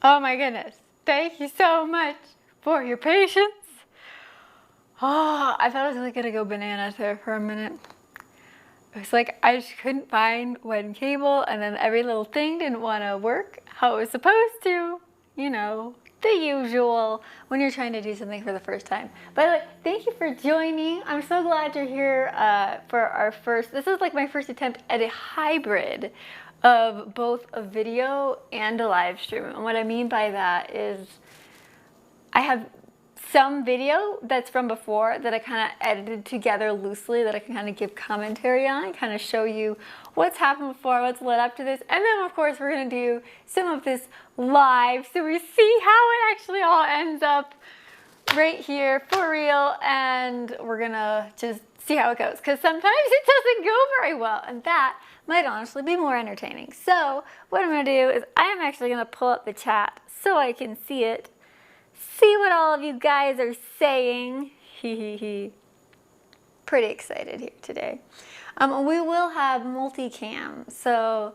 Oh my goodness. Thank you so much for your patience. Oh, I thought I was really gonna go bananas there for a minute. It was like I just couldn't find one cable, and then every little thing didn't want to work how it was supposed to. You know, the usual when you're trying to do something for the first time. By the way, thank you for joining. I'm so glad you're here for our first, this is like my first attempt at a hybrid of both a video and a live stream. And what I mean by that is I have some video that's from before that I kind of edited together loosely that I can kind of give commentary on, kind of show you what's happened before, what's led up to this. And then of course we're going to do some of this live so we see how it actually all ends up right here for real, and we're going to just see how it goes, because sometimes it doesn't go very well, and that might honestly be more entertaining. So what I'm going to do is I am actually going to pull up the chat so I can see it. See what all of you guys are saying. Pretty excited here today. We will have multicam, so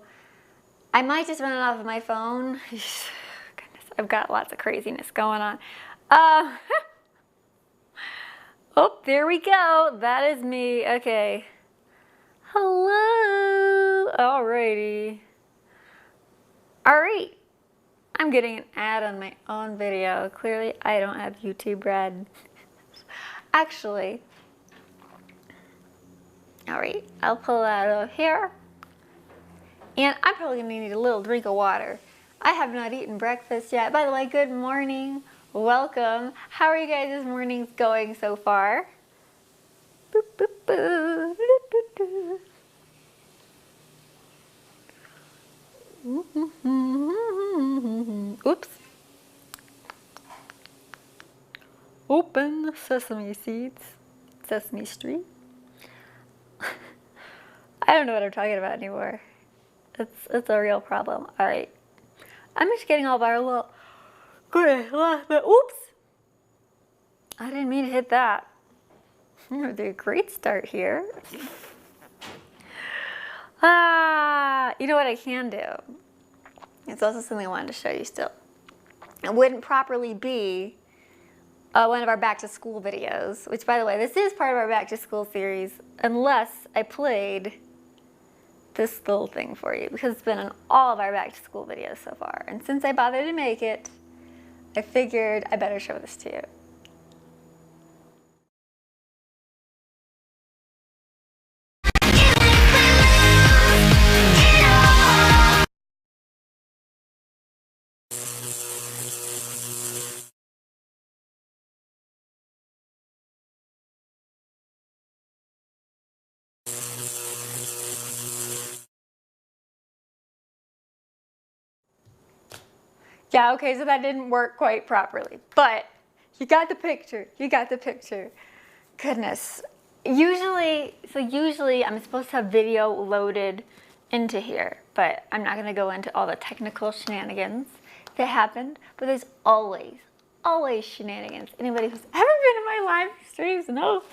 I might just run it off of my phone. Goodness, I've got lots of craziness going on. Oh, there we go. That is me. Okay. Hello. Alrighty. Alright. I'm getting an ad on my own video. Clearly, I don't have YouTube Red. Actually, all right, I'll pull that over here. And I'm probably gonna need a little drink of water. I have not eaten breakfast yet. By the way, good morning. Welcome. How are you guys' mornings going so far? Boop, boop, boop, boop, boop, boop. Oops. Open the sesame seeds. Sesame Street. I don't know what I'm talking about anymore. It's a real problem. All right. I'm just getting all of our little... Oops. I didn't mean to hit that. I'm going to do a great start here. You know what I can do? It's also something I wanted to show you still. It wouldn't properly be one of our back to school videos, which by the way, this is part of our back to school series, unless I played this little thing for you, because it's been in all of our back to school videos so far. And since I bothered to make it, I figured I better show this to you. Yeah, okay, so that didn't work quite properly, but you got the picture. You got the picture. Goodness. Usually I'm supposed to have video loaded into here, but I'm not going to go into all the technical shenanigans that happened, but there's always shenanigans. Anybody who's ever been in my live streams knows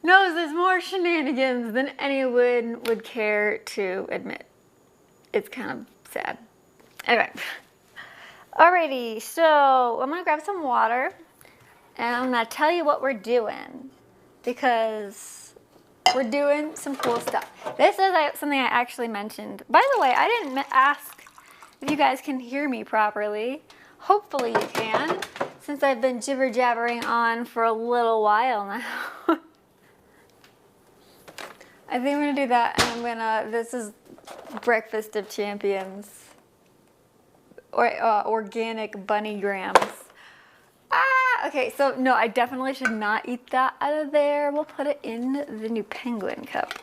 there's more shenanigans than anyone would care to admit. It's kind of sad. Anyway. Alrighty, so I'm gonna grab some water and I'm gonna tell you what we're doing, because we're doing some cool stuff. This is something I actually mentioned. By the way, I didn't ask if you guys can hear me properly. Hopefully you can, since I've been jibber jabbering on for a little while now. I think I'm gonna do that, and this is Breakfast of Champions. Or organic bunny grams. Okay, so no, I definitely should not eat that out of there. We'll put it in the new penguin cup.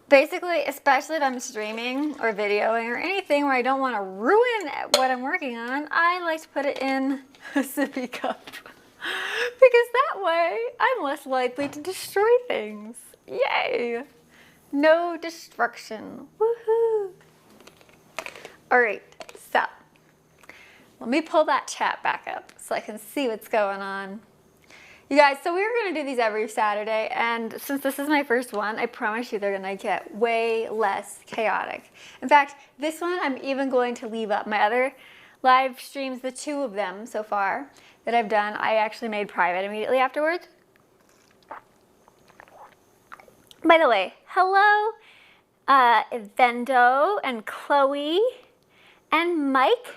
Basically, especially if I'm streaming or videoing or anything where I don't want to ruin what I'm working on, I like to put it in a sippy cup. Because that way, I'm less likely to destroy things. Yay! No destruction. Woohoo! Alright, so let me pull that chat back up so I can see what's going on. You guys, so we're gonna do these every Saturday, and since this is my first one, I promise you they're gonna get way less chaotic. In fact, this one I'm even going to leave up. My other live streams, the 2 of them so far that I've done, I actually made private immediately afterwards. By the way, hello, Vendo and Chloe and Mike.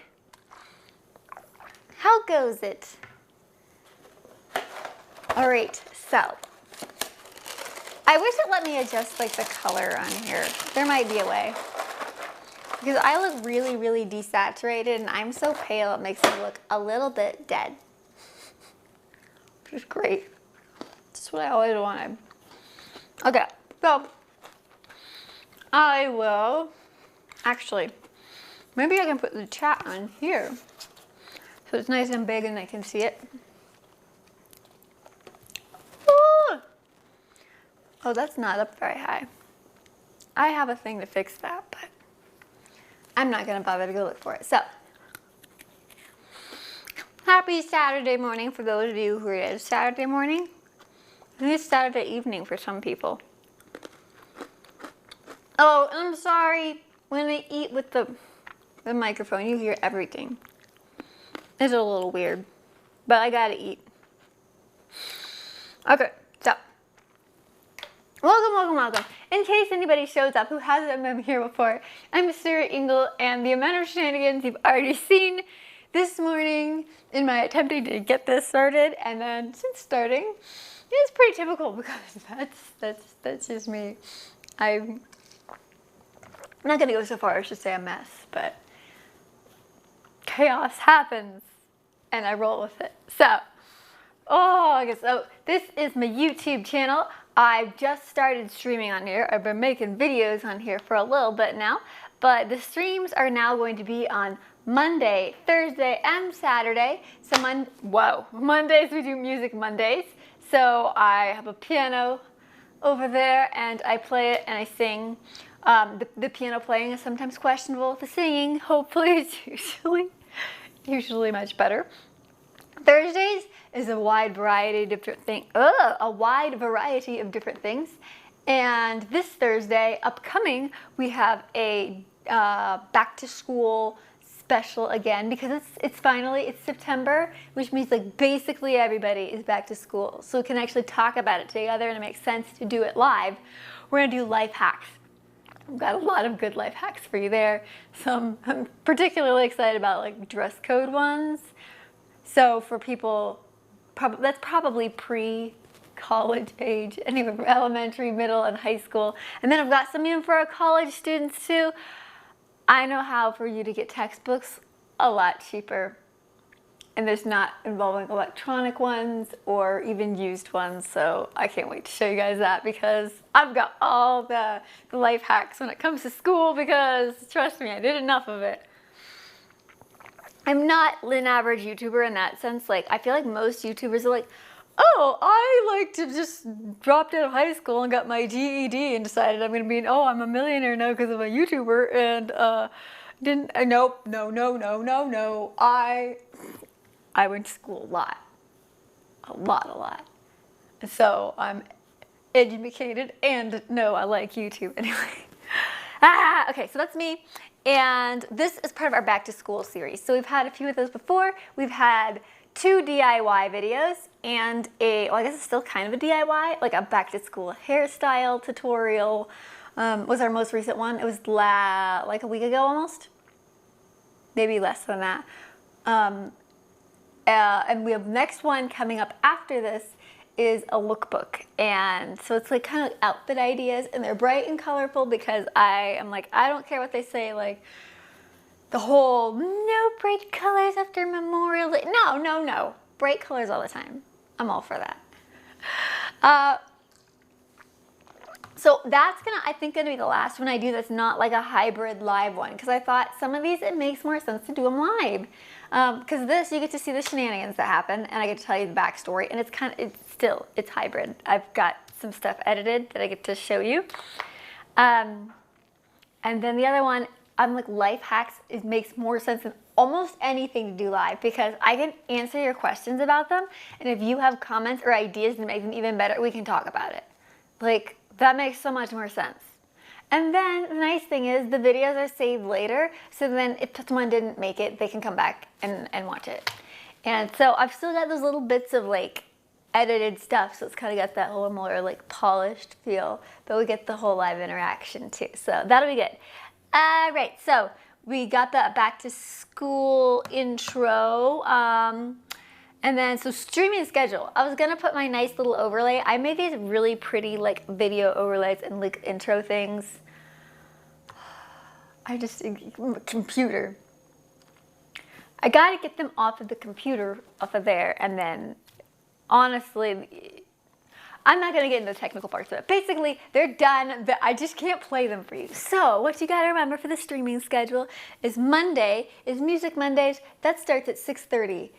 How goes it? All right, so I wish it let me adjust like the color on here. There might be a way. Because I look really, really desaturated and I'm so pale it makes me look a little bit dead. Which is great. That's what I always wanted. Okay, so I will, actually, maybe I can put the chat on here. So it's nice and big and they can see it. Ooh. Oh, that's not up very high. I have a thing to fix that, but I'm not gonna bother to go look for it. So, happy Saturday morning for those of you who it is Saturday morning. I think it's Saturday evening for some people. Oh, I'm sorry. When I eat with the microphone, you hear everything. It's a little weird, but I gotta eat. Okay, so welcome. In case anybody shows up who hasn't been here before, I'm Sarah Engel, and the amount of shenanigans you've already seen this morning in my attempting to get this started, and then since starting, it's pretty typical because that's just me. I'm not gonna go so far as to say a mess, but chaos happens, and I roll with it. So, I guess so. This is my YouTube channel. I've just started streaming on here. I've been making videos on here for a little bit now, but the streams are now going to be on Monday, Thursday, and Saturday. So Mondays we do Music Mondays. So I have a piano over there, and I play it and I sing. The piano playing is sometimes questionable. The singing, hopefully, is usually much better. Thursdays is a wide variety of different things. And this Thursday, upcoming, we have a back to school special again, because it's September, which means like basically everybody is back to school. So we can actually talk about it together and it makes sense to do it live. We're gonna do life hacks. I've got a lot of good life hacks for you there. Some I'm particularly excited about, like dress code ones. So for people, that's probably pre-college age, anyway, for elementary, middle, and high school. And then I've got some even for our college students too. I know how for you to get textbooks a lot cheaper, and there's not involving electronic ones or even used ones, so I can't wait to show you guys that, because I've got all the life hacks when it comes to school, because trust me, I did enough of it. I'm not an average YouTuber in that sense. Like, I feel like most YouTubers are like, oh, I like to just dropped out of high school and got my GED and decided I'm gonna be, I'm a millionaire now because of a YouTuber, and nope, no. I went to school a lot. So I'm educated, and no, I like YouTube anyway. Okay, so that's me. And this is part of our back to school series. So we've had a few of those before. We've had 2 DIY videos and I guess it's still kind of a DIY, like a back to school hairstyle tutorial was our most recent one. It was like a week ago almost, maybe less than that. And we have next one coming up after this is a lookbook, and so it's like kind of outfit ideas, and they're bright and colorful because I am like, I don't care what they say, like the whole no bright colors after Memorial Day. No, bright colors all the time. I'm all for that. So that's I think gonna be the last one I do that's not like a hybrid live one, because I thought some of these it makes more sense to do them live. Because this, you get to see the shenanigans that happen, and I get to tell you the backstory, and it's hybrid. I've got some stuff edited that I get to show you. And then the other one, I'm like, life hacks, it makes more sense, and almost anything to do live because I can answer your questions about them. And if you have comments or ideas to make them even better, we can talk about it. Like, that makes so much more sense. And then the nice thing is the videos are saved later. So then if someone didn't make it, they can come back and watch it. And so I've still got those little bits of like edited stuff. So it's kind of got that little more like polished feel, but we get the whole live interaction too. So that'll be good. All right. So we got the back to school intro. And then, so streaming schedule. I was gonna put my nice little overlay. I made these really pretty like video overlays and like intro things. Computer. I gotta get them off of the computer, off of there, and then honestly, I'm not gonna get into the technical parts of it. Basically, they're done, I just can't play them for you. So what you gotta remember for the streaming schedule is Monday is Music Mondays. That starts at 6:30.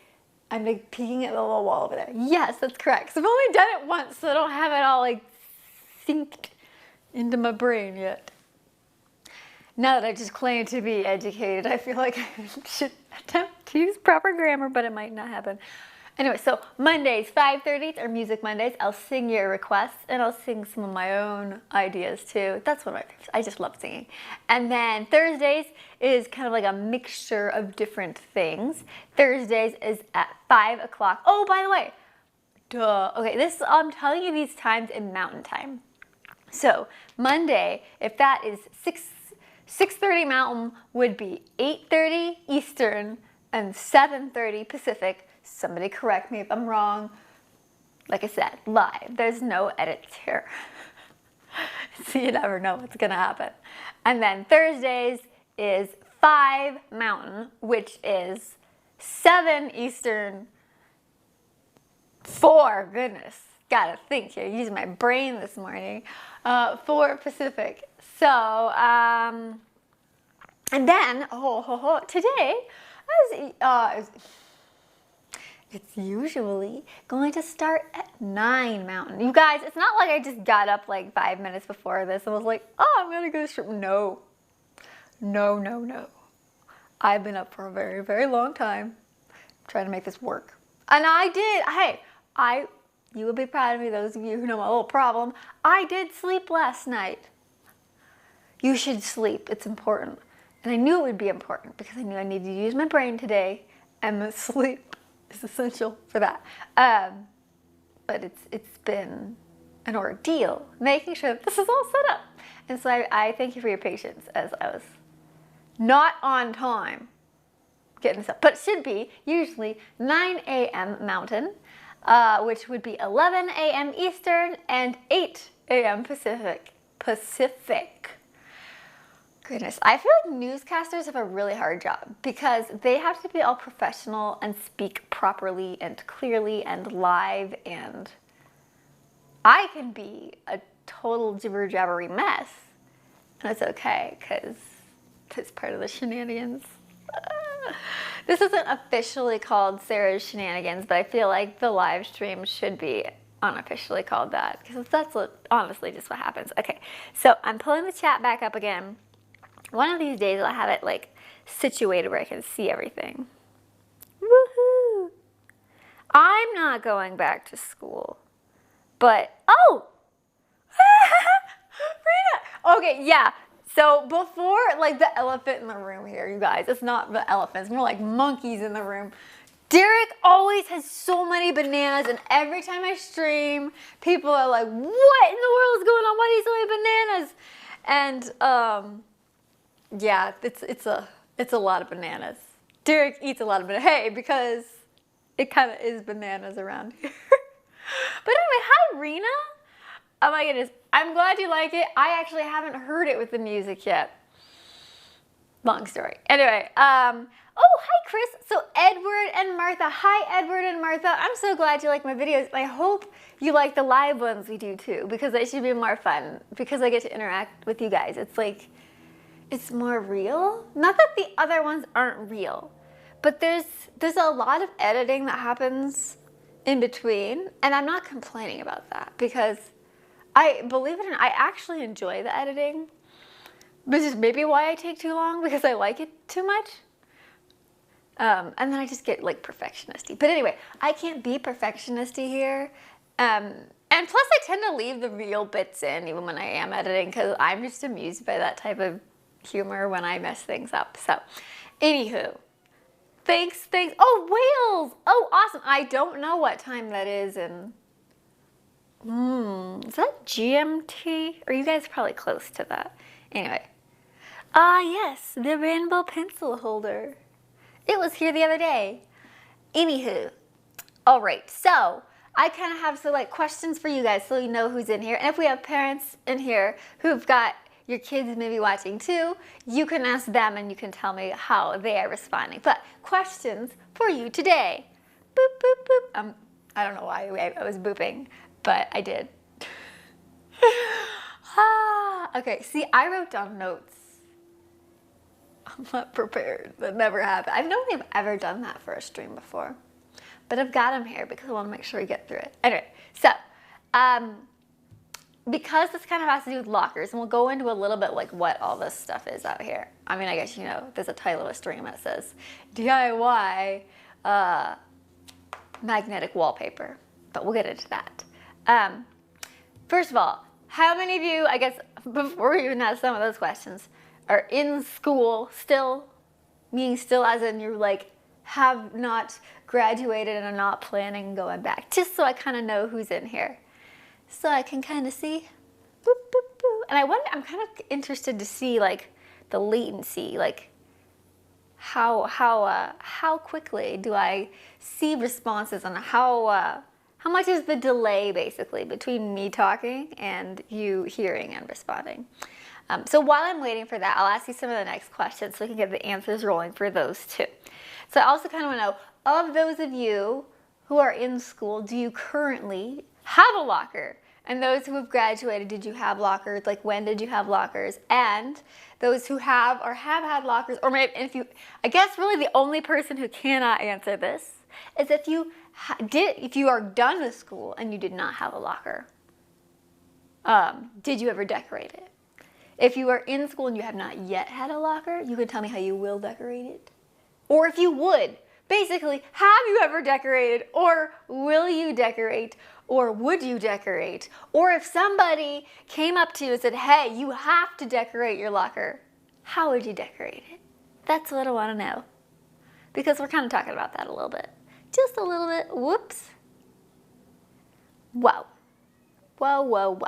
I'm like peeking at the little wall over there. Yes, that's correct. So I've only done it once, so I don't have it all like synced into my brain yet. Now that I just claim to be educated, I feel like I should attempt to use proper grammar, but it might not happen. Anyway, so Mondays, 5:30 are Music Mondays. I'll sing your requests, and I'll sing some of my own ideas too. That's one of my favorites. I just love singing. And then Thursdays is kind of like a mixture of different things. Thursdays is at 5 o'clock. Oh, by the way, duh. Okay, I'm telling you these times in Mountain Time. So Monday, if that is 6:30 Mountain, would be 8:30 Eastern and 7:30 Pacific. Somebody correct me if I'm wrong. Like I said, live. There's no edits here. So you never know what's gonna happen. And then Thursdays is 5 Mountain, which is 7 Eastern, 4, goodness, gotta think here, using my brain this morning, 4 Pacific. So, and then, today, it's usually going to start at 9 Mountain. You guys, it's not like I just got up like 5 minutes before this and was like, oh, I'm gonna go stream. No. I've been up for a very, very long time trying to make this work. And I did. Hey, you will be proud of me, those of you who know my little problem. I did sleep last night. You should sleep. It's important. And I knew it would be important because I knew I needed to use my brain today, and the sleep is essential for that. But it's been an ordeal making sure that this is all set up. And so I thank you for your patience as I was not on time getting this up. But it should be usually 9 a.m. Mountain, which would be 11 a.m. Eastern and 8 a.m. Pacific. Goodness, I feel like newscasters have a really hard job because they have to be all professional and speak properly and clearly and live, and I can be a total jibber-jabbery mess, and it's okay because it's part of the shenanigans. This isn't officially called Sarah's Shenanigans, but I feel like the live stream should be unofficially called that because that's honestly just what happens. Okay, so I'm pulling the chat back up again. One of these days I'll have it like situated where I can see everything. Woohoo! I'm not going back to school, but oh! Rita! Okay, yeah. So before, like the elephant in the room here, you guys, it's not the elephants, more like monkeys in the room. Derek always has so many bananas, and every time I stream, people are like, what in the world is going on? Why do you have so many bananas? And, yeah, it's a lot of bananas. Derek eats a lot of bananas. Hey, because it kind of is bananas around here. But anyway, hi, Rena. Oh my goodness. I'm glad you like it. I actually haven't heard it with the music yet. Long story. Anyway, oh, hi, Chris. So Edward and Martha. Hi, Edward and Martha. I'm so glad you like my videos. I hope you like the live ones we do too, because they should be more fun, because I get to interact with you guys. It's like, it's more real. Not that the other ones aren't real, but there's a lot of editing that happens in between, and I'm not complaining about that because believe it or not, I actually enjoy the editing. This is maybe why I take too long, because I like it too much. And then I just get like perfectionisty. But anyway, I can't be perfectionisty here. And plus I tend to leave the real bits in even when I am editing because I'm just amused by that type of humor when I mess things up. So, anywho, thanks. Oh, whales! Oh, awesome. I don't know what time that is in... is that GMT? Or you guys probably close to that. Anyway. Ah, yes, the rainbow pencil holder. It was here the other day. Anywho. All right, so I kind of have some like questions for you guys so you know who's in here. And if we have parents in here who've got your kids maybe watching too, you can ask them and you can tell me how they are responding. But questions for you today. Boop, boop, boop. I don't know why I was booping, but I did. Okay, see, I wrote down notes. I'm not prepared. That never happened. I don't think I've ever done that for a stream before. But I've got them here because I want to make sure we get through it. Anyway, so because this kind of has to do with lockers, and we'll go into a little bit like what all this stuff is out here. I mean, I guess you know, there's a title of a stream that says DIY magnetic wallpaper, but we'll get into that. First of all, how many of you, I guess, before we even ask some of those questions, are in school still? Meaning still as in you're like, have not graduated and are not planning going back. Just so I kind of know who's in here. So I can kind of see. Boop, boop, boop. And I'm kind of interested to see like the latency, like how quickly do I see responses and how much is the delay basically between me talking and you hearing and responding. So while I'm waiting for that, I'll ask you some of the next questions so we can get the answers rolling for those too. So I also kind of want to know, of those of you who are in school, do you currently have a locker? And those who have graduated, did you have lockers? Like when did you have lockers? And those who have or have had lockers, or maybe I guess really the only person who cannot answer this is if you are done with school and you did not have a locker. Did you ever decorate it? If you are in school and you have not yet had a locker, you can tell me how you will decorate it. Or if you would. Basically, have you ever decorated? Or will you decorate? Or would you decorate? Or if somebody came up to you and said, hey, you have to decorate your locker, how would you decorate it? That's what I want to know. Because we're kind of talking about that a little bit. Just a little bit. Whoops. Whoa. Whoa, whoa, whoa.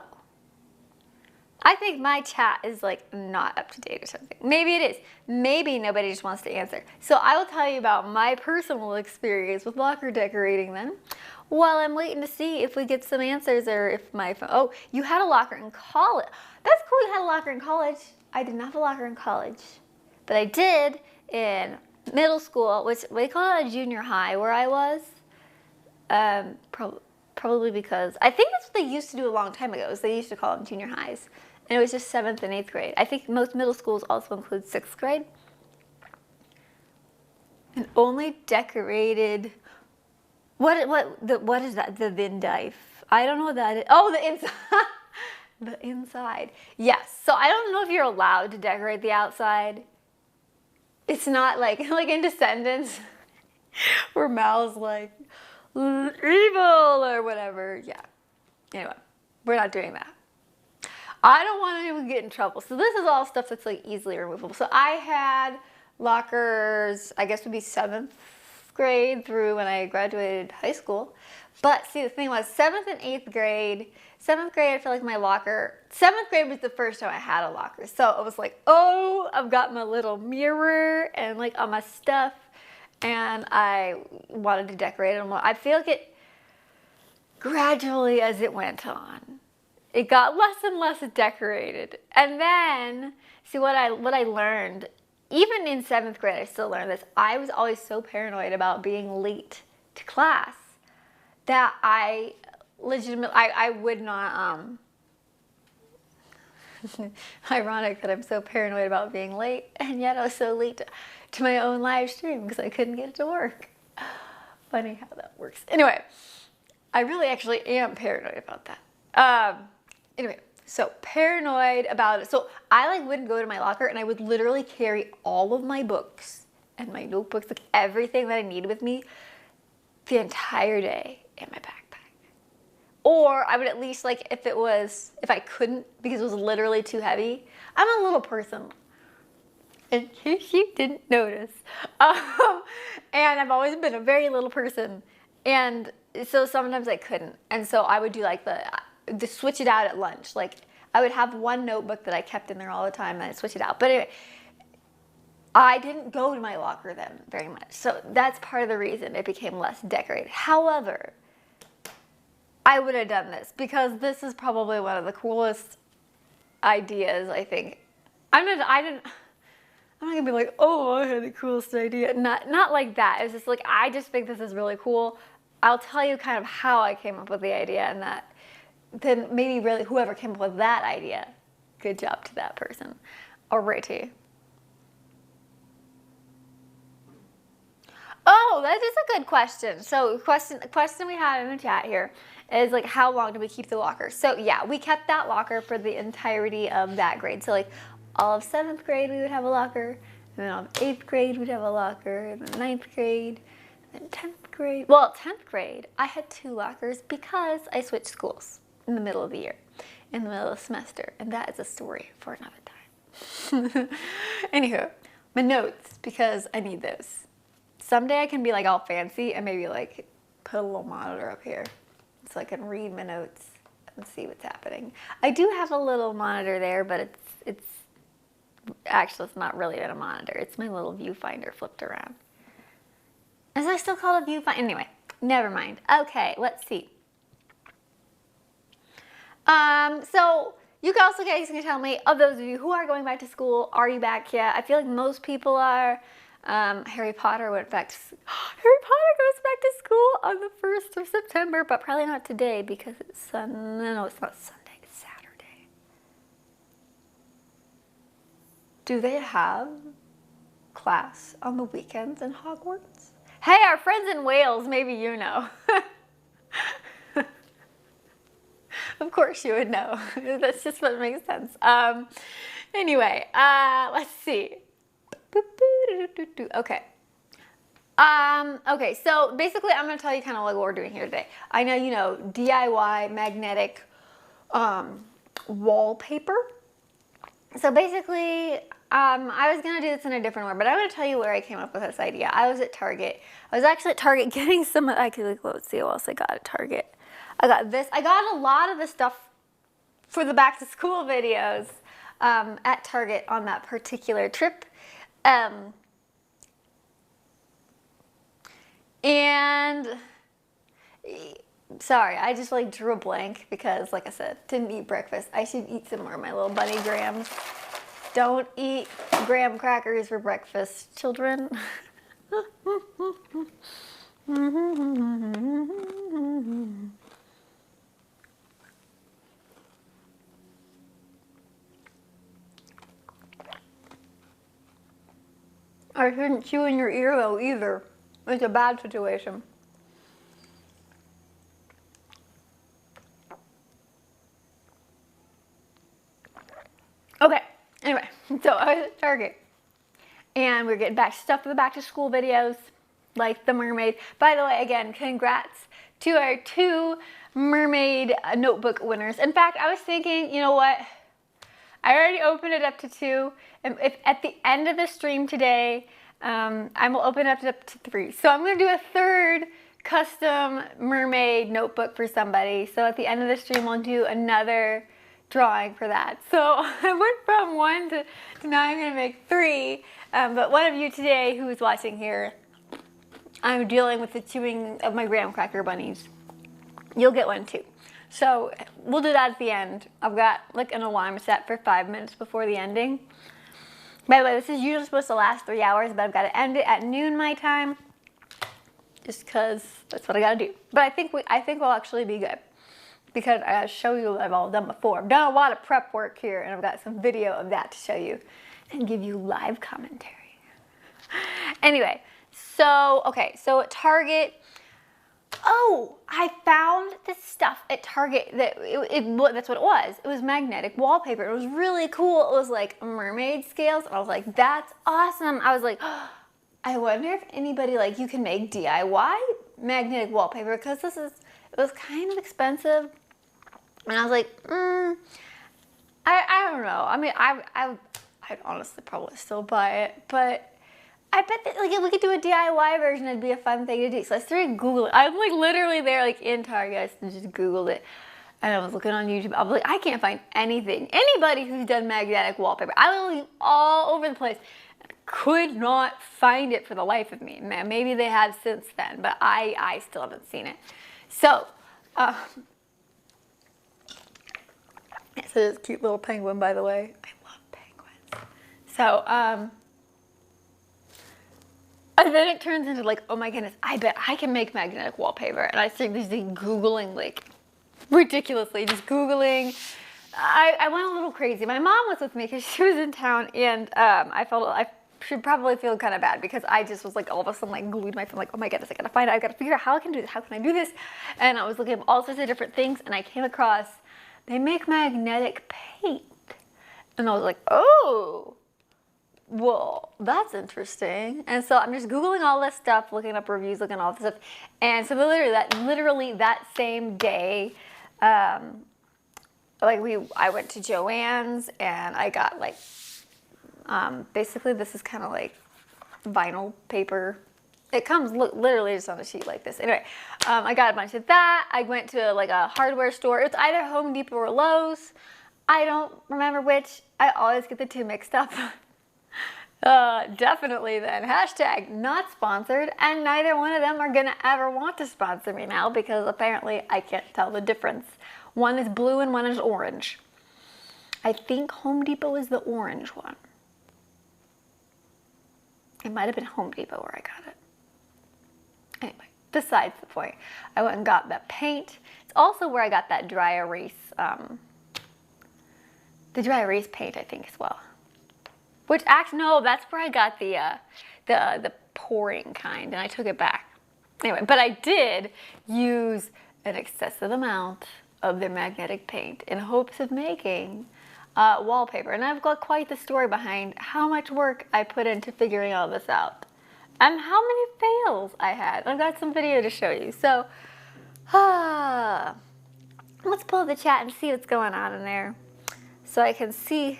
I think my chat is like not up to date or something. Maybe it is. Maybe nobody just wants to answer. So I will tell you about my personal experience with locker decorating then, while I'm waiting to see if we get some answers or if my phone. Oh, you had a locker in college. That's cool, you had a locker in college. I did not have a locker in college, but I did in middle school, which they call it a junior high where I was. Probably because I think that's what they used to do a long time ago. Is they used to call them junior highs. And it was just 7th and 8th grade. I think most middle schools also include 6th grade. And only decorated, what is that? The Vindife. I don't know what that is. Oh, the inside. The inside. Yes. So I don't know if you're allowed to decorate the outside. It's not like in Descendants where Mal's like, evil or whatever. Yeah. Anyway, we're not doing that. I don't want anyone to get in trouble. So this is all stuff that's like easily removable. So I had lockers, I guess would be 7th grade through when I graduated high school. But see, the thing was 7th and 8th grade, 7th grade, I feel like my locker, 7th grade was the first time I had a locker. So it was like, oh, I've got my little mirror and like all my stuff. And I wanted to decorate them. I feel like it gradually as it went on, it got less and less decorated. And then, see what I learned, even in 7th grade, I still learned this. I was always so paranoid about being late to class that I legitimately, I would not, ironic that I'm so paranoid about being late, and yet I was so late to my own live stream because I couldn't get it to work. Funny how that works. Anyway, I really actually am paranoid about that. Anyway, so paranoid about it. So I like wouldn't go to my locker and I would literally carry all of my books and my notebooks, like everything that I need with me the entire day in my backpack. Or I would at least, like, if I couldn't because it was literally too heavy. I'm a little person, in case you didn't notice. And I've always been a very little person. And so sometimes I couldn't. And so I would do like the switch it out at lunch. Like I would have one notebook that I kept in there all the time and I'd switch it out. But anyway, I didn't go to my locker then very much. So that's part of the reason it became less decorated. However, I would have done this because this is probably one of the coolest ideas, I think. I'm not gonna be like, oh, I had the coolest idea. Not like that. It's just like, I just think this is really cool. I'll tell you kind of how I came up with the idea, and that then maybe really whoever came up with that idea, good job to that person. Alrighty. Oh, that is a good question. So the question we had in the chat here is like, how long do we keep the locker? So yeah, we kept that locker for the entirety of that grade. So like all of 7th grade we would have a locker, and then all of 8th grade we'd have a locker, and then 9th grade, and 10th grade. Well, 10th grade I had 2 lockers because I switched schools in the middle of the year, in the middle of the semester, and that is a story for another time. Anywho, my notes, because I need those. Someday I can be like all fancy and maybe like put a little monitor up here so I can read my notes and see what's happening. I do have a little monitor there, but it's actually, it's not really a monitor. It's my little viewfinder flipped around. Is that still called a viewfinder? Anyway, never mind. Okay, let's see. So you guys can tell me, of those of you who are going back to school, are you back yet? I feel like most people are. Harry Potter went back to Harry Potter goes back to school on the 1st of September, but probably not today because it's no, it's not Sunday, it's Saturday. Do they have class on the weekends in Hogwarts? Hey, our friends in Wales, maybe you know. Of course you would know. That's just what makes sense. Anyway, let's see. Okay. Okay, so basically I'm going to tell you kind of like what we're doing here today. I know you know DIY magnetic wallpaper. So basically, I was going to do this in a different order, but I'm going to tell you where I came up with this idea. I was at Target. I was actually at Target getting some, let's see what else I got at Target. I got this. I got a lot of the stuff for the back to school videos at Target on that particular trip. And sorry, I just like drew a blank because, like I said, didn't eat breakfast. I should eat some more of my little bunny grams. Don't eat graham crackers for breakfast, children. I shouldn't chew in your ear though either. It's a bad situation. Okay, anyway, so I was at Target and we're getting back stuff for the back to school videos, like the mermaid. By the way, again, congrats to our 2 mermaid notebook winners. In fact, I was thinking, you know what? I already opened it up to 2. And if at the end of the stream today, I will open it up to 3. So I'm going to do a 3rd custom mermaid notebook for somebody. So at the end of the stream, we'll do another drawing for that. So I went from 1 to now I'm going to make 3. But one of you today who is watching here, I'm dealing with the chewing of my graham cracker bunnies. You'll get one too. So we'll do that at the end. I've got like an alarm set for 5 minutes before the ending. By the way, this is usually supposed to last 3 hours, but I've got to end it at noon my time, just because that's what I got to do. But I think we'll actually be good, because I gotta show you what I've all done before. I've done a lot of prep work here, and I've got some video of that to show you and give you live commentary. Anyway, so okay, so at Target. Oh, I found this stuff at Target that that's what it was. It was magnetic wallpaper. It was really cool. It was like mermaid scales. And I was like, that's awesome. I was like, oh, I wonder if anybody, like, you can make DIY magnetic wallpaper, because it was kind of expensive. And I was like, I don't know. I mean, I'd honestly probably still buy it, but I bet that, like, if we could do a DIY version, it'd be a fun thing to do. So I started Googling. I'm like literally there, like in Target, and just Googled it. And I was looking on YouTube. I was like, I can't find anything. Anybody who's done magnetic wallpaper. I was looking all over the place. Could not find it for the life of me. Man, maybe they have since then, but I still haven't seen it. So, it's a cute little penguin, by the way. I love penguins. So, and then it turns into like, oh my goodness, I bet I can make magnetic wallpaper. And I started just Googling, like, ridiculously, just Googling. I went a little crazy. My mom was with me because she was in town, and I should probably feel kind of bad because I just was like all of a sudden like glued to my phone, like, oh my goodness, I gotta find out, I gotta figure out how I can do this, how can I do this? And I was looking at all sorts of different things, and I came across, they make magnetic paint. And I was like, oh, well, that's interesting. And so I'm just Googling all this stuff, looking up reviews, looking at all this stuff. And so literally that same day, I went to Joann's, and I got like, basically this is kind of like vinyl paper. It comes literally just on a sheet like this. Anyway, I got a bunch of that. I went to like a hardware store. It's either Home Depot or Lowe's. I don't remember which. I always get the two mixed up. Definitely then. Hashtag not sponsored, and neither one of them are gonna ever want to sponsor me now because apparently I can't tell the difference. One is blue and one is orange. I think Home Depot is the orange one. It might have been Home Depot where I got it. Anyway, besides the point. I went and got that paint. It's also where I got that dry erase, the dry erase paint, I think, as well. Which actually, no, that's where I got the pouring kind, and I took it back. Anyway, but I did use an excessive amount of their magnetic paint in hopes of making wallpaper. And I've got quite the story behind how much work I put into figuring all this out. And how many fails I had. I've got some video to show you. So, let's pull the chat and see what's going on in there. So I can see.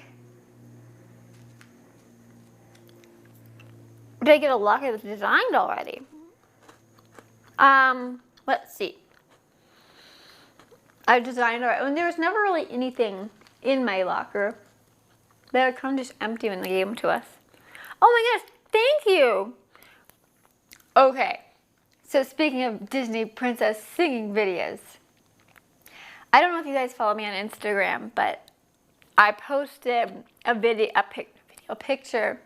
Did I get a locker that's designed already? Let's see. I designed already. And there was never really anything in my locker. They were kind of just empty when they gave them to us. Oh my goodness, thank you. Okay, so speaking of Disney princess singing videos, I don't know if you guys follow me on Instagram, but I posted a picture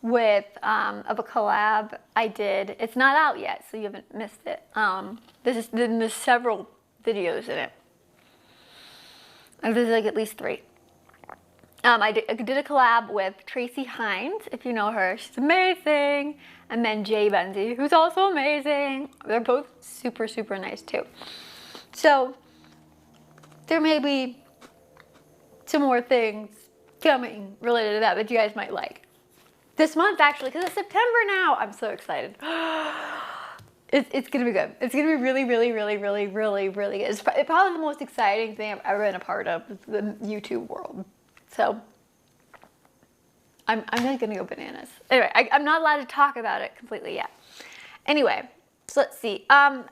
with of a collab I did. It's not out yet, so you haven't missed it. There's several videos in it. There's like at least 3. I did a collab with Tracy Hines, if you know her. She's amazing. And then Jay Benzie, who's also amazing. They're both super, super nice too. So there may be some more things coming related to that you guys might like. This month, actually, because it's September now. I'm so excited. It's going to be good. It's going to be really, really, really, really, really, really good. It's probably the most exciting thing I've ever been a part of, the YouTube world. So I'm really going to go bananas. Anyway, I'm not allowed to talk about it completely yet. Anyway, so let's see.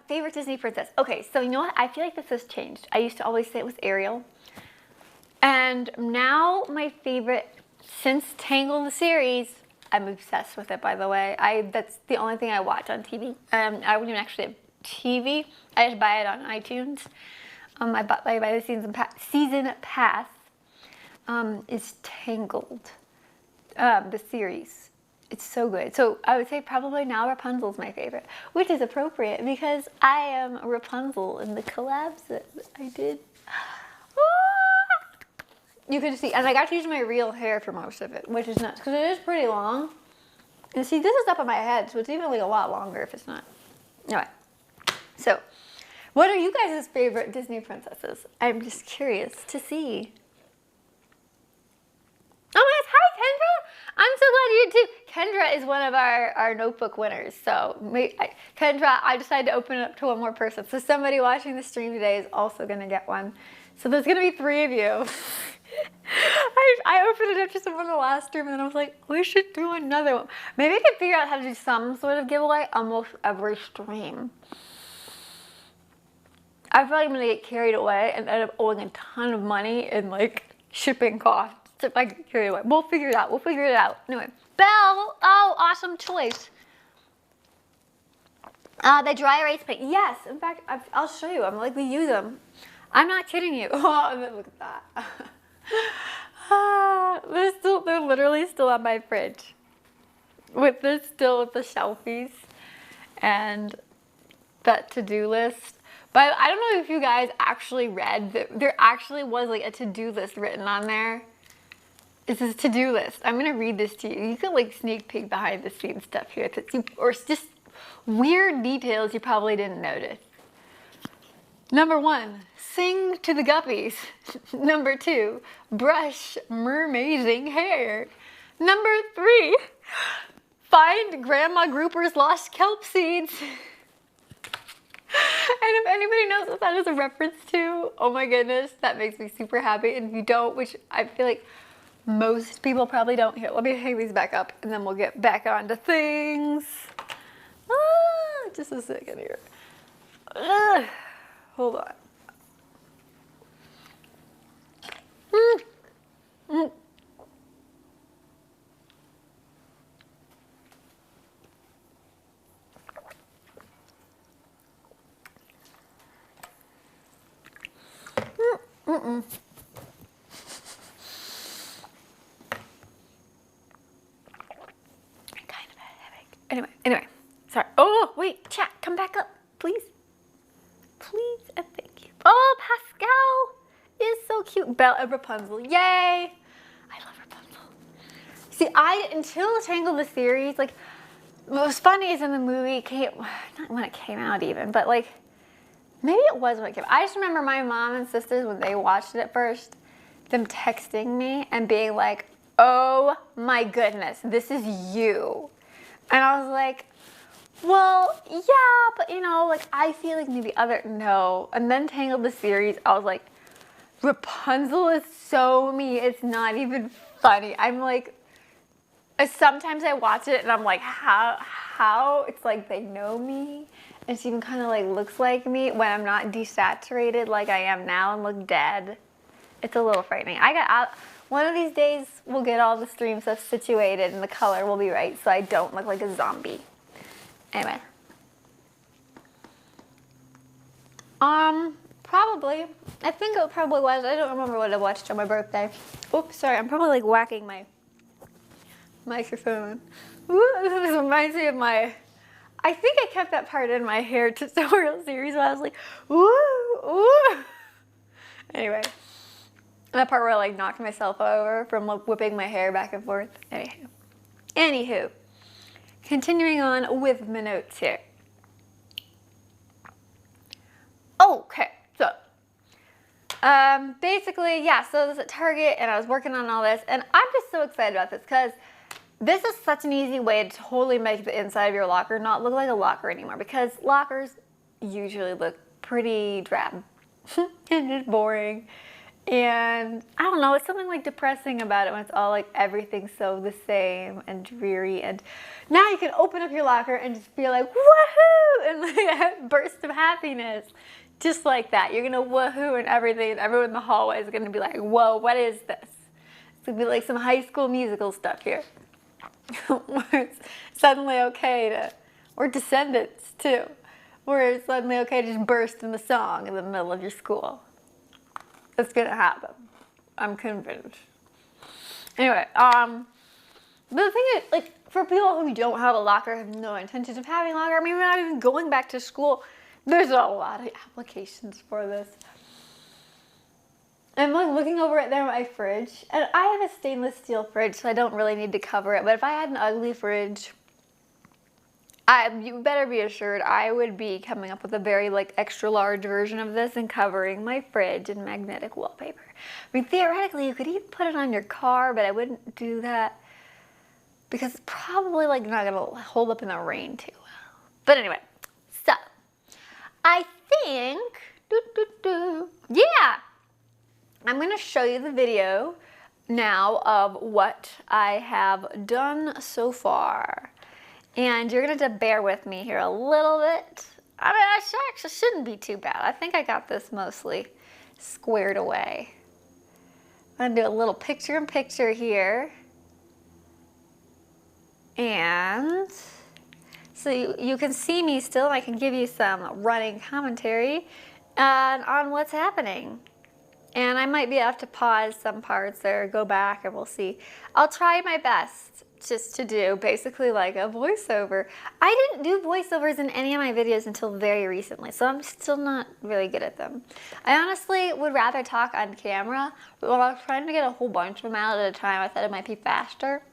Favorite Disney princess. Okay, so you know what? I feel like this has changed. I used to always say it was Ariel. And now my favorite, since Tangled the series, I'm obsessed with it, by the way. That's the only thing I watch on TV. I wouldn't even actually have TV. I just buy it on iTunes. I buy the season pass. Is Tangled, the series. It's so good. So I would say probably now Rapunzel's my favorite, which is appropriate because I am Rapunzel in the collabs that I did. You can see, and I got to use my real hair for most of it, which is nuts because it is pretty long. And see, this is up on my head, so it's even like a lot longer if it's not. Anyway, so what are you guys' favorite Disney princesses? I'm just curious to see. Oh my gosh, hi Kendra! I'm so glad you're too. Kendra Kendra is one of our notebook winners. So Kendra, I decided to open it up to one more person. So somebody watching the stream today is also going to get one. So there's going to be 3 of you. I opened it up to someone in the last stream and then I was like, we should do another one. Maybe I can figure out how to do some sort of giveaway almost every stream. I feel like I'm going to get carried away and end up owing a ton of money in like shipping costs if I get carried away. We'll figure it out. We'll figure it out. Anyway, Belle, oh, awesome choice. The dry erase paint. Yes, in fact, I'll show you. I'm like, we use them. I'm not kidding you. Oh, and then look at that. They're literally still on my fridge. They're still with the shelfies and that to-do list. But I don't know if you guys actually read that there actually was like a to-do list written on there. This is a to-do list. I'm gonna read this to you. You can like sneak peek behind the scenes stuff here, or it's just weird details you probably didn't notice. Number 1, sing to the guppies. Number 2, brush mermaiding hair. Number 3, find Grandma Grouper's lost kelp seeds. And if anybody knows what that is a reference to, oh my goodness, that makes me super happy. And if you don't, which I feel like most people probably don't, here, let me hang these back up and then we'll get back on to things. Just a second here. Hold on. Anyway, sorry. Oh, wait, chat, come back up, please. Please and thank you. Oh, Pascal is so cute. Belle and Rapunzel, yay. I love Rapunzel. See, until Tangled the series, like, what was funny is in the movie, not when it came out even, but like, maybe it was when it came out. I just remember my mom and sisters, when they watched it first, them texting me and being like, oh my goodness, this is you. And I was like, well, yeah, but you know, like I feel like maybe no. And then Tangled the series, I was like, Rapunzel is so me, it's not even funny. I'm like, sometimes I watch it and I'm like, how? It's like they know me. And she even kind of like looks like me when I'm not desaturated like I am now and look dead. It's a little frightening. One of these days, we'll get all the stream stuff situated and the color will be right so I don't look like a zombie. Anyway. Probably. I think it probably was. I don't remember what I watched on my birthday. Oops, sorry. I'm probably like whacking my microphone. Ooh, this reminds me of I think I kept that part in my hair tutorial series where I was like, ooh, ooh. Anyway. That part where I like knocked myself over from whipping my hair back and forth. Anywho, continuing on with my notes here. Okay, so basically, yeah, so I was at Target and I was working on all this, and I'm just so excited about this because this is such an easy way to totally make the inside of your locker not look like a locker anymore, because lockers usually look pretty drab and just boring. And I don't know, it's something like depressing about it when it's all like everything's so the same and dreary. And now you can open up your locker and just feel like woohoo and like a burst of happiness, just like that. You're gonna woohoo and everything, and everyone in the hallway is gonna be like, whoa, what is this? It's gonna be like some High School Musical stuff here, where it's suddenly okay to, or Descendants too, where it's suddenly okay to just burst in the song in the middle of your school. It's gonna happen. I'm convinced. Anyway, but the thing is, like, for people who don't have a locker, have no intentions of having a locker, maybe not even going back to school, there's a lot of applications for this. I'm like looking over at my fridge, and I have a stainless steel fridge, so I don't really need to cover it, but if I had an ugly fridge, you better be assured I would be coming up with a very like extra large version of this and covering my fridge in magnetic wallpaper. I mean, theoretically, you could even put it on your car, but I wouldn't do that because it's probably like not gonna hold up in the rain too well. But anyway, so I think, yeah, I'm gonna show you the video now of what I have done so far. And you're gonna have to bear with me here a little bit. I mean, I actually shouldn't be too bad. I think I got this mostly squared away. I'm gonna do a little picture-in-picture here. And so you can see me still. I can give you some running commentary on what's happening. And I might be able to pause some parts or go back and we'll see. I'll try my best just to do basically like a voiceover. I didn't do voiceovers in any of my videos until very recently, so I'm still not really good at them. I honestly would rather talk on camera, but when I was trying to get a whole bunch of them out at a time, I thought it might be faster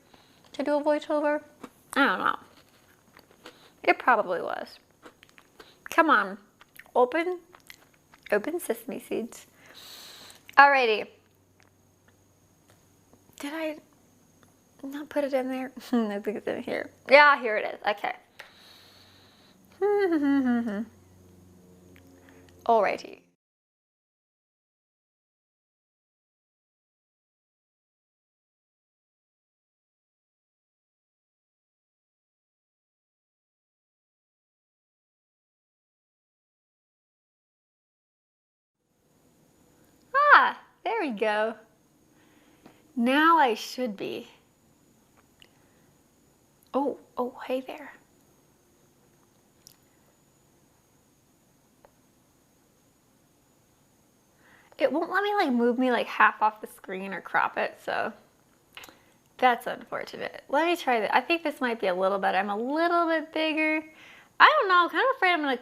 to do a voiceover. I don't know. It probably was. Come on, open sesame seeds. Alrighty. Did I not put it in there? I think it's in here. Yeah, here it is. Okay. Alrighty. Ah, there we go. Now I should be. Oh, hey there. It won't let me like move me like half off the screen or crop it, so that's unfortunate. Let me try that. I think this might be a little better. I'm a little bit bigger. I don't know, I'm kind of afraid I'm gonna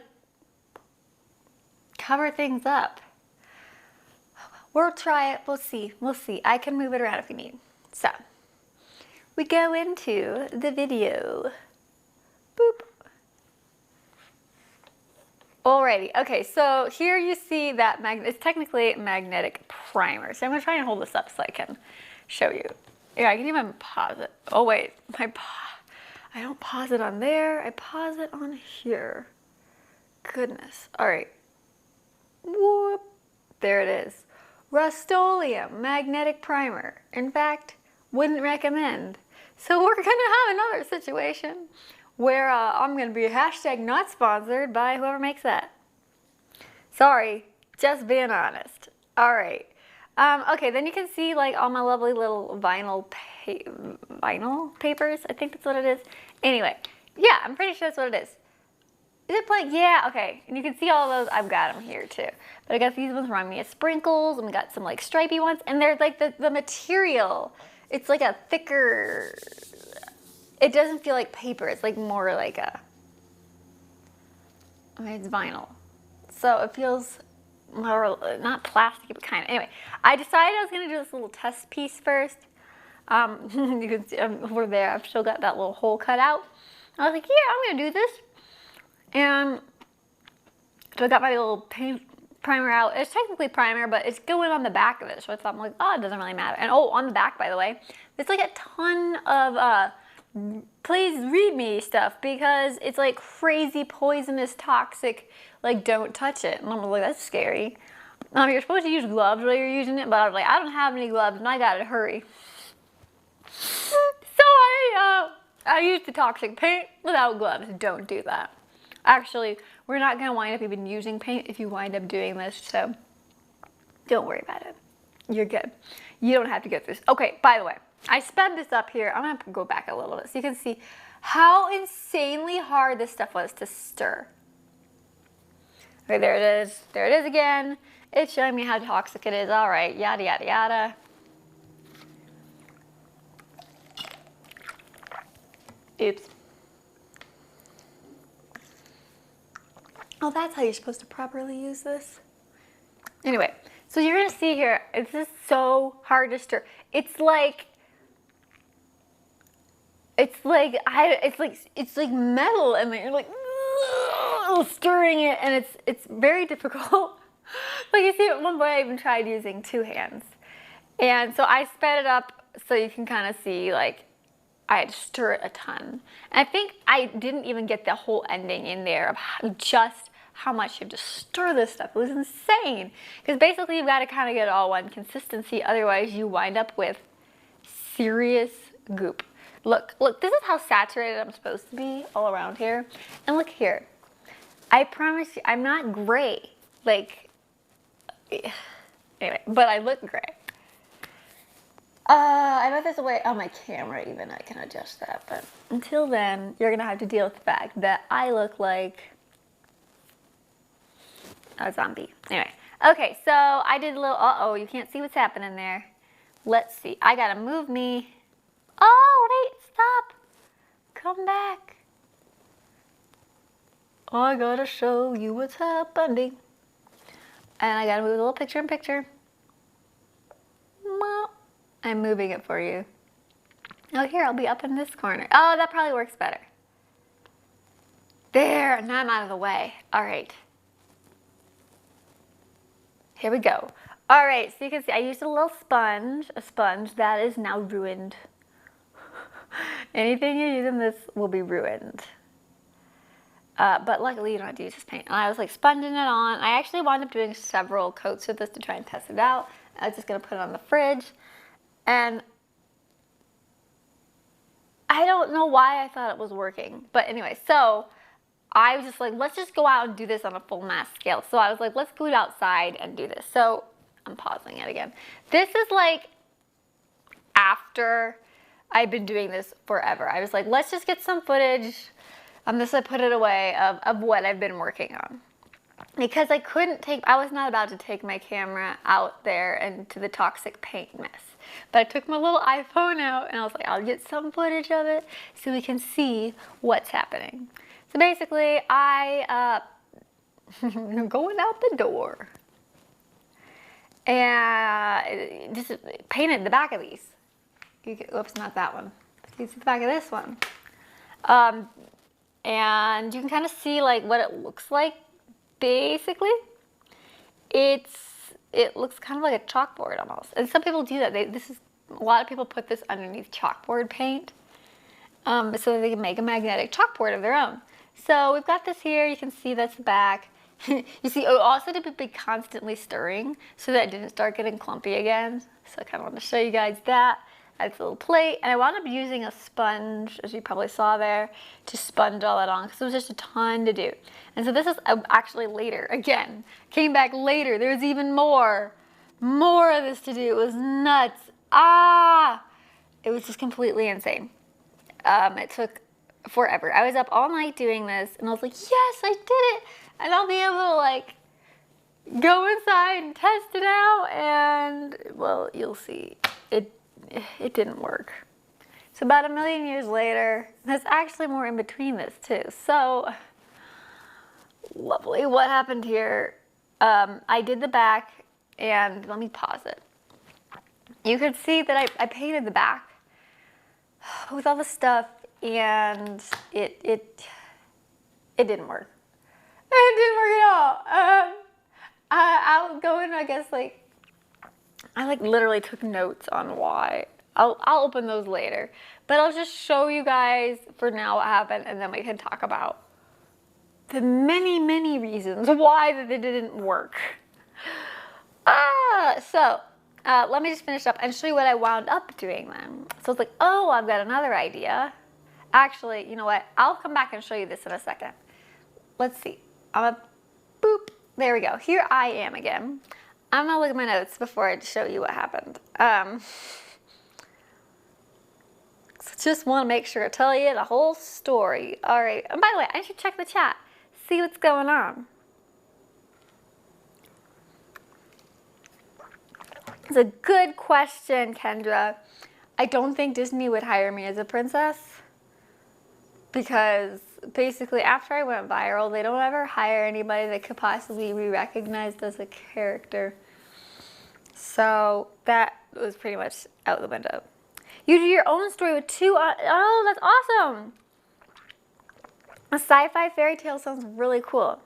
cover things up. We'll try it, we'll see. I can move it around if we need. So, we go into the video. Boop. Alrighty, okay, so here you see that it's technically magnetic primer. So I'm gonna try and hold this up so I can show you. Yeah, I can even pause it. Oh wait, I don't pause it on there, I pause it on here. Goodness, all right. Whoop, there it is. Rust-Oleum magnetic primer. In fact, wouldn't recommend. So we're gonna have another situation where I'm gonna be hashtag not sponsored by whoever makes that. Sorry, just being honest. All right. Okay, then you can see like all my lovely little vinyl papers. I think that's what it is. Anyway, yeah, I'm pretty sure that's what it is. Is it blank? Yeah, okay. And you can see all those. I've got them here too. But I got these ones remind me of sprinkles, and we got some like stripey ones, and they're like the material. It's like a thicker. It doesn't feel like paper. It's like more like it's vinyl. So it feels more, not plastic, but kind of. Anyway, I decided I was going to do this little test piece first. You can see over there, I've still got that little hole cut out. I was like, yeah, I'm going to do this. And so I got my little paint primer out. It's technically primer, but it's going on the back of it. So I thought, I'm like, oh, it doesn't really matter. And oh, on the back, by the way, there's like a ton of please read me stuff, because it's like crazy poisonous, toxic, like don't touch it. And I'm like, that's scary. You're supposed to use gloves while you're using it, but I was like, I don't have any gloves and I gotta hurry. So I used the toxic paint without gloves. Don't do that. Actually, we're not gonna wind up even using paint if you wind up doing this, so don't worry about it. You're good. You don't have to go through this. Okay, by the way, I sped this up here. I'm gonna go back a little bit so you can see how insanely hard this stuff was to stir. Okay, there it is. There it is again. It's showing me how toxic it is. All right, yada, yada, yada. Oops. Oh, that's how you're supposed to properly use this. Anyway, so you're gonna see here, it's just so hard to stir. It's like metal, and you're like stirring it, and it's very difficult. Like you see, at one point I even tried using two hands, and so I sped it up so you can kind of see like I had to stir it a ton. And I think I didn't even get the whole ending in there of just how much you have to stir this stuff. It was insane. Because basically you've got to kind of get it all one consistency. Otherwise you wind up with serious goop. Look, this is how saturated I'm supposed to be all around here. And look here. I promise you, I'm not gray. Like, anyway, but I look gray. I bet there's a way on my camera even I can adjust that. But until then, you're going to have to deal with the fact that I look like a zombie. Anyway, okay, so I did a little, uh-oh, you can't see what's happening there. Let's see. I got to move me. Oh, wait, stop. Come back. I got to show you what's happening. And I got to move a little picture in picture. I'm moving it for you. Oh, here, I'll be up in this corner. Oh, that probably works better. There, now I'm out of the way. All right. Here we go. All right, so you can see I used a little sponge, that is now ruined. Anything you use in this will be ruined. But luckily you don't have to use this paint. And I was like sponging it on. I actually wound up doing several coats of this to try and test it out. I was just gonna put it on the fridge. And I don't know why I thought it was working. But anyway, so I was just like, let's just go out and do this on a full mass scale. So I was like, let's go outside and do this. So I'm pausing it again. This is like after I've been doing this forever. I was like, let's just get some footage on this. I put it away of what I've been working on. Because I was not about to take my camera out there into the toxic paint mess. But I took my little iPhone out and I was like, I'll get some footage of it so we can see what's happening. So basically, I'm going out the door. And just painted the back of these. Oops, not that one. You see the back of this one. And you can kind of see like what it looks like. Basically, it looks kind of like a chalkboard almost. And some people do that. A lot of people put this underneath chalkboard paint so that they can make a magnetic chalkboard of their own. So we've got this here. You can see that's the back. You see, it also to be constantly stirring so that it didn't start getting clumpy again. So I kind of want to show you guys that. That's a little plate. And I wound up using a sponge, as you probably saw there, to sponge all that on because it was just a ton to do. And so this is actually later. Again, came back later. There's even more of this to do. It was nuts. It was just completely insane. It took forever. I was up all night doing this and I was like, yes, I did it. And I'll be able to like go inside and test it out. And well, you'll see. It didn't work. So about 1 million years later, there's actually more in between this too. So lovely. What happened here? I did the back, and let me pause it. You could see that I painted the back with all the stuff, and it didn't work. It didn't work at all. I'll go in, I guess, like, I like literally took notes on why. I'll open those later. But I'll just show you guys for now what happened, and then we can talk about the many, many reasons why that it didn't work. So let me just finish up and show you what I wound up doing then. So it's like, oh, I've got another idea. Actually, you know what? I'll come back and show you this in a second. Let's see. I'm gonna boop. There we go. Here I am again. I'm gonna look at my notes before I show you what happened. So just want to make sure I tell you the whole story. All right. And by the way, I should check the chat, see what's going on. It's a good question, Kendra. I don't think Disney would hire me as a princess because basically after I went viral, they don't ever hire anybody that could possibly be recognized as a character. So that was pretty much out the window. You do your own story with two, oh, that's awesome. A sci-fi fairy tale sounds really cool.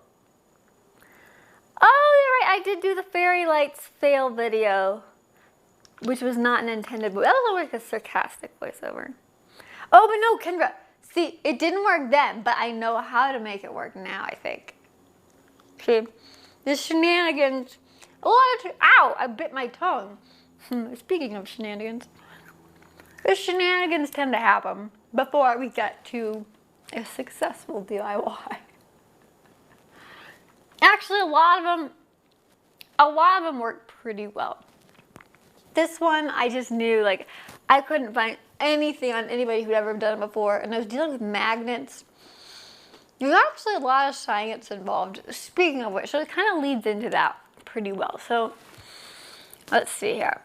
Oh, you're right, I did do the fairy lights fail video, which was not an intended, that was like a sarcastic voiceover. Oh, but no, Kendra. See, it didn't work then, but I know how to make it work now, I think. See, the shenanigans. Ow, I bit my tongue. Speaking of shenanigans, the shenanigans tend to happen before we get to a successful DIY. Actually, a lot of them work pretty well. This one, I just knew, like, I couldn't find anything on anybody who'd ever done it before, and I was dealing with magnets. There's actually a lot of science involved, speaking of which, so it kind of leads into that pretty well. So, let's see here.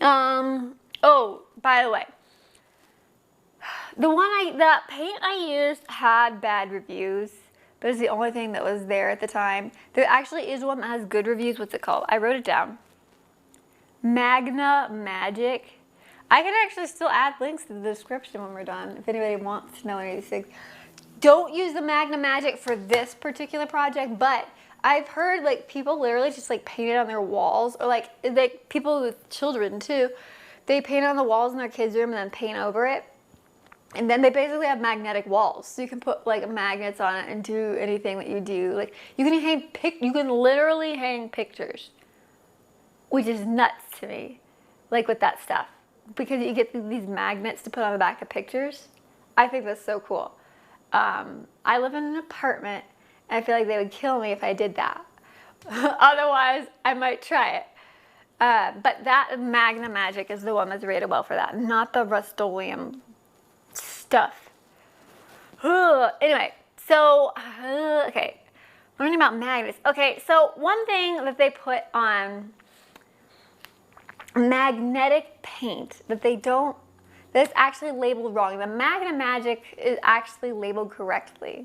Oh, by the way, the paint I used had bad reviews, but it's the only thing that was there at the time. There actually is one that has good reviews. What's it called? I wrote it down. Magna Magic. I can actually still add links to the description when we're done, if anybody wants to know any of these things. Don't use the Magna Magic for this particular project, but I've heard like people literally just like paint it on their walls, or like people with children too. They paint it on the walls in their kids' room and then paint over it. And then they basically have magnetic walls, so you can put like magnets on it and do anything that you do. Like you can literally hang pictures, which is nuts to me, like with that stuff, because you get these magnets to put on the back of pictures. I think that's so cool. I live in an apartment, and I feel like they would kill me if I did that. Otherwise, I might try it. But that Magna Magic is the one that's rated well for that, not the Rust-Oleum stuff. Anyway, so, okay, learning about magnets. Okay, so one thing that they put on magnetic paint that's actually labeled wrong. The Magna Magic is actually labeled correctly.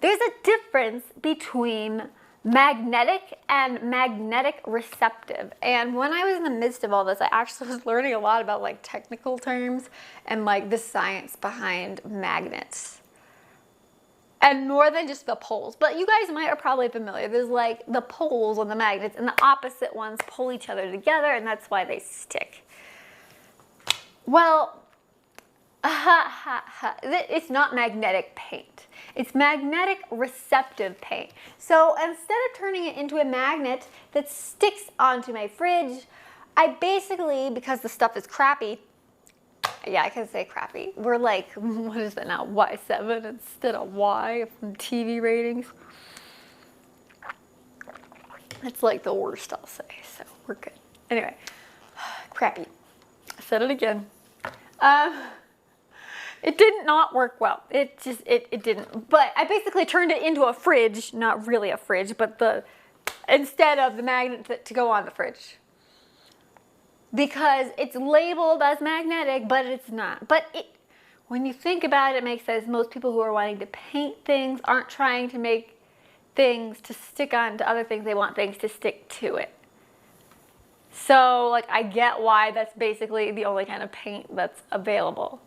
There's a difference between magnetic and magnetic receptive. And when I was in the midst of all this, I actually was learning a lot about like technical terms and like the science behind magnets. And more than just the poles. But you guys are probably familiar. There's like the poles on the magnets, and the opposite ones pull each other together, and that's why they stick. Well, it's not magnetic paint. It's magnetic receptive paint. So instead of turning it into a magnet that sticks onto my fridge, I basically, because the stuff is crappy, yeah, I can say crappy. We're like, what is that now? Y7 instead of Y from TV ratings. It's like the worst, I'll say, so we're good. Anyway, crappy. I said it again. It did not work well. It didn't. But I basically turned it into a fridge, not really a fridge, but instead of the magnet to go on the fridge. Because it's labeled as magnetic, but it's not. But when you think about it, it makes sense. Most people who are wanting to paint things aren't trying to make things to stick on to other things. They want things to stick to it. So, like, I get why that's basically the only kind of paint that's available.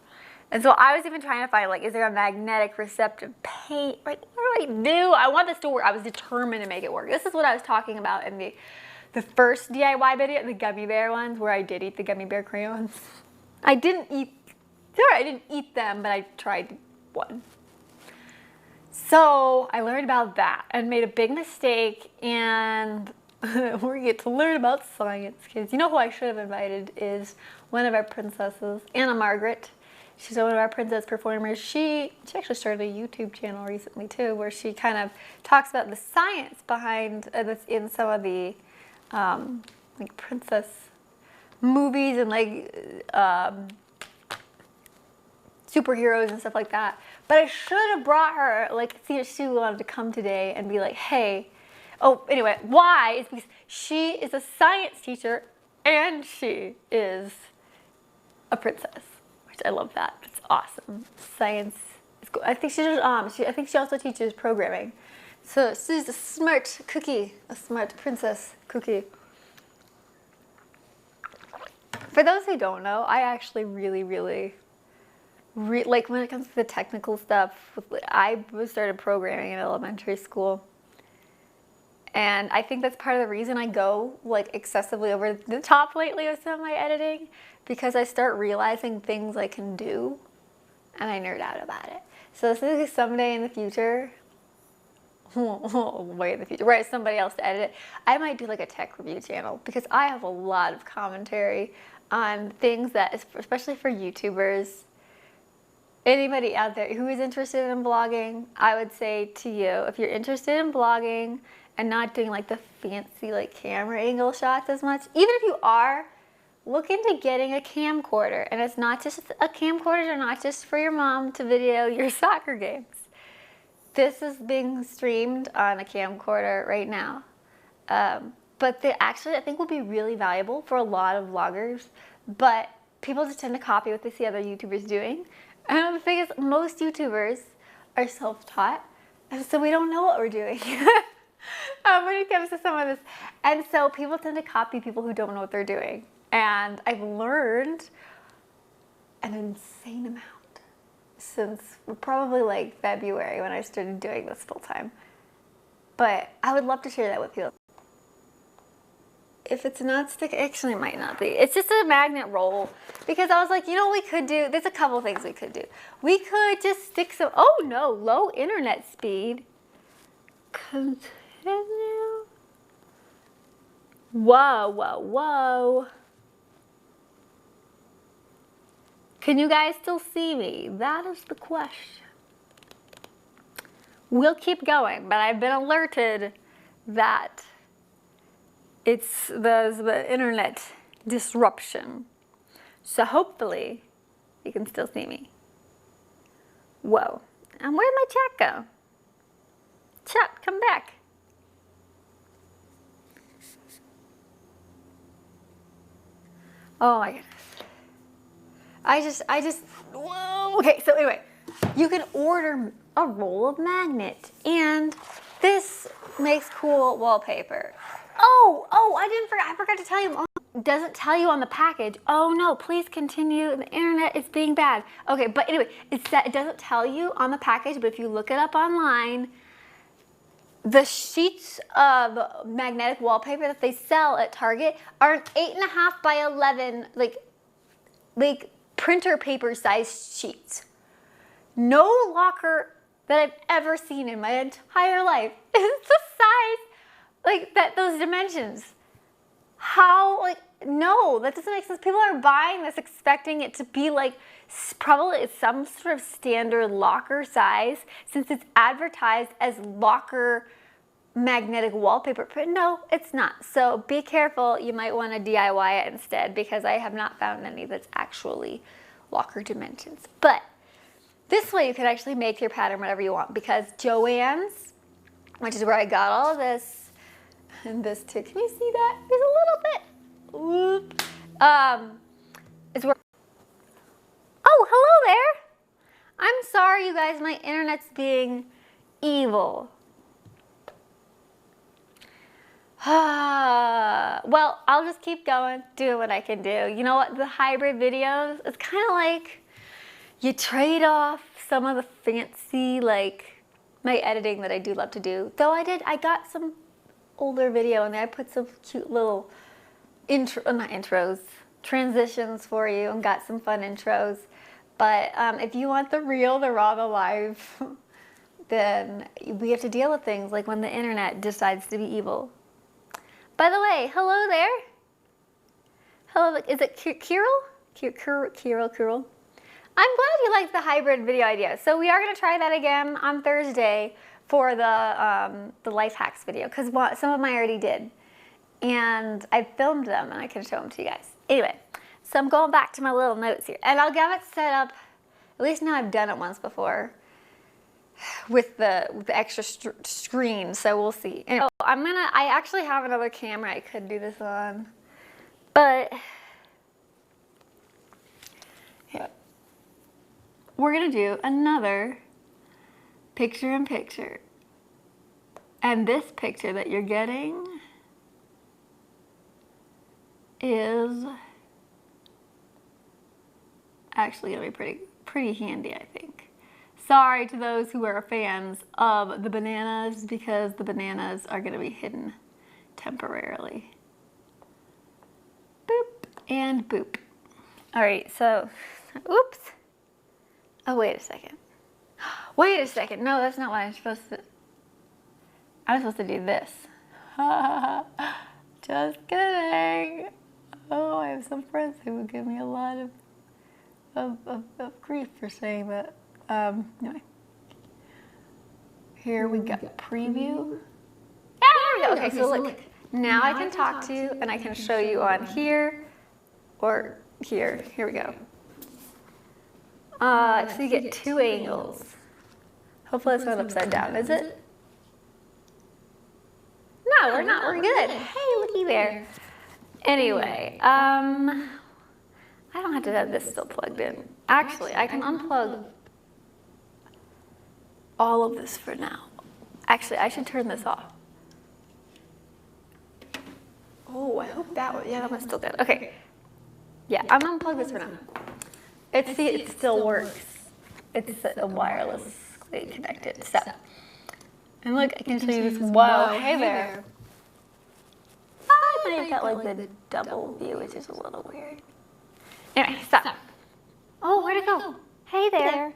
And so I was even trying to find, like, is there a magnetic receptive paint? Like, what do I do? I want this to work. I was determined to make it work. This is what I was talking about in the first DIY video, the gummy bear ones, where I did eat the gummy bear crayons. I didn't eat them, but I tried one. So I learned about that and made a big mistake, and we get to learn about science, kids. You know who I should have invited is one of our princesses, Anna Margaret. She's one of our princess performers. She actually started a YouTube channel recently too, where she kind of talks about the science behind that's in some of the like princess movies and like superheroes and stuff like that. But I should have brought her, like, see if she wanted to come today and be like, hey. Oh, anyway, why? It's because she is a science teacher and she is a princess, which I love that. It's awesome. Science is cool. I think she does, I think she also teaches programming. So she's a smart cookie, a smart princess cookie. For those who don't know, I actually really like when it comes to the technical stuff, I started programming in elementary school. And I think that's part of the reason I go like excessively over the top lately with some of my editing, because I start realizing things I can do and I nerd out about it. So this is someday in the future, way in the future, where somebody else to edit it, I might do like a tech review channel because I have a lot of commentary on things that, especially for YouTubers, anybody out there who is interested in vlogging, I would say to you, if you're interested in vlogging and not doing like the fancy like camera angle shots as much, even if you are, look into getting a camcorder. And it's not just a camcorder, not just for your mom to video your soccer games. This is being streamed on a camcorder right now. But they actually, I think, will be really valuable for a lot of vloggers. But people just tend to copy what they see other YouTubers doing. And the thing is, most YouTubers are self-taught. And so we don't know what we're doing when it comes to some of this. And so people tend to copy people who don't know what they're doing. And I've learned an insane amount since probably like February when I started doing this full time. But I would love to share that with you. If it's not stick, actually it might not be. It's just a magnet roll. Because I was like, you know what we could do? There's a couple things we could do. We could just stick some, oh no, low internet speed. Continue. Whoa, whoa, whoa. Can you guys still see me? That is the question. We'll keep going, but I've been alerted that it's the internet disruption. So hopefully you can still see me. Whoa. And where'd my chat go? Chat, come back. Oh my goodness. I just, whoa. Okay, so anyway, you can order a roll of magnet, and this makes cool wallpaper. Oh, I forgot to tell you. It doesn't tell you on the package. Oh no, please continue. The internet is being bad. Okay, but anyway, it doesn't tell you on the package, but if you look it up online, the sheets of magnetic wallpaper that they sell at Target are an 8.5 by 11, like printer paper size sheets. No locker that I've ever seen in my entire life is the size, like that, those dimensions. How, like, no, that doesn't make sense. People are buying this expecting it to be like, probably some sort of standard locker size since it's advertised as locker magnetic wallpaper, but no, it's not. So be careful. You might want to DIY it instead because I have not found any that's actually locker dimensions. But this way you can actually make your pattern whatever you want because Joann's, which is where I got all of this, and this too. Can you see that? There's a little bit. Whoop. Is where. Oh, hello there. I'm sorry, you guys. My internet's being evil. Well, I'll just keep going, doing what I can do. You know what? The hybrid videos, it's kind of like you trade off some of the fancy, like my editing that I do love to do. Though I got some older video in there. I put some cute little transitions for you and got some fun intros. But if you want the real, the raw, the live, then we have to deal with things like when the internet decides to be evil. By the way, hello there. Hello, is it Kirill? Kirill. I'm glad you liked the hybrid video idea. So we are going to try that again on Thursday for the life hacks video because some of them I already did. And I filmed them and I can show them to you guys. Anyway, so I'm going back to my little notes here. And I'll get it set up, at least now I've done it once before, with the extra screen, so we'll see. Anyway, I actually have another camera I could do this on, but yeah, we're gonna do another picture-in-picture, and this picture that you're getting is actually gonna be pretty handy, I think. Sorry to those who are fans of the bananas because the bananas are going to be hidden temporarily. Boop and boop. All right, so, oops. Oh, wait a second. Wait a second. No, that's not what I'm supposed to. I'm supposed to do this. Just kidding. Oh, I have some friends who would give me a lot of grief for saying that. Anyway. Here we go. Preview. Yeah, there we go. Okay, so look. Now I can talk to you and I can show you on here or here. Here we go. So you get 2 angles. Hopefully it's not upside down, is it? No, we're not. We're good. Hey, looky there. Anyway, I don't have to have this still plugged in. Actually, I can unplug all of this for now. Actually, I should turn this off. Oh, I hope that was, yeah, that was still good. Okay. Yeah, I'm gonna unplug this for now. See, it still works. It's a wirelessly connected stuff. And look, I can show you this. Whoa, hey there. I might have got like the double view, which is a little weird. Anyway, stop. Oh, where'd it go? Hey there.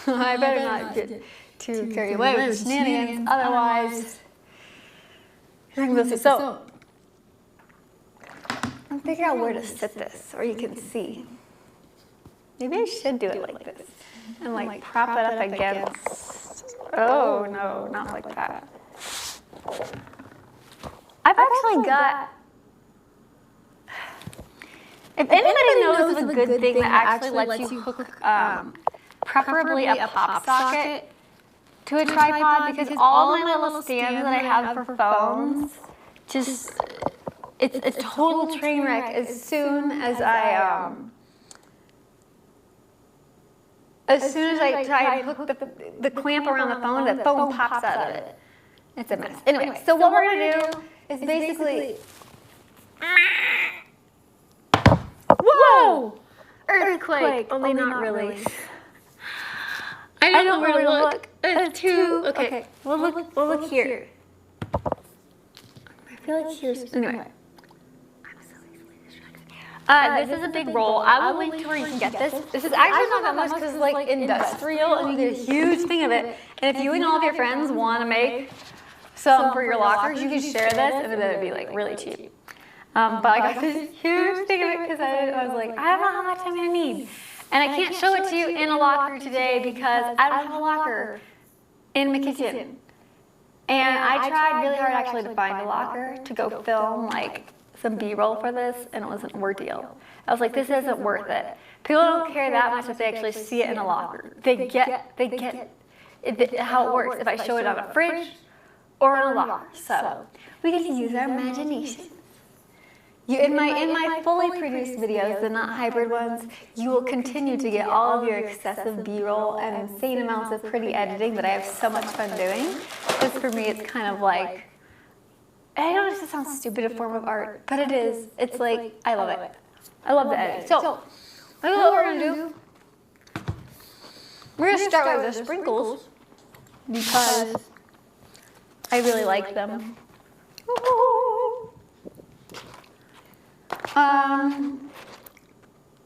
I better not get too carried away with the shenanigans, otherwise I'm going to so I'll figure out where to sit this, or you can see. Maybe I should do it like this and like prop it up against. Oh no, not like that. I've actually got. If anybody knows of a good thing that actually lets you hook, preferably a pop socket to a tripod, because all of my little stands that I have for phones, just it's a total train wreck as soon as I try to hook the clamp around the phone, the phone pops out of it. It's a mess. Anyway, so what we're gonna do is basically. Whoa! Earthquake! Only not really. I don't know where to look. It's too. Okay. We'll look here. I feel like here's. Anyway. I'm so easily distracted. This is a big roll. I will link to where you can get this. This is actually not that much because it's like industrial and you get a huge thing of it. And if you and all of your friends want to make some for your lockers, you can share this and then it'd be like really cheap. But I got this huge thing of it because I was like, I don't know how much I'm going to need. And I can't show it to you in a locker today because I don't have a locker in my kitchen. And I tried really hard actually to find a locker to go film like some B-roll for this, and it wasn't worth it. I was like, this isn't worth it. People don't care that much if they actually see it in a locker. They get it, how it works if I show it on a fridge or in a locker. So we get to use our imagination. In my fully produced videos, the not hybrid ones, you will continue to get all of your excessive B-roll and insane amounts of pretty editing that I have so much fun doing. Because for me, it's kind of like, I know this sounds stupid, a form of art, but it is. It's like, I love it. I love the editing. So, this is what we're going to do. We're going to start with the sprinkles because I really like them.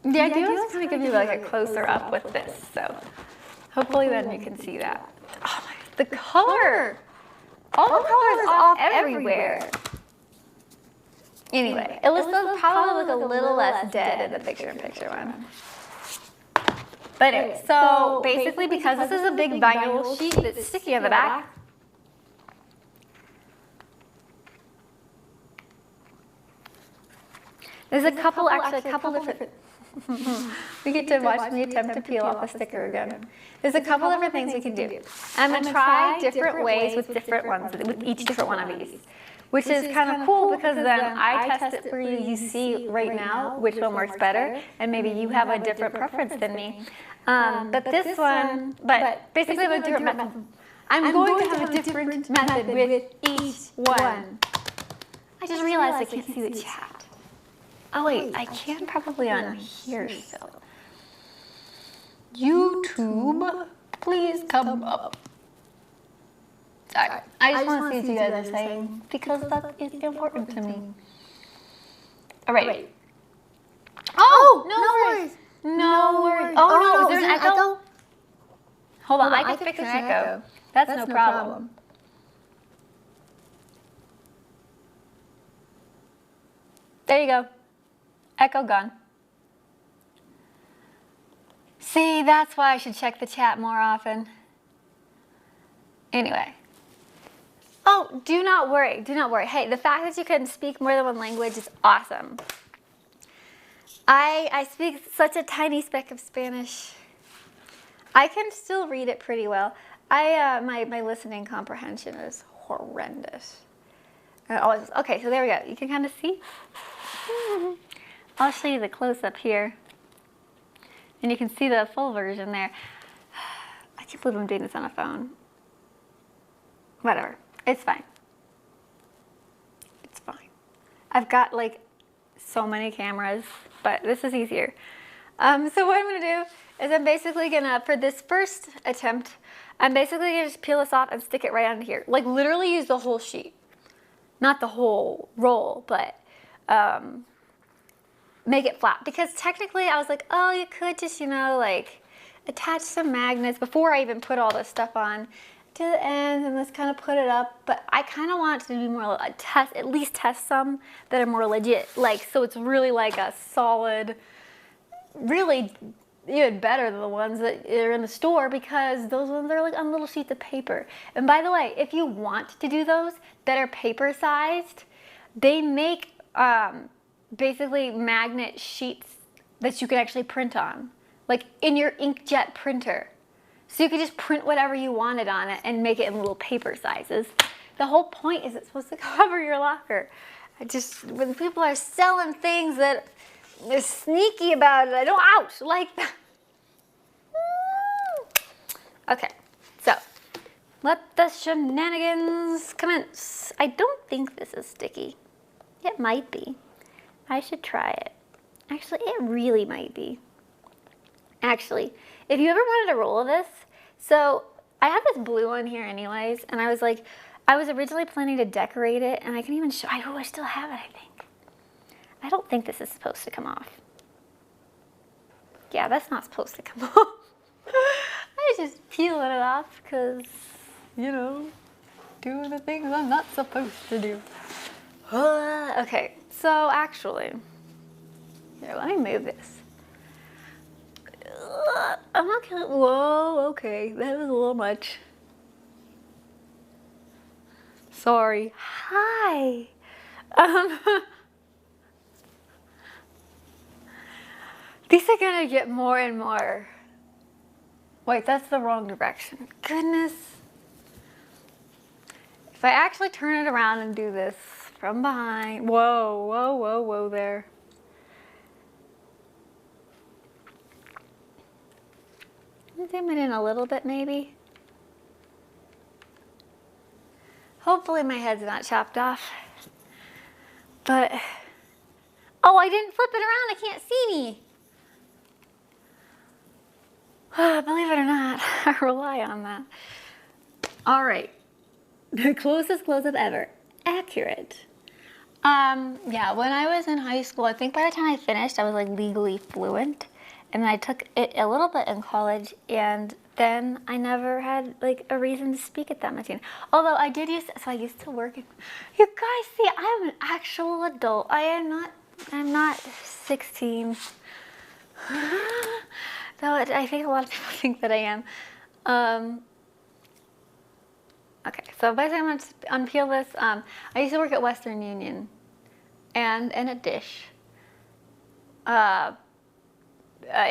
The idea was kind of give you like a closer up with this, so hopefully then you can see that. Oh my, the color! All the color is off everywhere. Anyway, it looks probably look a little less dead in the picture-in-picture one. But anyway, so basically because this is a big vinyl sheet that's sticky on the back, there's a couple different, we get to watch me attempt to peel off a sticker again. There's a couple different things we can do. I'm going to try different ways with different ones, with each different one of these, which is kind of cool because then I test it for you. You see right now which one works better, and maybe you have a different preference than me. But basically I have a different method. I'm going to have a different method with each one. I just realized I can't see the chat. Oh wait, I can probably on here still. YouTube, please come up. Sorry, I just want to see what you guys are saying because that is important to me. All right. Oh, no worries. No worries. Oh, no, is there an echo? Hold on, I can fix an echo. That's no problem. There you go. Echo gone. See, that's why I should check the chat more often. Anyway. Oh, do not worry. Do not worry. Hey, the fact that you can speak more than one language is awesome. I speak such a tiny speck of Spanish. I can still read it pretty well. My listening comprehension is horrendous. Okay, so there we go. You can kind of see. I'll show you the close-up here. And you can see the full version there. I can't believe I'm doing this on a phone. Whatever. It's fine. It's fine. I've got like so many cameras, but this is easier. So what I'm going to do is I'm basically going to, for this first attempt, I'm basically going to just peel this off and stick it right onto here. Like literally use the whole sheet. Not the whole roll, but make it flat. Because technically I was like, oh, you could just, you know, like attach some magnets before I even put all this stuff on to the ends and just kind of put it up. But I kind of want it to be more a test, at least test some that are more legit. Like, so it's really like a solid, really even better than the ones that are in the store, because those ones are like on little sheets of paper. And by the way, if you want to do those that are paper sized, they make basically magnet sheets that you can actually print on, like in your inkjet printer. So you could just print whatever you wanted on it and make it in little paper sizes. The whole point is it's supposed to cover your locker. When people are selling things that they're sneaky about it, I don't like that. Okay, so let the shenanigans commence. I don't think this is sticky. It might be. I should try it. Actually, it really might be. Actually, if you ever wanted a roll of this, so I have this blue one here anyways, and I was like, I was originally planning to decorate it, and I can even show, I still have it, I think. I don't think this is supposed to come off. Yeah, that's not supposed to come off. I was just peeling it off because, you know, doing the things I'm not supposed to do. Okay, so actually, here, let me move this. I'm not gonna, whoa, okay, that was a little much. Sorry. Hi. These are gonna get more and more. Wait, that's the wrong direction. Goodness. If I actually turn it around and do this from behind, whoa, whoa, whoa, whoa there. Zoom it in a little bit maybe. Hopefully my head's not chopped off. But, oh, I didn't flip it around, I can't see me. Believe it or not, I rely on that. All right, the closest close-up ever. Accurate. Yeah, when I was in high school, I think by the time I finished, I was like legally fluent. And I took it a little bit in college, and then I never had like a reason to speak at that much. Although I did I used to work. You guys see, I'm an actual adult. I'm not 16. Though I think a lot of people think that I am. Okay, so basically I'm gonna unpeel this. I used to work at Western Union, and in a dish.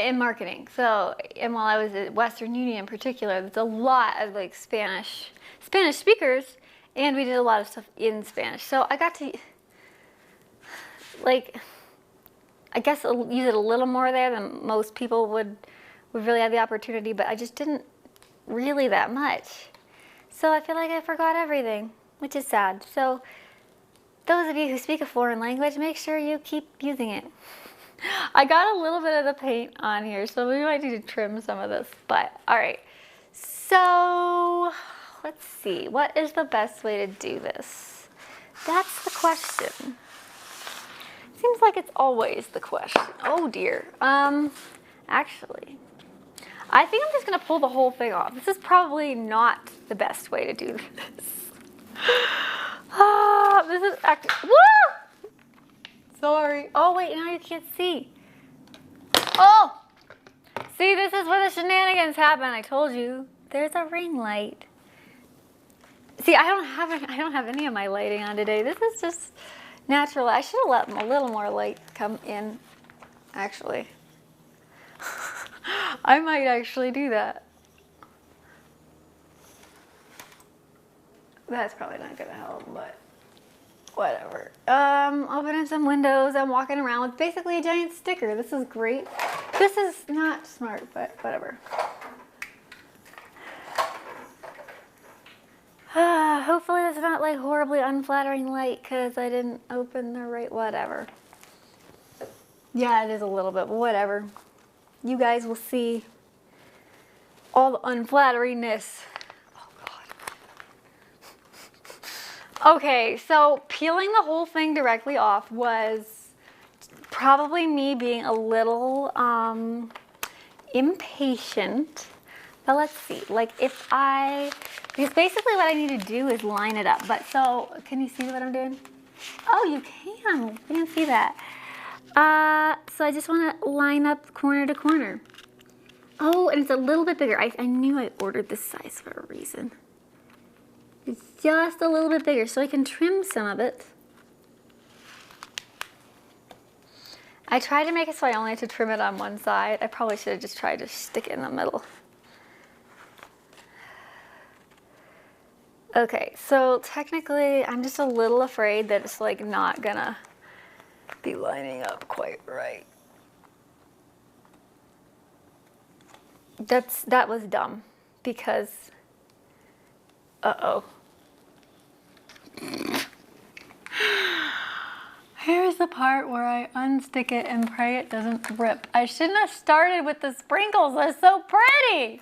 In marketing. So, and while I was at Western Union in particular, there's a lot of like Spanish speakers, and we did a lot of stuff in Spanish. So I got to, like, I guess use it a little more there than most people would really have the opportunity, but I just didn't really that much. So I feel like I forgot everything, which is sad. So those of you who speak a foreign language, make sure you keep using it. I got a little bit of the paint on here, so we might need to trim some of this, but all right. So let's see, what is the best way to do this? That's the question. Seems like it's always the question. Oh dear. Actually, I think I'm just gonna pull the whole thing off. This is probably not the best way to do this. Ah, this is actually, woo! Sorry. Oh wait, now you can't see. Oh! See, this is where the shenanigans happen. I told you. There's a ring light. See, I don't have any of my lighting on today. This is just natural. I should have let a little more light come in, actually. I might actually do that. That's probably not gonna help, but whatever. Opening some windows. I'm walking around with basically a giant sticker. This is great. This is not smart, but whatever. Hopefully that's not like horribly unflattering light because I didn't open the right whatever. Yeah, it is a little bit, but whatever. You guys will see all the unflatteriness. Oh God. Okay, so peeling the whole thing directly off was probably me being a little impatient. But let's see, like because basically what I need to do is line it up. But so, can you see what I'm doing? Oh, you can. You can see that. So I just want to line up corner to corner. Oh, and it's a little bit bigger. I knew I ordered this size for a reason. It's just a little bit bigger so I can trim some of it. I tried to make it so I only had to trim it on one side. I probably should have just tried to stick it in the middle. Okay, so technically I'm just a little afraid that it's like not gonna be lining up quite right. That was dumb because, uh-oh. Here's the part where I unstick it and pray it doesn't rip. I shouldn't have started with the sprinkles, they're so pretty.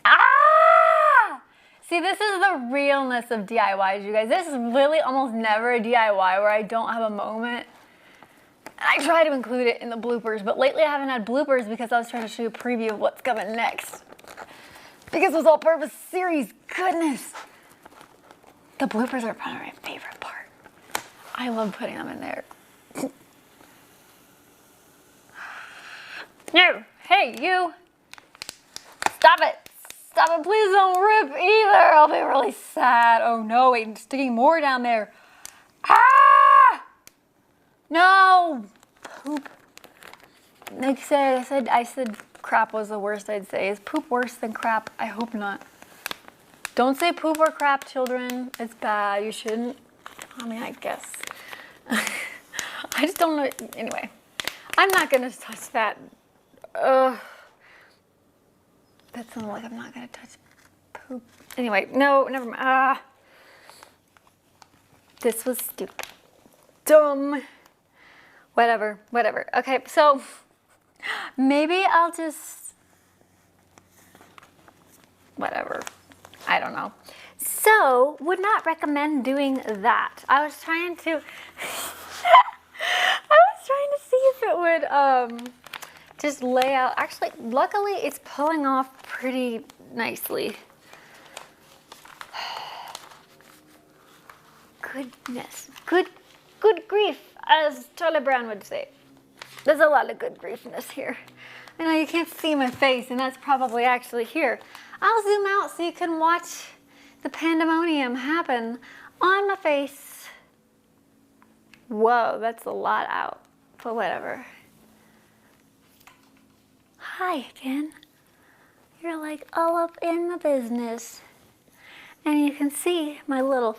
Ah! See, this is the realness of DIYs, you guys. This is really almost never a DIY where I don't have a moment. And I try to include it in the bloopers, but lately I haven't had bloopers because I was trying to show you a preview of what's coming next. Because it was all-purpose series, goodness. The bloopers are probably my favorite part. I love putting them in there. No, hey, you. Stop it. Stop it, please don't rip either. I'll be really sad. Oh no, wait, I'm sticking more down there. Ah! No! Poop. Like I said crap was the worst I'd say. Is poop worse than crap? I hope not. Don't say poop or crap, children. It's bad. You shouldn't. I mean, I guess. I just don't know. Anyway, I'm not going to touch that. That sounds like I'm not going to touch poop. Anyway, no, never mind. This was stupid. Dumb. Whatever. Okay, so maybe I'll just... Whatever. I don't know. So, would not recommend doing that. I was trying to... see if it would just lay out. Actually, luckily, it's pulling off pretty nicely. Goodness. Good grief, as Charlie Brown would say. There's a lot of good griefness here. I know you can't see my face, and that's probably actually here. I'll zoom out so you can watch the pandemonium happen on my face. Whoa, that's a lot out, but whatever. Hi again. You're like all up in the business. And you can see my little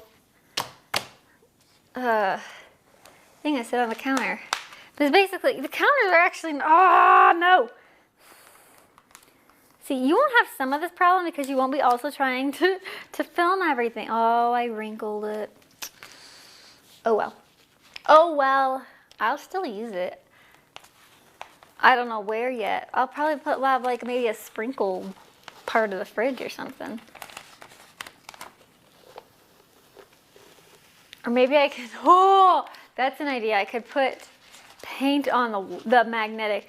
thing I set on the counter. But basically, the counters are actually, oh no. See, you won't have some of this problem because you won't be also trying to film everything. Oh, I wrinkled it. Oh well. Oh well, I'll still use it. I don't know where yet. I'll probably put like maybe a sprinkle part of the fridge or something. Or maybe I can, oh, that's an idea. I could put paint on the magnetic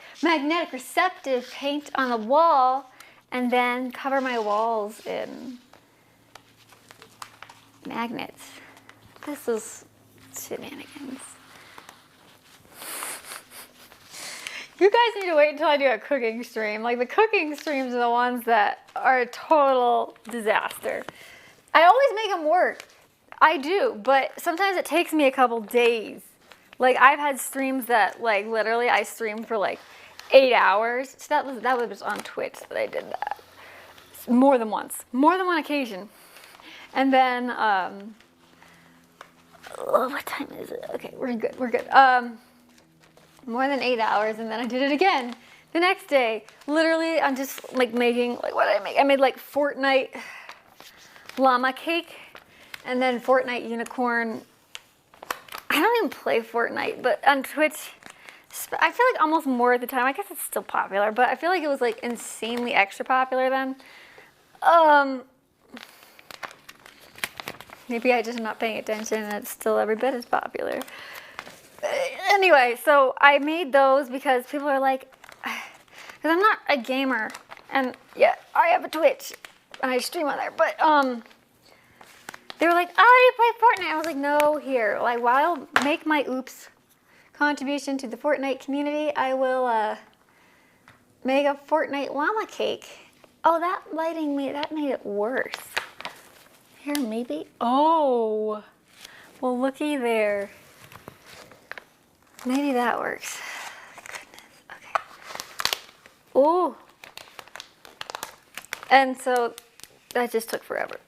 receptive paint on the wall and then cover my walls in magnets. This is shenanigans. You guys need to wait until I do a cooking stream. Like, the cooking streams are the ones that are a total disaster. I always make them work. I do, but sometimes it takes me a couple days. Like, I've had streams that, like, literally I streamed for like 8 hours. So that was on Twitch that I did that. More than once. More than one occasion. And then, what time is it? Okay, we're good, we're good. More than 8 hours, and then I did it again the next day. Literally, I'm just like making, like, what did I make? I made like Fortnite llama cake, and then Fortnite unicorn. I don't even play Fortnite, but on Twitch, I feel like almost more at the time. I guess it's still popular, but I feel like it was like insanely extra popular then. Maybe I just am not paying attention and it's still every bit as popular. Anyway, so I made those because people are like, because I'm not a gamer, and yeah, I have a Twitch and I stream on there, but they were like, oh, you play Fortnite? I was like, no, here, like, while I'll make my oops contribution to the Fortnite community, I will make a Fortnite llama cake. Oh, that lighting that made it worse. Here, maybe. Oh, well, looky there. Maybe that works. Goodness. Okay. Ooh. And so that just took forever.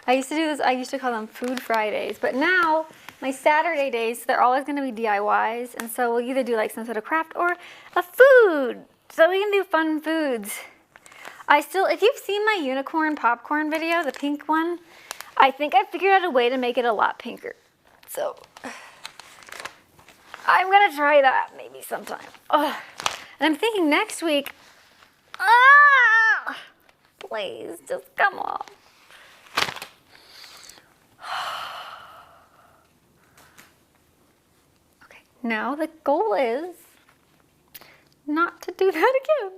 I used to do this, I used to call them Food Fridays, but now my Saturday days, they're always going to be DIYs, and so we'll either do like some sort of craft or a food. So we can do fun foods. If you've seen my unicorn popcorn video, the pink one, I think I figured out a way to make it a lot pinker. So I'm going to try that maybe sometime. Oh, and I'm thinking next week, please, just come on. Okay, now the goal is not to do that again.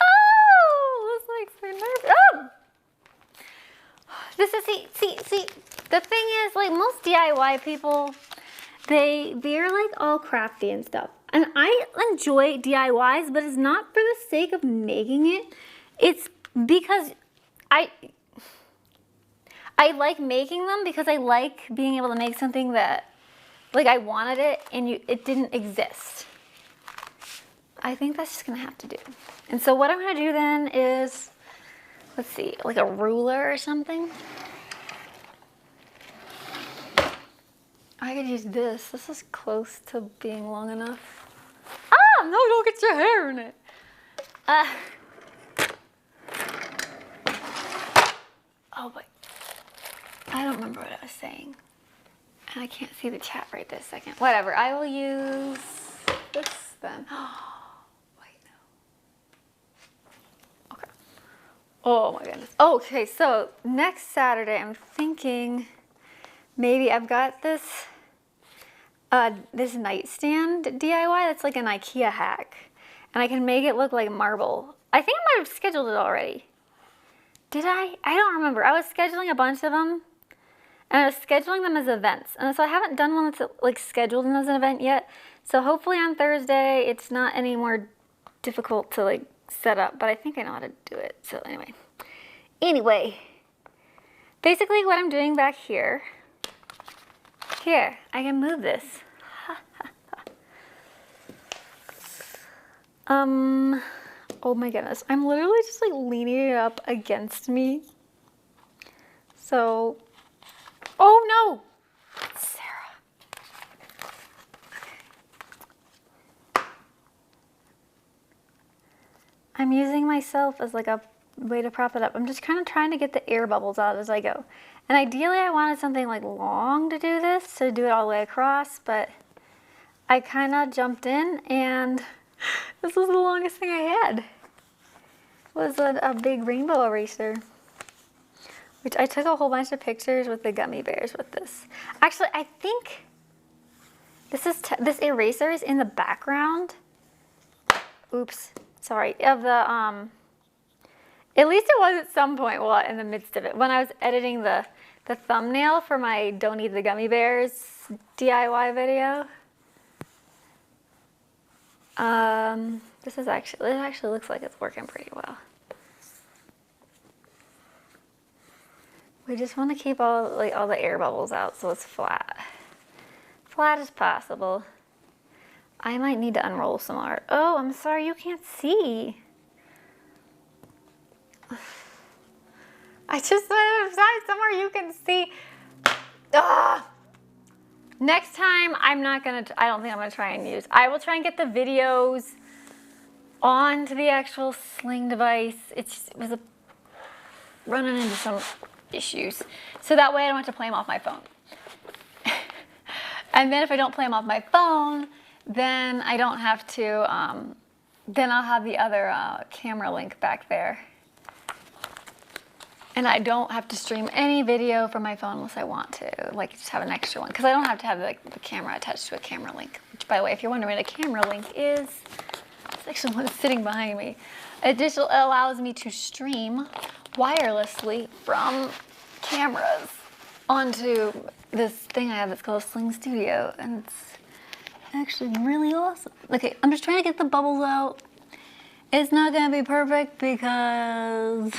Oh, this makes me nervous. Oh! This is, see, the thing is, like, most DIY people, they're like all crafty and stuff. And I enjoy DIYs, but it's not for the sake of making it. It's because I like making them because I like being able to make something that, like, I wanted it and it didn't exist. I think that's just gonna have to do. And so what I'm gonna do then is, let's see, like a ruler or something. I could use this. This is close to being long enough. Ah, no, don't get your hair in it. Oh, but I don't remember what I was saying. And I can't see the chat right this second. Whatever, I will use this then. Wait, no. Okay. Oh my goodness. Okay, so next Saturday I'm thinking maybe I've got this this nightstand DIY that's like an IKEA hack. And I can make it look like marble. I think I might have scheduled it already. Did I? I don't remember. I was scheduling a bunch of them. And I was scheduling them as events. And so I haven't done one that's like scheduled as an event yet. So hopefully on Thursday it's not any more difficult to like set up. But I think I know how to do it. So anyway. Basically what I'm doing back here. Here, I can move this. Oh my goodness. I'm literally just like leaning it up against me. So, oh no! Sarah. Okay. I'm using myself as like a way to prop it up. I'm just kind of trying to get the air bubbles out as I go. And ideally I wanted something like long to do this, to do it all the way across, but I kind of jumped in and this was the longest thing I had. It was a big rainbow eraser. which I took a whole bunch of pictures with the gummy bears with this. Actually, I think this eraser is in the background. Oops, sorry. Of the at least it was at some point while in the midst of it when I was editing the thumbnail for my Don't Eat the Gummy Bears DIY video. It actually looks like it's working pretty well. We just want to keep all the air bubbles out so it's flat. Flat as possible. I might need to unroll some art. Oh, I'm sorry, you can't see. I just wanted to find somewhere you can see. Ugh. Next time, I don't think I'm gonna try and use. I will try and get the videos onto the actual sling device. It was running into some issues. So that way I don't have to play them off my phone. And then if I don't play them off my phone, then I don't have to, then I'll have the other camera link back there. And I don't have to stream any video from my phone unless I want to, like just have an extra one. Because I don't have to have the camera attached to a camera link. Which, by the way, if you're wondering what a camera link is, it's actually one sitting behind me. It just allows me to stream wirelessly from cameras onto this thing I have that's called Sling Studio. And it's actually really awesome. Okay, I'm just trying to get the bubbles out. It's not going to be perfect because...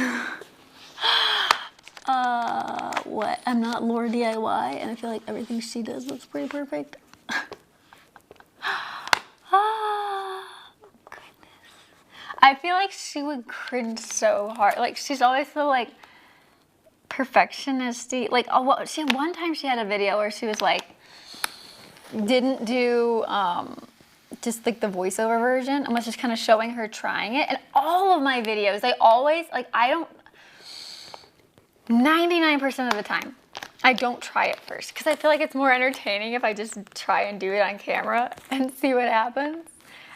what? I'm not Laura DIY, and I feel like everything she does looks pretty perfect. Goodness. I feel like she would cringe so hard. Like, she's always so, like, perfectionist-y. Like, one time she had a video where she was, like, didn't do, just, like, the voiceover version, and was just kind of showing her trying it. And all of my videos, they always, like, 99% of the time, I don't try it first because I feel like it's more entertaining if I just try and do it on camera and see what happens.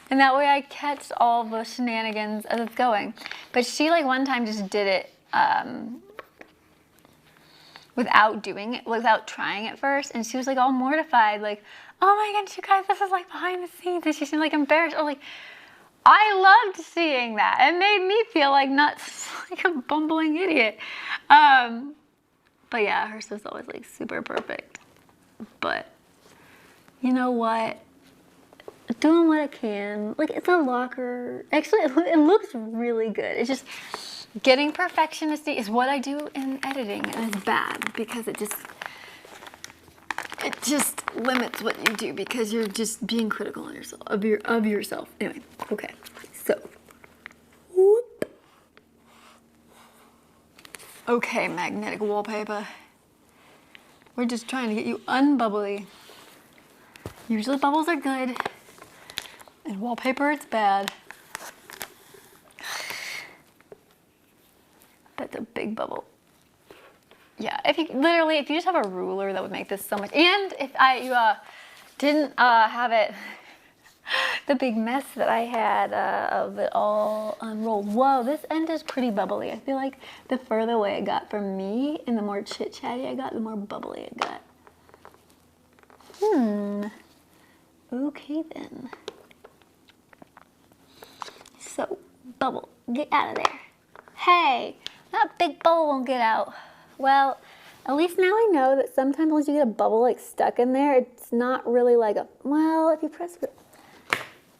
And that way I catch all the shenanigans as it's going. But she, like, one time just did it without doing it, without trying it first. And she was, like, all mortified, like, oh my goodness, you guys, this is, like, behind the scenes. And she seemed, like, embarrassed. I was like, I loved seeing that. It made me feel like nuts, like a bumbling idiot. But yeah, hers was always like super perfect. But you know what? Doing what I can. Like, it's a locker. Actually, it looks really good. It's just getting perfectionist is what I do in editing, and it's bad because it just limits what you do because you're just being critical on yourself, of yourself. Anyway, okay. So, whoop. Okay, Magnetic Wallpaper. We're just trying to get you unbubbly. Usually bubbles are good, and wallpaper it's bad. That's a big bubble. Yeah, if you just have a ruler, that would make this so much. And if you didn't have it, the big mess that I had of it all unrolled. Whoa, this end is pretty bubbly. I feel like the further away it got from me and the more chit-chatty I got, the more bubbly it got. Okay then. So, bubble, get out of there. Hey, that big bubble won't get out. Well, at least now I know that sometimes once you get a bubble like stuck in there, it's not really like well, if you press it.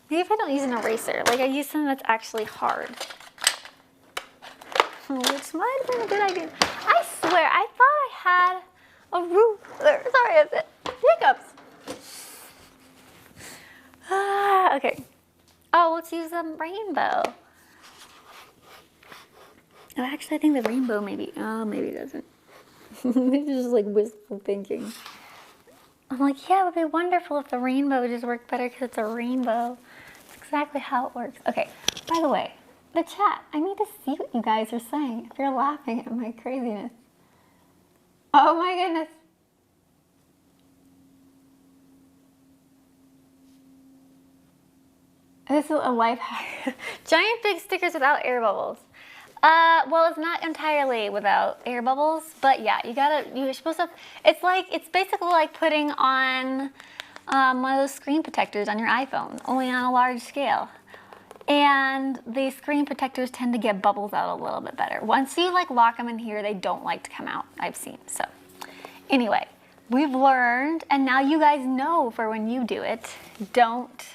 Maybe if I don't use an eraser, like I use something that's actually hard. Which might have been a good idea. I swear, I thought I had a ruler. Sorry, it's hiccups. Okay. Oh, let's use a rainbow. Oh, actually, I think the rainbow maybe it doesn't. It's just like wistful thinking. I'm like, yeah, it would be wonderful if the rainbow would just work better because it's a rainbow. That's exactly how it works. Okay, by the way, the chat, I need to see what you guys are saying if you're laughing at my craziness. Oh my goodness. This is a life hack. Giant big stickers without air bubbles. Well, it's not entirely without air bubbles, but yeah, you're supposed to, it's basically like putting on one of those screen protectors on your iPhone, only on a large scale. And the screen protectors tend to get bubbles out a little bit better. Once you like lock them in here, they don't like to come out, I've seen. So anyway, we've learned, and now you guys know for when you do it, don't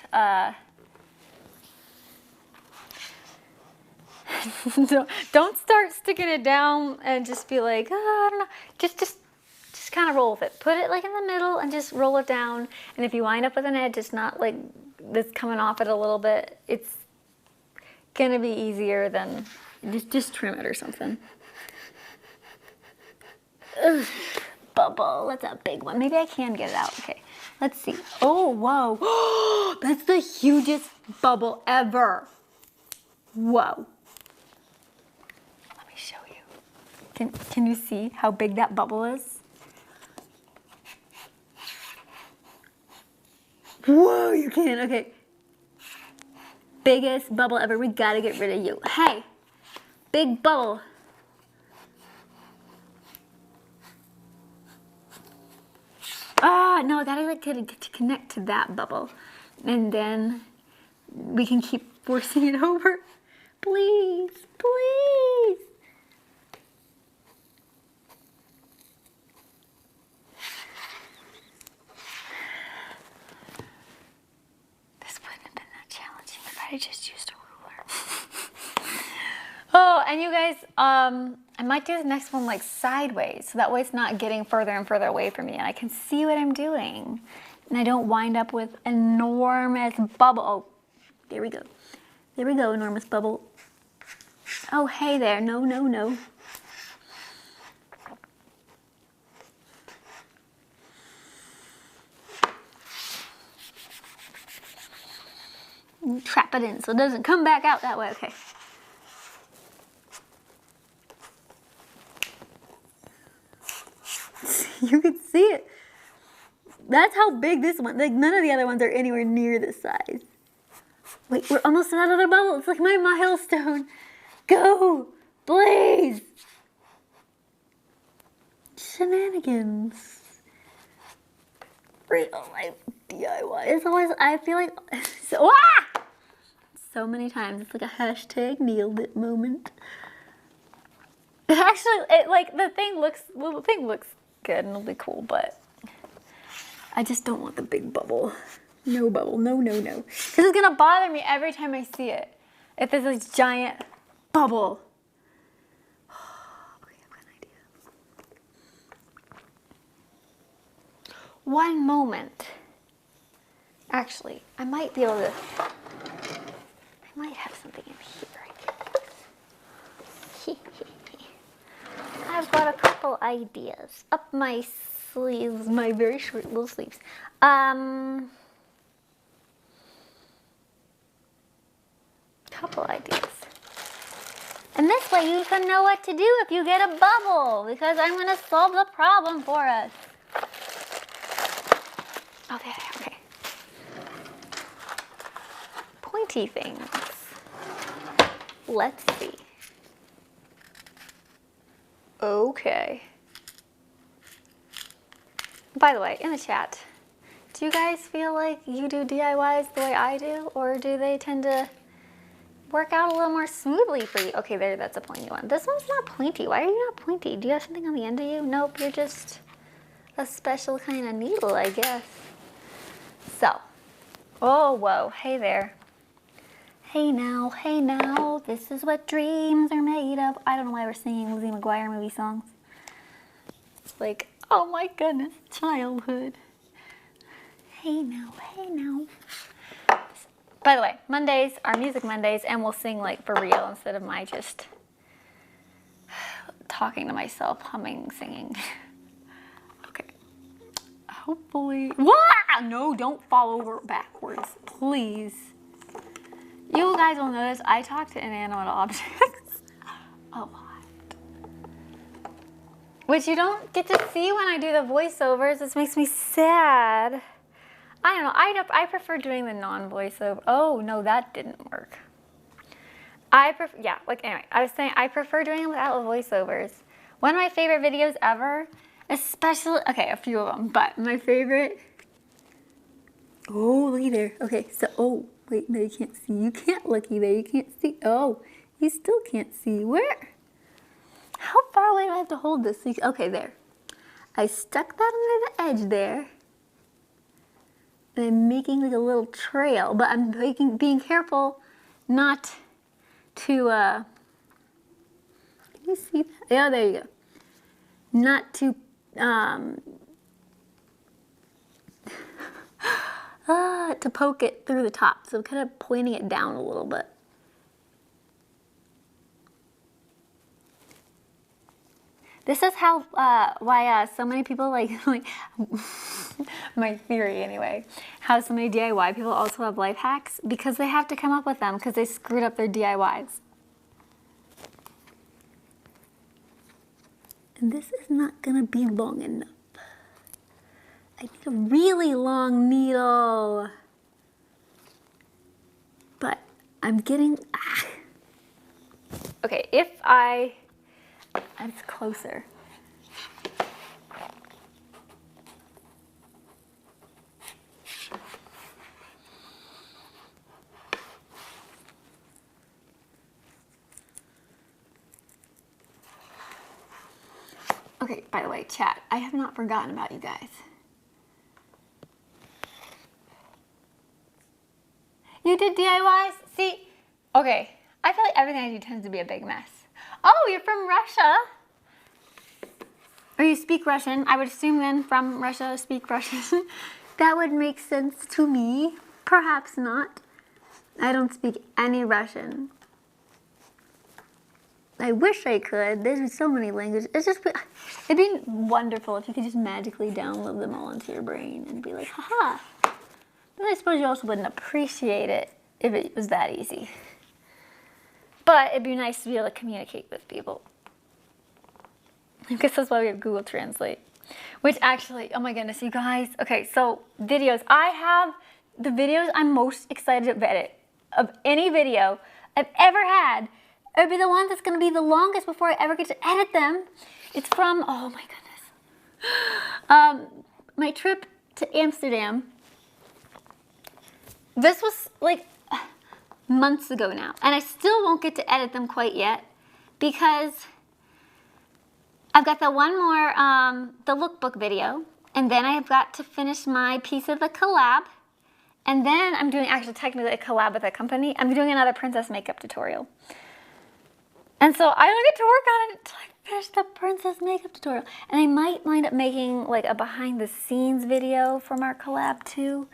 don't start sticking it down and just be like, oh, I don't know. Just kind of roll with it. Put it like in the middle and just roll it down. And if you wind up with an edge, it's not like this coming off it a little bit. It's gonna be easier than just trim it or something. Ugh, bubble. That's a big one. Maybe I can get it out. Okay. Let's see. Oh, whoa. That's the hugest bubble ever. Whoa. Can you see how big that bubble is? Whoa, you can. Okay. Biggest bubble ever. We gotta get rid of you. Hey, big bubble. Ah, no, I gotta like to connect to that bubble. And then we can keep forcing it over. Please, please. I just used a ruler. Oh, and you guys, I might do the next one like sideways, so that way it's not getting further and further away from me, and I can see what I'm doing, and I don't wind up with enormous bubble. Oh, there we go. There we go, enormous bubble. Oh, hey there. No, no, no. Trap it in so it doesn't come back out that way. Okay. You can see it. That's how big this one, like none of the other ones are anywhere near this size. Wait, we're almost at another bubble. It's like my milestone. Go, please. Shenanigans. Real life DIY. It's always, I feel like, so many times. It's like a hashtag nailed it moment. Actually, the thing looks good and it'll be cool, but I just don't want the big bubble. No bubble, no, no, no. Because it's gonna bother me every time I see it. If there's this giant bubble. Okay, I've got an idea. One moment. Actually, I might be able to, I might have something in here. I've got a couple ideas up my sleeves, my very short little sleeves. Couple ideas. And this way you can know what to do if you get a bubble, because I'm going to solve the problem for us. Oh, there, okay. Pointy things. Let's see. Okay. By the way, in the chat, do you guys feel like you do DIYs the way I do, or do they tend to work out a little more smoothly for you? Okay, there, that's a pointy one. This one's not pointy. Why are you not pointy? Do you have something on the end of you? Nope, you're just a special kind of needle, I guess. So, oh, whoa, hey there. Hey now, this is what dreams are made of. I don't know why we're singing Lizzie McGuire movie songs. It's like, oh my goodness, childhood. Hey now. By the way, Mondays are Music Mondays, and we'll sing like for real instead of my just talking to myself, humming, singing. Okay. Hopefully, no, don't fall over backwards, please. You guys will notice I talk to inanimate objects a lot. Which you don't get to see when I do the voiceovers. This makes me sad. I don't know, I prefer doing the non-voiceover. Oh, no, that didn't work. yeah, like anyway, I was saying I prefer doing it without voiceovers. One of my favorite videos ever, especially, okay, a few of them, but my favorite, oh, looky there. Okay, so, oh, wait, no, you can't see. You can't looky there. You can't see. Oh, you still can't see. Where? How far away do I have to hold this? Okay, there. I stuck that under the edge there. And I'm making like a little trail, but I'm being careful not to, can you see that? Yeah, there you go. Not to, to poke it through the top. So I'm kind of pointing it down a little bit. This is how, why so many people like my theory anyway, how so many DIY people also have life hacks, because they have to come up with them because they screwed up their DIYs. And this is not gonna be long enough. I need a really long needle. But I'm getting, Okay, if it's closer. Okay, by the way, chat, I have not forgotten about you guys. You did DIYs? See? Okay, I feel like everything I do tends to be a big mess. Oh, you're from Russia? Or you speak Russian. I would assume then from Russia, speak Russian. That would make sense to me. Perhaps not. I don't speak any Russian. I wish I could. There's so many languages. It'd be wonderful if you could just magically download them all into your brain and be like, haha. But I suppose you also wouldn't appreciate it if it was that easy. But it'd be nice to be able to communicate with people. I guess that's why we have Google Translate. Which actually, oh my goodness, you guys. Okay, so videos. I have the videos I'm most excited to edit of any video I've ever had. It would be the one that's going to be the longest before I ever get to edit them. It's from, oh my goodness. My trip to Amsterdam. This was like months ago now, and I still won't get to edit them quite yet because I've got the one more, the lookbook video, and then I've got to finish my piece of the collab, and then I'm doing actually technically a collab with a company. I'm doing another princess makeup tutorial. And so I don't get to work on it until I finish the princess makeup tutorial. And I might wind up making like a behind the scenes video from our collab too.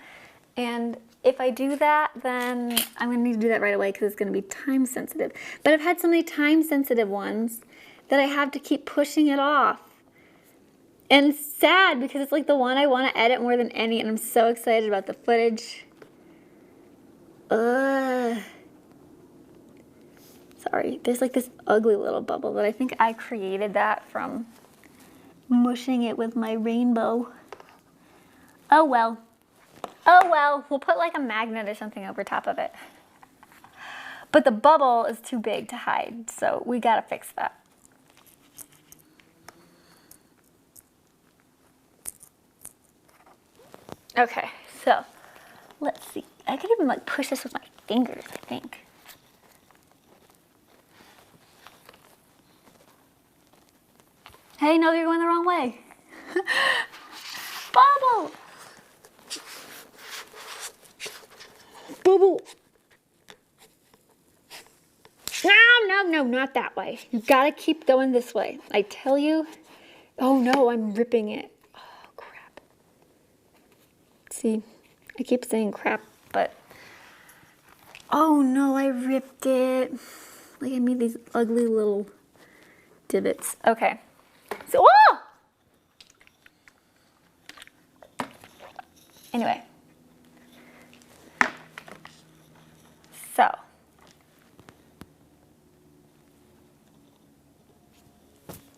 And if I do that, then I'm going to need to do that right away because it's going to be time sensitive. But I've had so many time sensitive ones that I have to keep pushing it off. And it's sad because it's like the one I want to edit more than any, and I'm so excited about the footage. Sorry, there's like this ugly little bubble that I think I created that from mushing it with my rainbow. Oh well. Oh well, we'll put like a magnet or something over top of it. But the bubble is too big to hide, so we gotta fix that. Okay, so let's see. I could even like push this with my fingers, I think. Hey, no, you're going the wrong way. Bubble! Bubble! No, not that way. You gotta keep going this way. I tell you. Oh no, I'm ripping it. Oh, crap. See, I keep saying crap, but... Oh no, I ripped it. Like I made these ugly little divots. Okay. So, oh! Anyway. So.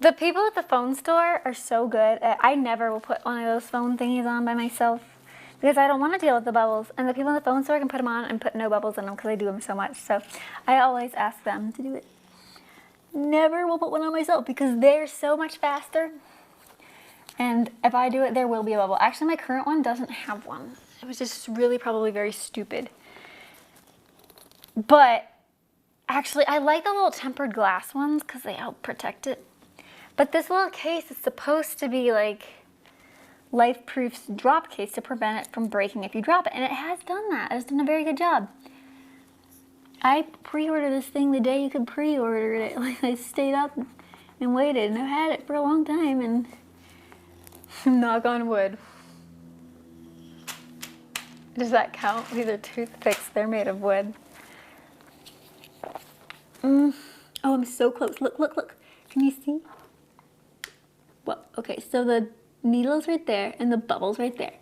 The people at the phone store are so good. I never will put one of those phone thingies on by myself. because I don't want to deal with the bubbles. And the people in the phone store can put them on and put no bubbles in them because I do them so much. So I always ask them to do it. Never will put one on myself because they're so much faster. And if I do it, there will be a bubble. Actually, my current one doesn't have one. It was just really probably very stupid. But actually, I like the little tempered glass ones because they help protect it. But this little case is supposed to be like Life-Proof's drop case to prevent it from breaking if you drop it. And it has done that. It's done a very good job. I pre-ordered this thing the day you could pre-order it. Like, I stayed up and waited, and I've had it for a long time, and knock on wood. Does that count? These are toothpicks. They're made of wood. Oh, I'm so close. Look, look, look. Can you see? Well, okay, so the needle's right there, and the bubble's right there.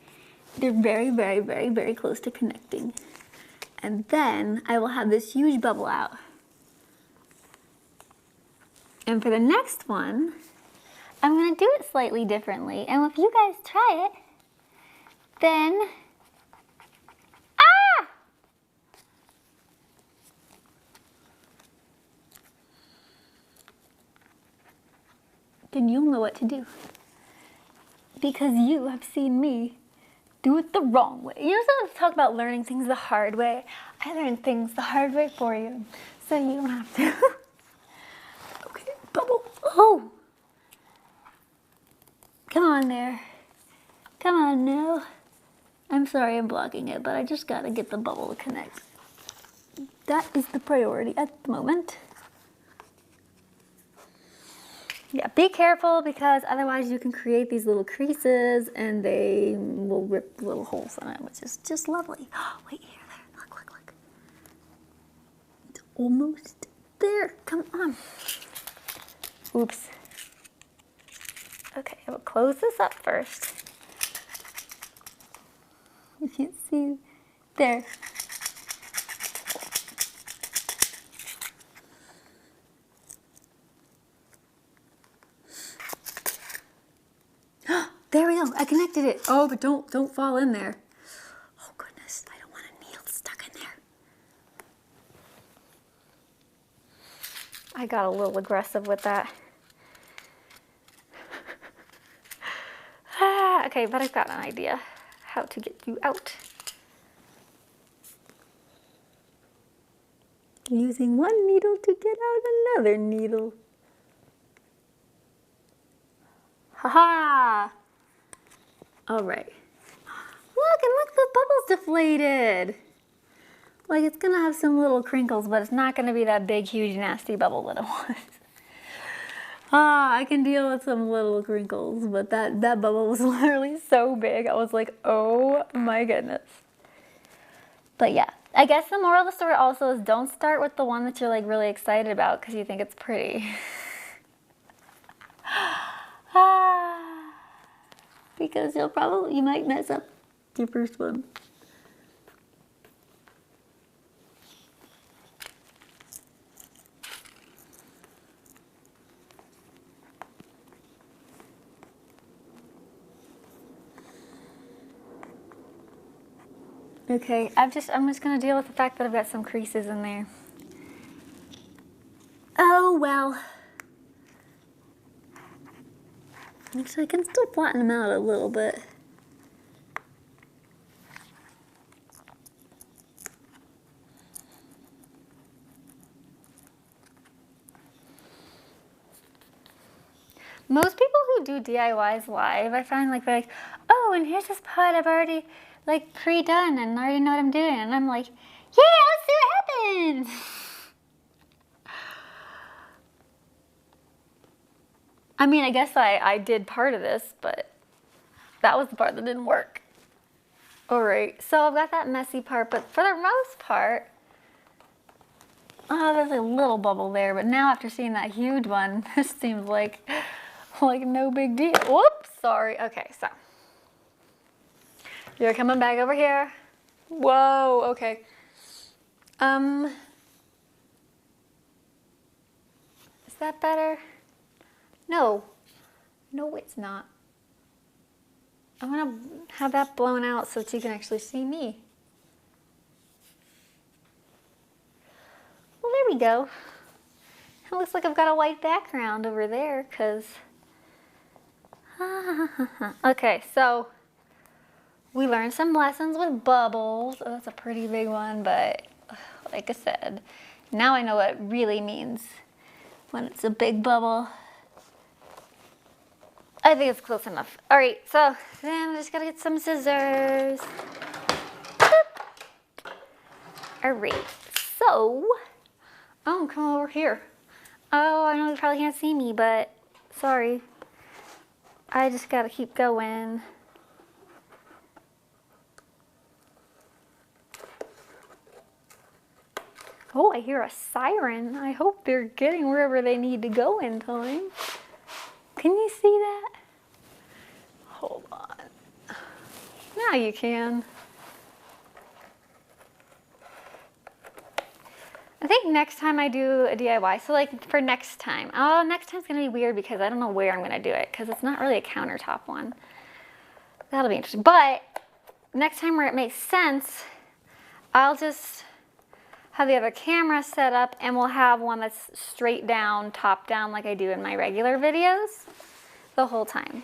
They're very, very, very, very close to connecting. And then I will have this huge bubble out. And for the next one, I'm gonna do it slightly differently. And if you guys try it, then, then you'll know what to do. Because you have seen me do it the wrong way. You know, sometimes talk about learning things the hard way. I learned things the hard way for you, so you don't have to. Okay, bubble. Oh! Come on there. Come on now. I'm sorry I'm blocking it, but I just gotta get the bubble to connect. That is the priority at the moment. Yeah, be careful because otherwise you can create these little creases and they will rip little holes in it, which is just lovely. Oh, wait, here, there, look, look, look. It's almost there, come on. Oops. Okay, I will close this up first. You can't see, there. There we go, I connected it. Oh, but don't fall in there. Oh goodness, I don't want a needle stuck in there. I got a little aggressive with that. Okay, but I've got an idea how to get you out. Using one needle to get out another needle. Ha-ha! All right. Look, and look, the bubble's deflated. Like, it's gonna have some little crinkles, but it's not gonna be that big, huge, nasty bubble that it was. I can deal with some little crinkles, but that bubble was literally so big. I was like, oh my goodness. But yeah, I guess the moral of the story also is don't start with the one that you're like really excited about because you think it's pretty. Because you might mess up your first one. Okay, I'm just gonna deal with the fact that I've got some creases in there. Oh well. Actually, I can still flatten them out a little bit. Most people who do DIYs live, I find like they're like, oh, and here's this part I've already like pre-done and I already know what I'm doing. And I'm like, yeah, let's see what happens. I mean, I guess I did part of this, but that was the part that didn't work. All right, so I've got that messy part, but for the most part, oh, there's a little bubble there, but now after seeing that huge one, this seems like no big deal. Whoops, sorry. Okay, so you're coming back over here. Whoa, okay. Is that better? No, it's not. I want to have that blown out so that you can actually see me. Well, there we go. It looks like I've got a white background over there because... Okay, so we learned some lessons with bubbles. Oh, that's a pretty big one, but like I said, now I know what it really means when it's a big bubble. I think it's close enough. All right, so then I just gotta get some scissors. All right, so, oh, come over here. Oh, I know you probably can't see me, but sorry. I just gotta keep going. Oh, I hear a siren. I hope they're getting wherever they need to go in time. Can you see that? Hold on. Now you can. I think next time I do a DIY, so like for next time. Oh, next time's gonna be weird because I don't know where I'm gonna do it because it's not really a countertop one. That'll be interesting. But next time where it makes sense, I'll just have the other camera set up and we'll have one that's straight down, top down like I do in my regular videos the whole time.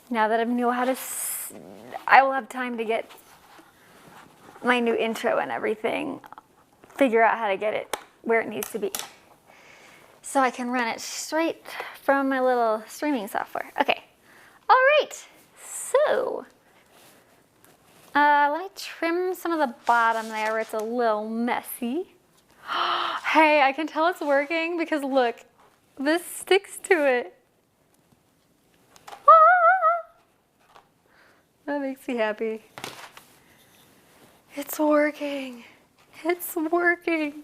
Now that I know how to, I will have time to get my new intro and everything, figure out how to get it where it needs to be. So I can run it straight from my little streaming software. Okay, all right, so let me trim some of the bottom there where it's a little messy. Hey, I can tell it's working because look, this sticks to it. That makes me happy. It's working. It's working.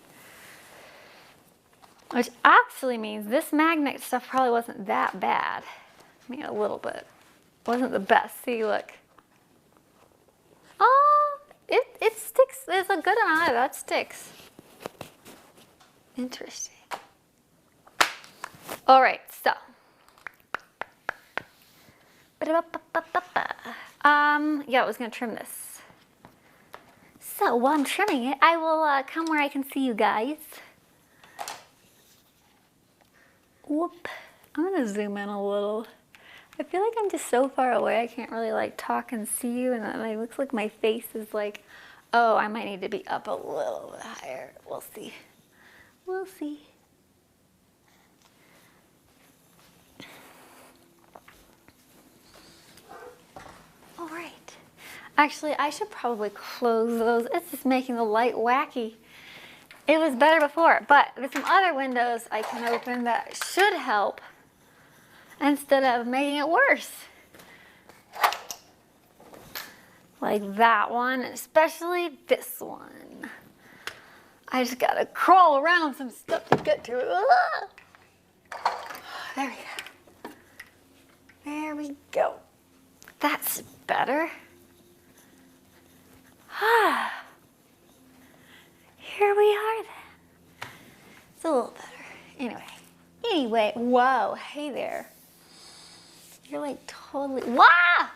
Which actually means this magnet stuff probably wasn't that bad. I mean, a little bit. Wasn't the best. See, look. Oh, it sticks. There's a good amount of that sticks. Interesting. All right, so. Yeah, I was gonna trim this. So while I'm trimming it, I will come where I can see you guys. Whoop. I'm gonna zoom in a little. I feel like I'm just so far away I can't really like talk and see you, and it looks like my face is like, oh, I might need to be up a little bit higher. We'll see. We'll see. All right. Actually, I should probably close those. It's just making the light wacky. It was better before, but there's some other windows I can open that should help instead of making it worse. Like that one, and especially this one. I just gotta crawl around some stuff to get to it. There we go. There we go. That's better. Here we are then. It's a little better. Anyway, whoa, hey there. You're like totally, wow!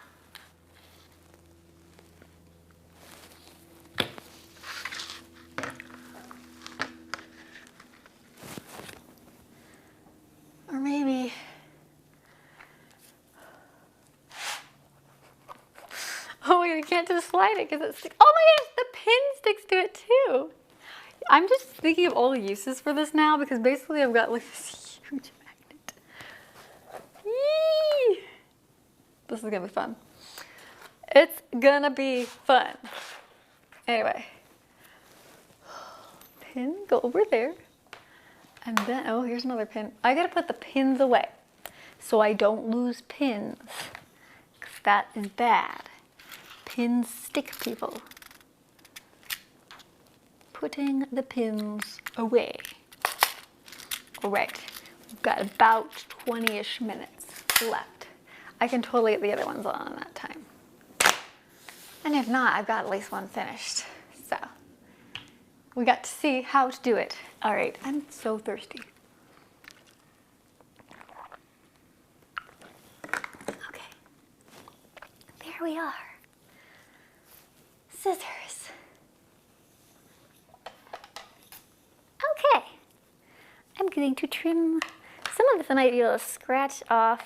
Or maybe, oh my god, I can't just slide it because it's, oh my gosh, the pin sticks to it too. I'm just thinking of all the uses for this now because basically I've got like this huge magnet. Yee! This is gonna be fun. It's gonna be fun. Anyway, pin, go over there. And then, oh, here's another pin. I gotta put the pins away so I don't lose pins, because that is bad. Pins stick, people. Putting the pins away. All right, we've got about 20-ish minutes left. I can totally get the other ones on in that time. And if not, I've got at least one finished. So we got to see how to do it. All right, I'm so thirsty. Okay, there here we are. Scissors. Okay. I'm going to trim some of this. I might be able to scratch off.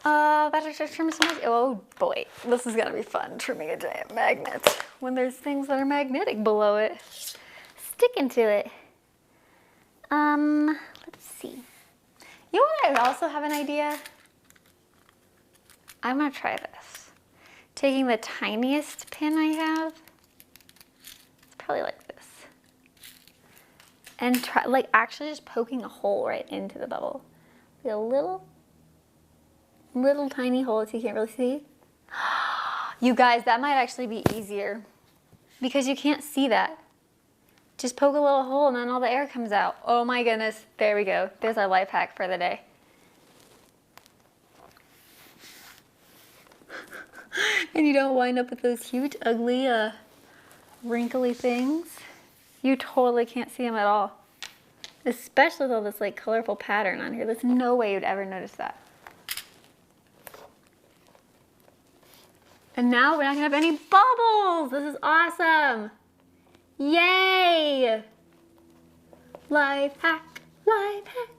Better to trim some. Oh boy, this is gonna be fun, trimming a giant magnet when there's things that are magnetic below it, sticking to it. Let's see. You know what? I also have an idea. I'm gonna try this. Taking the tiniest pin I have, it's probably like this, and try like actually just poking a hole right into the bubble, like a little tiny hole that you can't really see. You guys, that might actually be easier because you can't see that. Just poke a little hole and then all the air comes out. Oh my goodness, there we go. There's our life hack for the day. And you don't wind up with those huge, ugly, wrinkly things. You totally can't see them at all. Especially with all this like colorful pattern on here. There's no way you'd ever notice that. And now we're not gonna have any bubbles. This is awesome. Yay! Life hack, life hack.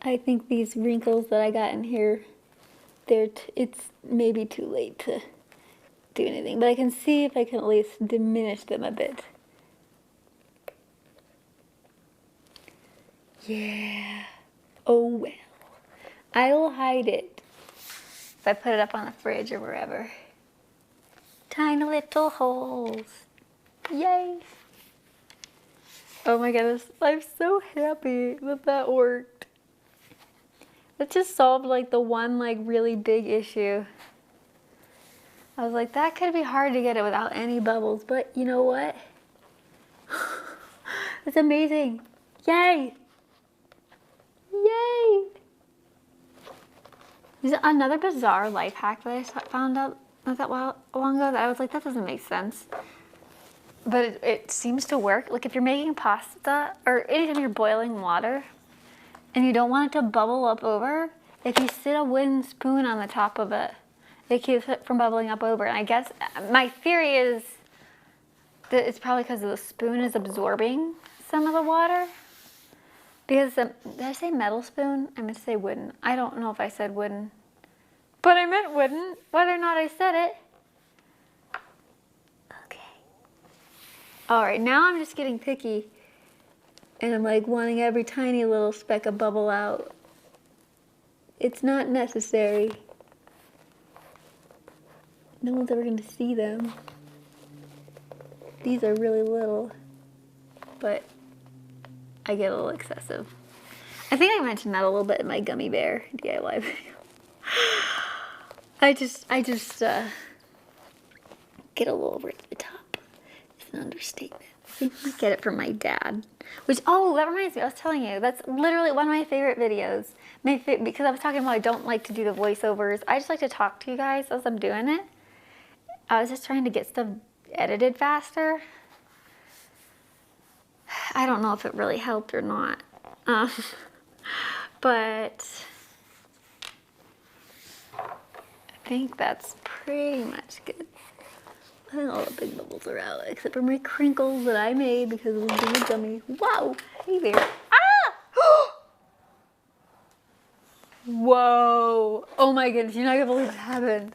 I think these wrinkles that I got in here, it's maybe too late to do anything, but I can see if I can at least diminish them a bit. Yeah. Oh well. I will hide it if I put it up on the fridge or wherever. Tiny little holes. Yay. Oh my goodness. I'm so happy that that worked. It just solved like the one like really big issue. I was like, that could be hard to get it without any bubbles, but you know what? It's amazing. Yay. Yay! There's another bizarre life hack that I found out not that long ago that I was like, that doesn't make sense. But it seems to work. Like if you're making pasta or anytime you're boiling water and you don't want it to bubble up over, if you sit a wooden spoon on the top of it, it keeps it from bubbling up over. And I guess my theory is that it's probably because the spoon is absorbing some of the water. Because, did I say metal spoon? I meant to say wooden. I don't know if I said wooden. But I meant wooden, whether or not I said it. Okay. All right, now I'm just getting picky. And I'm like wanting every tiny little speck of bubble out. It's not necessary. No one's ever going to see them. These are really little. But I get a little excessive. I think I mentioned that a little bit in my gummy bear DIY video. I just get a little over the top. It's an understatement. I think I get it from my dad. Which, oh, that reminds me, I was telling you, that's literally one of my favorite videos. Because I was talking about I don't like to do the voiceovers. I just like to talk to you guys as I'm doing it. I was just trying to get stuff edited faster. I don't know if it really helped or not, but I think that's pretty much good. I think all the big bubbles are out, except for my crinkles that I made because it was being a gummy. Wow! Hey there. Ah! Whoa! Oh my goodness, you're not gonna believe what happened.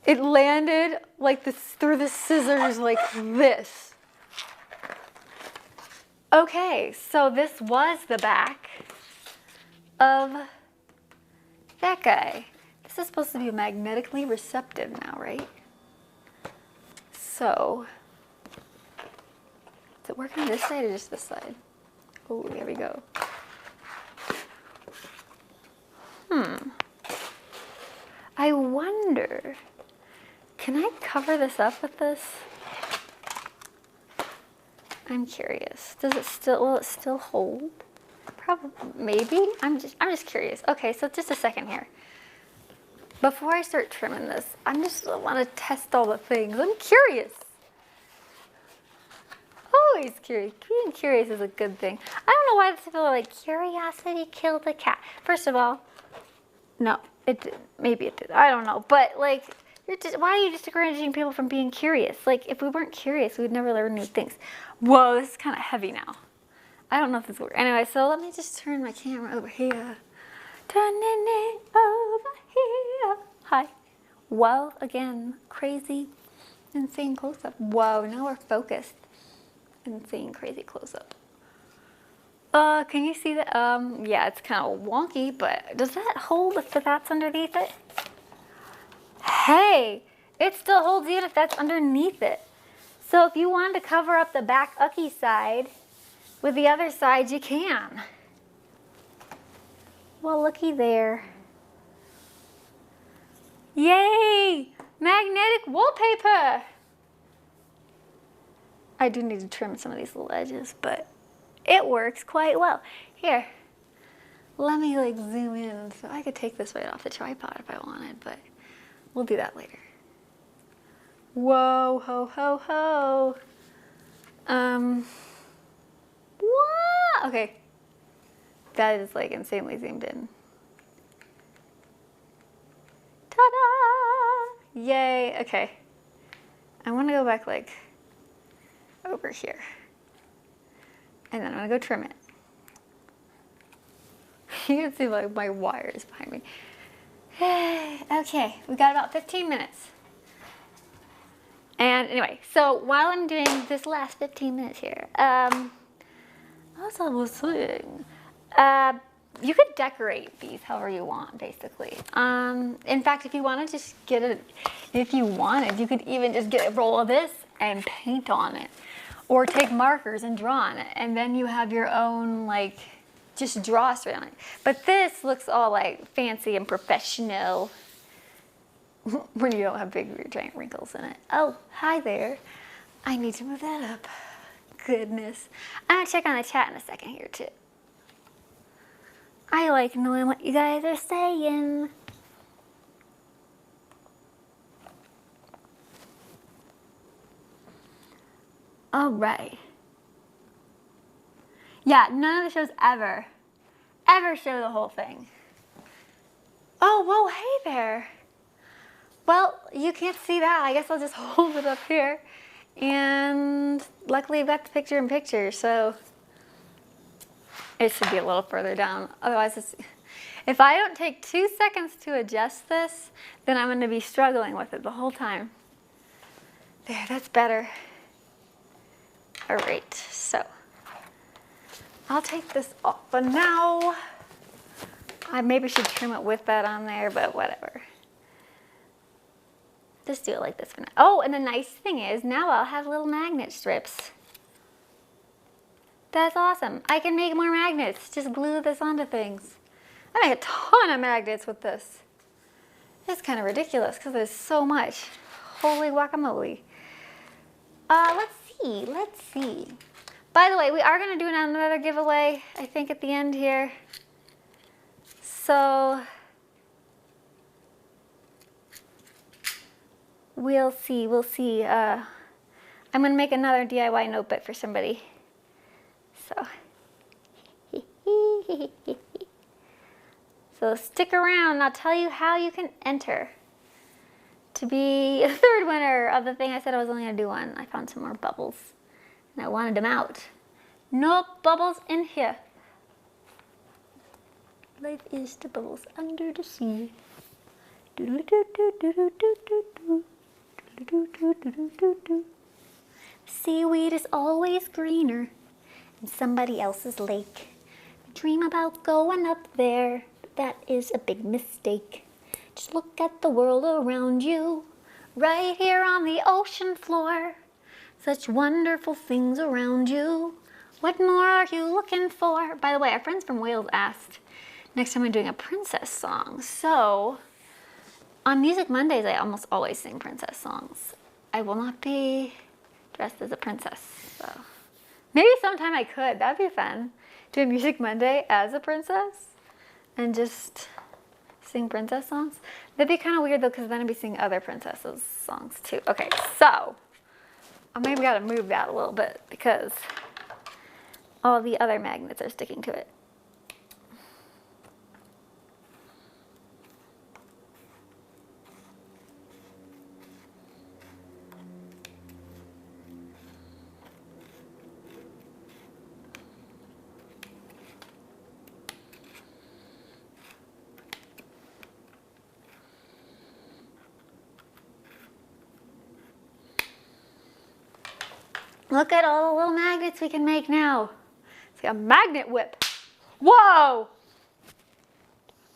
It landed like this through the scissors like this. Okay, so this was the back of that guy. This is supposed to be magnetically receptive now, right? So, is it working this side or just this side? Oh, there we go. I wonder, can I cover this up with this? I'm curious. Will it still hold? Probably, maybe. I'm just curious. Okay, so just a second here. Before I start trimming this, I want to test all the things. I'm curious. Always curious. Being curious is a good thing. I don't know why people are like, curiosity killed the cat. First of all, no, it didn't. Maybe it did. I don't know. But like, why are you discouraging people from being curious? Like, if we weren't curious, we'd never learn new things. Whoa, this is kind of heavy now. I don't know if this works. Anyway, so let me just turn my camera over here. Turning it over here. Hi. Whoa, again, crazy, insane close-up. Whoa, now we're focused. Insane, crazy close-up. Can you see that? Yeah, it's kind of wonky, but does that hold if that's underneath it? Hey, it still holds even if that's underneath it. So if you wanted to cover up the back ucky side with the other side, you can. Well, looky there. Yay! Magnetic wallpaper! I do need to trim some of these little edges, but it works quite well. Here, let me like zoom in. So I could take this right off the tripod if I wanted, but we'll do that later. Whoa, ho, ho, ho. What? Okay. That is like insanely zoomed in. Ta-da! Yay, okay. I want to go back like over here. And then I'm gonna go trim it. You can see like my wires behind me. Okay, we got about 15 minutes. And anyway, so while I'm doing this last 15 minutes here, as I was saying, you could decorate these however you want, basically. In fact, if you want to just get it, if you wanted, you could even just get a roll of this and paint on it. Or take markers and draw on it. And then you have your own, like, just draw straight on it. But this looks all, like, fancy and professional when you don't have big, giant wrinkles in it. Oh, hi there. I need to move that up. Goodness. I'm going to check on the chat in a second here, too. I like knowing what you guys are saying. All right. Yeah, none of the shows ever show the whole thing. Oh, whoa, hey there. Well, you can't see that. I guess I'll just hold it up here. And luckily I've got the picture-in-picture, so it should be a little further down. Otherwise, if I don't take 2 seconds to adjust this, then I'm going to be struggling with it the whole time. There, that's better. All right, so I'll take this off for now. I maybe should trim it with that on there, but whatever. Just do it like this for now. Oh, and the nice thing is now I'll have little magnet strips. That's awesome. I can make more magnets. Just glue this onto things. I make a ton of magnets with this. It's kind of ridiculous because there's so much. Holy guacamole. Let's see. By the way, we are going to do another giveaway, I think, at the end here. So we'll see. I'm going to make another DIY notebook for somebody. So stick around and I'll tell you how you can enter to be a third winner of the thing I said I was only going to do one. I found some more bubbles and I wanted them out. No bubbles in here. Life is the bubbles under the sea. Seaweed is always greener in somebody else's lake. Dream about going up there, but that is a big mistake. Just look at the world around you, right here on the ocean floor. Such wonderful things around you. What more are you looking for? By the way, our friends from Wales asked next time I'm doing a princess song. So on Music Mondays, I almost always sing princess songs. I will not be dressed as a princess, so maybe sometime I could. That'd be fun. Do a Music Monday as a princess and just sing princess songs. That'd be kind of weird though, because then I'd be singing other princesses songs too. Okay, so I maybe gotta move that a little bit because all the other magnets are sticking to it. Look at all the little magnets we can make now. It's like a magnet whip. Whoa!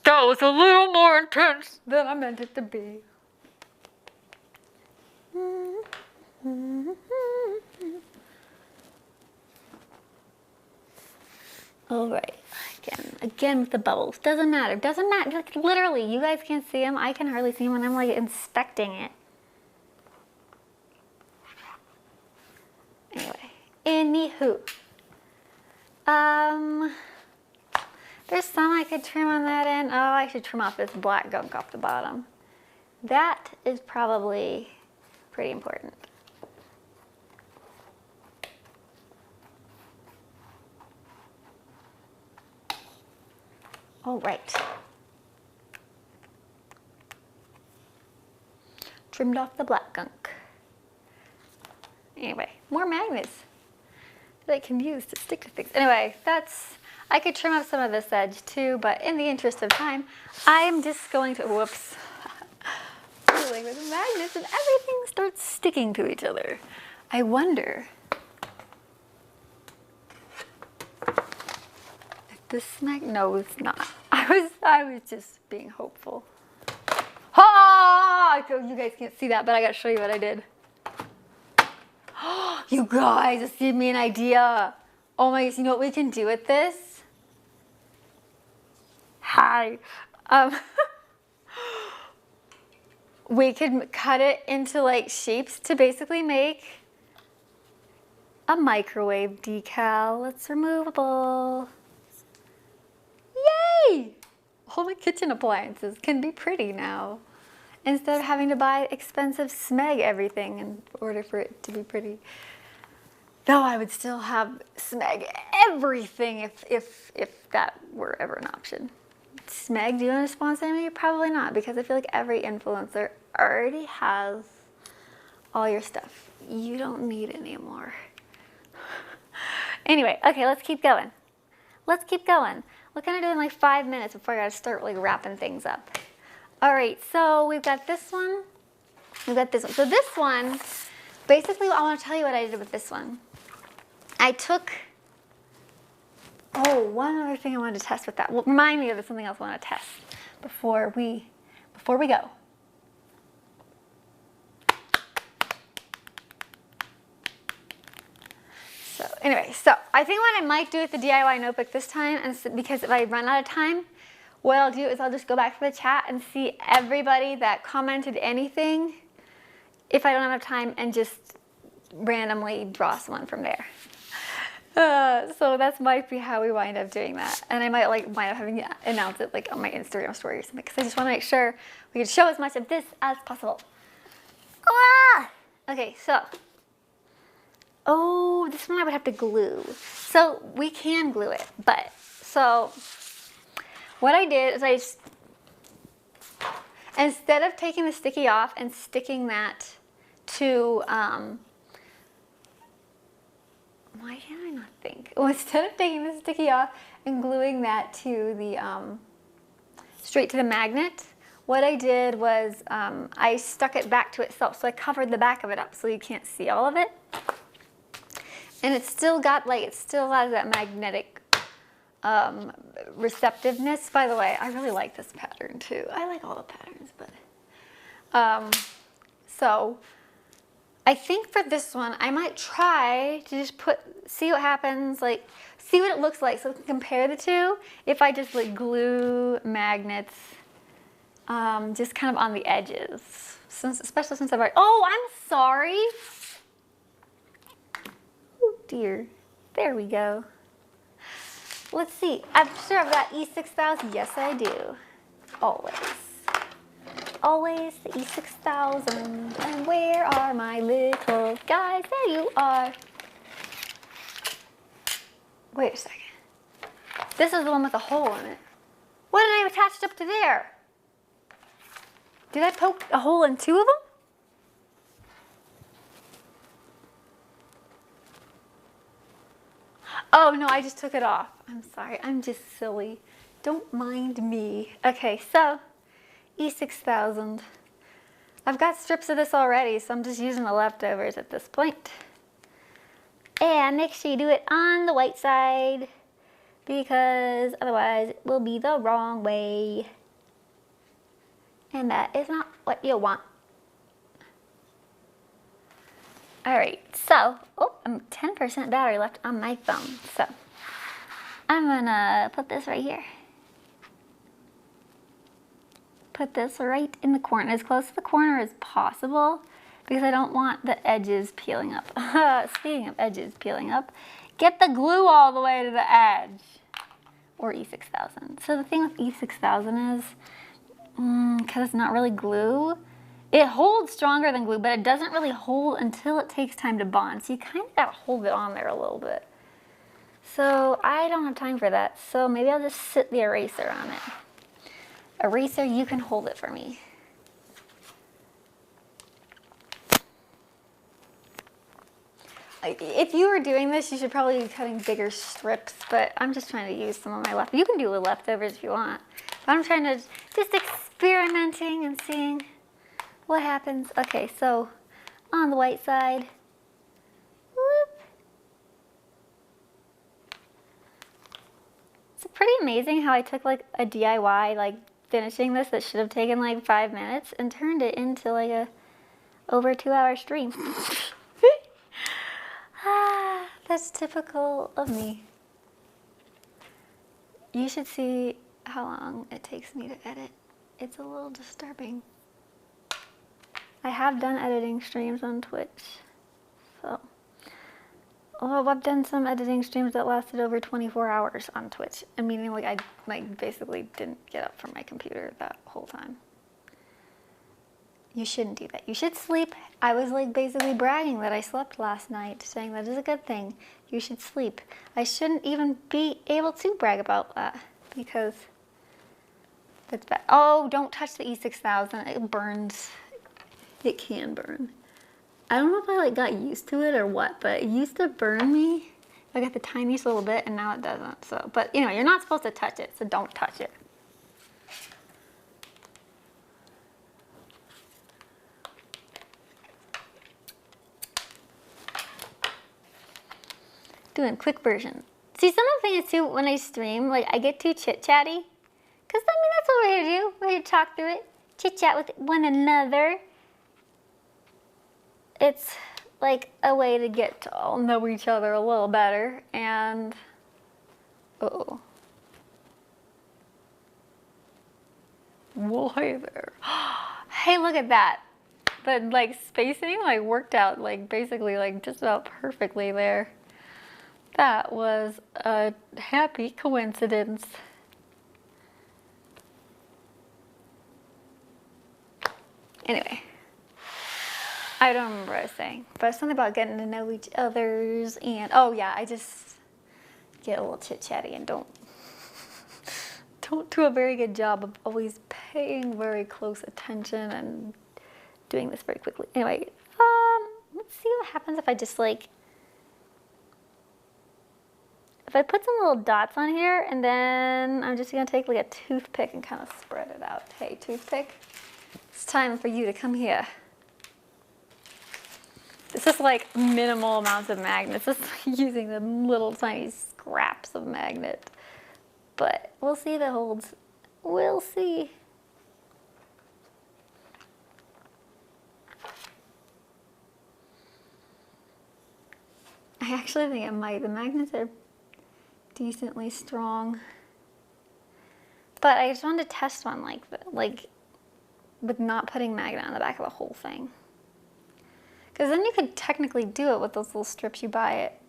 That was a little more intense than I meant it to be. All right, again with the bubbles. Doesn't matter, like, literally, you guys can't see them. I can hardly see them when I'm like inspecting it. Anyway, anywho. There's some I could trim on that end. Oh, I should trim off this black gunk off the bottom. That is probably pretty important. All right. Trimmed off the black gunk. Anyway, more magnets that I can use to stick to things. Anyway, I could trim off some of this edge too, but in the interest of time, I'm just going to, whoops, dealing with magnets and everything starts sticking to each other. I wonder if this no, it's not. I was just being hopeful. Ah! You guys can't see that, but I gotta show you what I did. You guys, this gave me an idea. Oh my gosh, you know what we can do with this? Hi. We could cut it into like shapes to basically make a microwave decal. It's removable. Yay! All my kitchen appliances can be pretty now, instead of having to buy expensive smeg everything in order for it to be pretty. Though I would still have smeg everything if that were ever an option. Smeg, do you want to sponsor me? Probably not, because I feel like every influencer already has all your stuff. You don't need any more. Anyway, okay, let's keep going. Let's keep going. We're gonna do it in like 5 minutes before I gotta start like wrapping things up. All right, so we've got this one. We've got this one. So this one, basically I want to tell you what I did with this one. I took, oh, one other thing I wanted to test with that. Well, remind me of something else I want to test before we go. So anyway, so I think what I might do with the DIY notebook this time, and because if I run out of time, what I'll do is I'll just go back to the chat and see everybody that commented anything, if I don't have time, and just randomly draw someone from there. So that might be how we wind up doing that. And I might wind up having to announce it like on my Instagram story or something, because I just want to make sure we can show as much of this as possible. Ah! Okay, so, oh, this one I would have to glue. So we can glue it, but, so what I did is instead of taking the sticky off and sticking that to, why can I not think? Well, instead of taking the sticky off and gluing that to the, straight to the magnet, what I did was I stuck it back to itself. So I covered the back of it up so you can't see all of it. And it's still got like, it still has that magnetic receptiveness. By the way, I really like this pattern too. I like all the patterns, but, so I think for this one, I might try to just see what happens, like, see what it looks like so we can compare the two. If I just like glue magnets, just kind of on the edges, especially since I've already, oh, I'm sorry. Oh dear, there we go. Let's see, I'm sure I've got E6000, yes I do, always. always the E6000. And where are my little guys? There you are. Wait a second. This is the one with a hole in it. What did I attach up to there? Did I poke a hole in two of them? Oh no, I just took it off. I'm sorry, I'm just silly. Don't mind me. Okay, so E6000. I've got strips of this already, so I'm just using the leftovers at this point. And make sure you do it on the white side, because otherwise it will be the wrong way. And that is not what you want. Alright, so, I'm 10% battery left on my phone. So, I'm gonna put this right here. Put this right in the corner, as close to the corner as possible, because I don't want the edges peeling up. Speaking of edges peeling up, get the glue all the way to the edge. Or E6000. So the thing with E6000 is, because it's not really glue, it holds stronger than glue, but it doesn't really hold until it takes time to bond. So you kind of gotta hold it on there a little bit. So I don't have time for that. So maybe I'll just sit the eraser on it. Eraser, you can hold it for me. If you were doing this, you should probably be cutting bigger strips, but I'm just trying to use some of my leftovers. You can do the leftovers if you want. But I'm trying to just experimenting and seeing what happens. Okay, so on the white side, whoop. It's pretty amazing how I took like a DIY, like finishing this that should have taken like 5 minutes and turned it into like a over 2-hour stream. That's typical of me. You should see how long it takes me to edit. It's a little disturbing. I have done editing streams on Twitch, so. Although I've done some editing streams that lasted over 24 hours on Twitch. I mean, like I basically didn't get up from my computer that whole time. You shouldn't do that. You should sleep. I was like basically bragging that I slept last night, saying that is a good thing. You should sleep. I shouldn't even be able to brag about that because that's bad. Oh, don't touch the E6000. It burns. It can burn. I don't know if I like got used to it or what, but it used to burn me. I got the tiniest little bit and now it doesn't. So, but you know, you're not supposed to touch it, so don't touch it. Doing a quick version. See, some of the things too, when I stream, like I get too chit-chatty. Because I mean, that's what we're here to do. We're here to talk through it. Chit-chat with one another. It's like a way to get to all know each other a little better. And, uh-oh. Well, hey there. Hey, look at that. The like spacing like worked out like basically like just about perfectly there. That was a happy coincidence. Anyway, I don't remember what I was saying, but something about getting to know each other's and oh yeah, I just get a little chit-chatty and don't do a very good job of always paying very close attention and doing this very quickly. Anyway, let's see what happens if I just like if I put some little dots on here and then I'm just gonna take like a toothpick and kind of spread it out. Hey, toothpick, it's time for you to come here. It's just like minimal amounts of magnets, just using the little tiny scraps of magnet. But we'll see if it holds. We'll see. I actually think it might. The magnets are decently strong, but I just wanted to test one like with not putting magnet on the back of the whole thing, because then you could technically do it with those little strips you buy at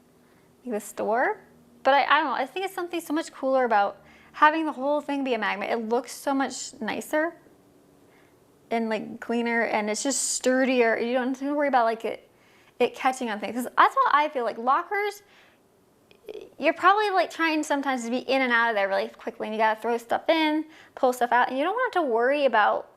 the store. But I don't know, I think it's something so much cooler about having the whole thing be a magnet. It looks so much nicer and like cleaner, and it's just sturdier. You don't have to worry about like it catching on things. 'Cause that's what I feel like. Lockers, you're probably like trying sometimes to be in and out of there really quickly, and you gotta throw stuff in, pull stuff out, and you don't have to worry about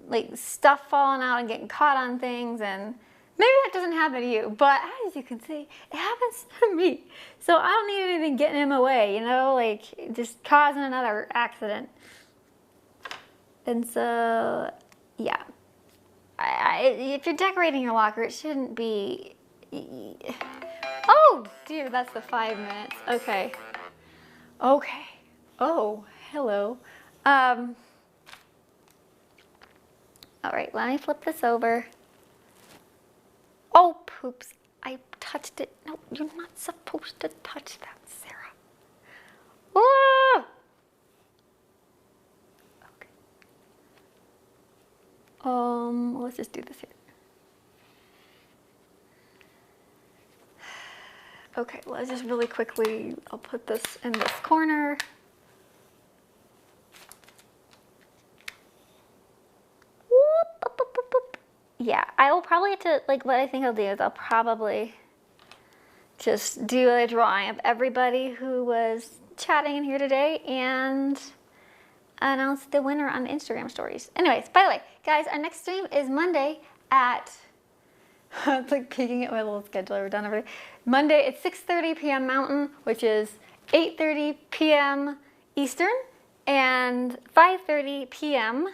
like stuff falling out and getting caught on things. And maybe that doesn't happen to you, but as you can see, it happens to me. So I don't need anything getting in my way, you know, like just causing another accident. And so, yeah. If you're decorating your locker, it shouldn't be... Oh, dear, that's the 5 minutes. Okay. Okay. Oh, hello. All right, let me flip this over. Oh, poops. I touched it. No, you're not supposed to touch that, Sarah. Whoa! Okay. Let's just do this here. Okay, let's just really quickly, I'll put this in this corner. Yeah, I will probably have to, like, what I think I'll do is I'll probably just do a drawing of everybody who was chatting in here today and announce the winner on Instagram stories. Anyways, by the way, guys, our next stream is Monday at, it's like peeking at my little schedule, I've done everything. Monday at 6:30 p.m. Mountain, which is 8:30 p.m. Eastern, and 5:30 p.m.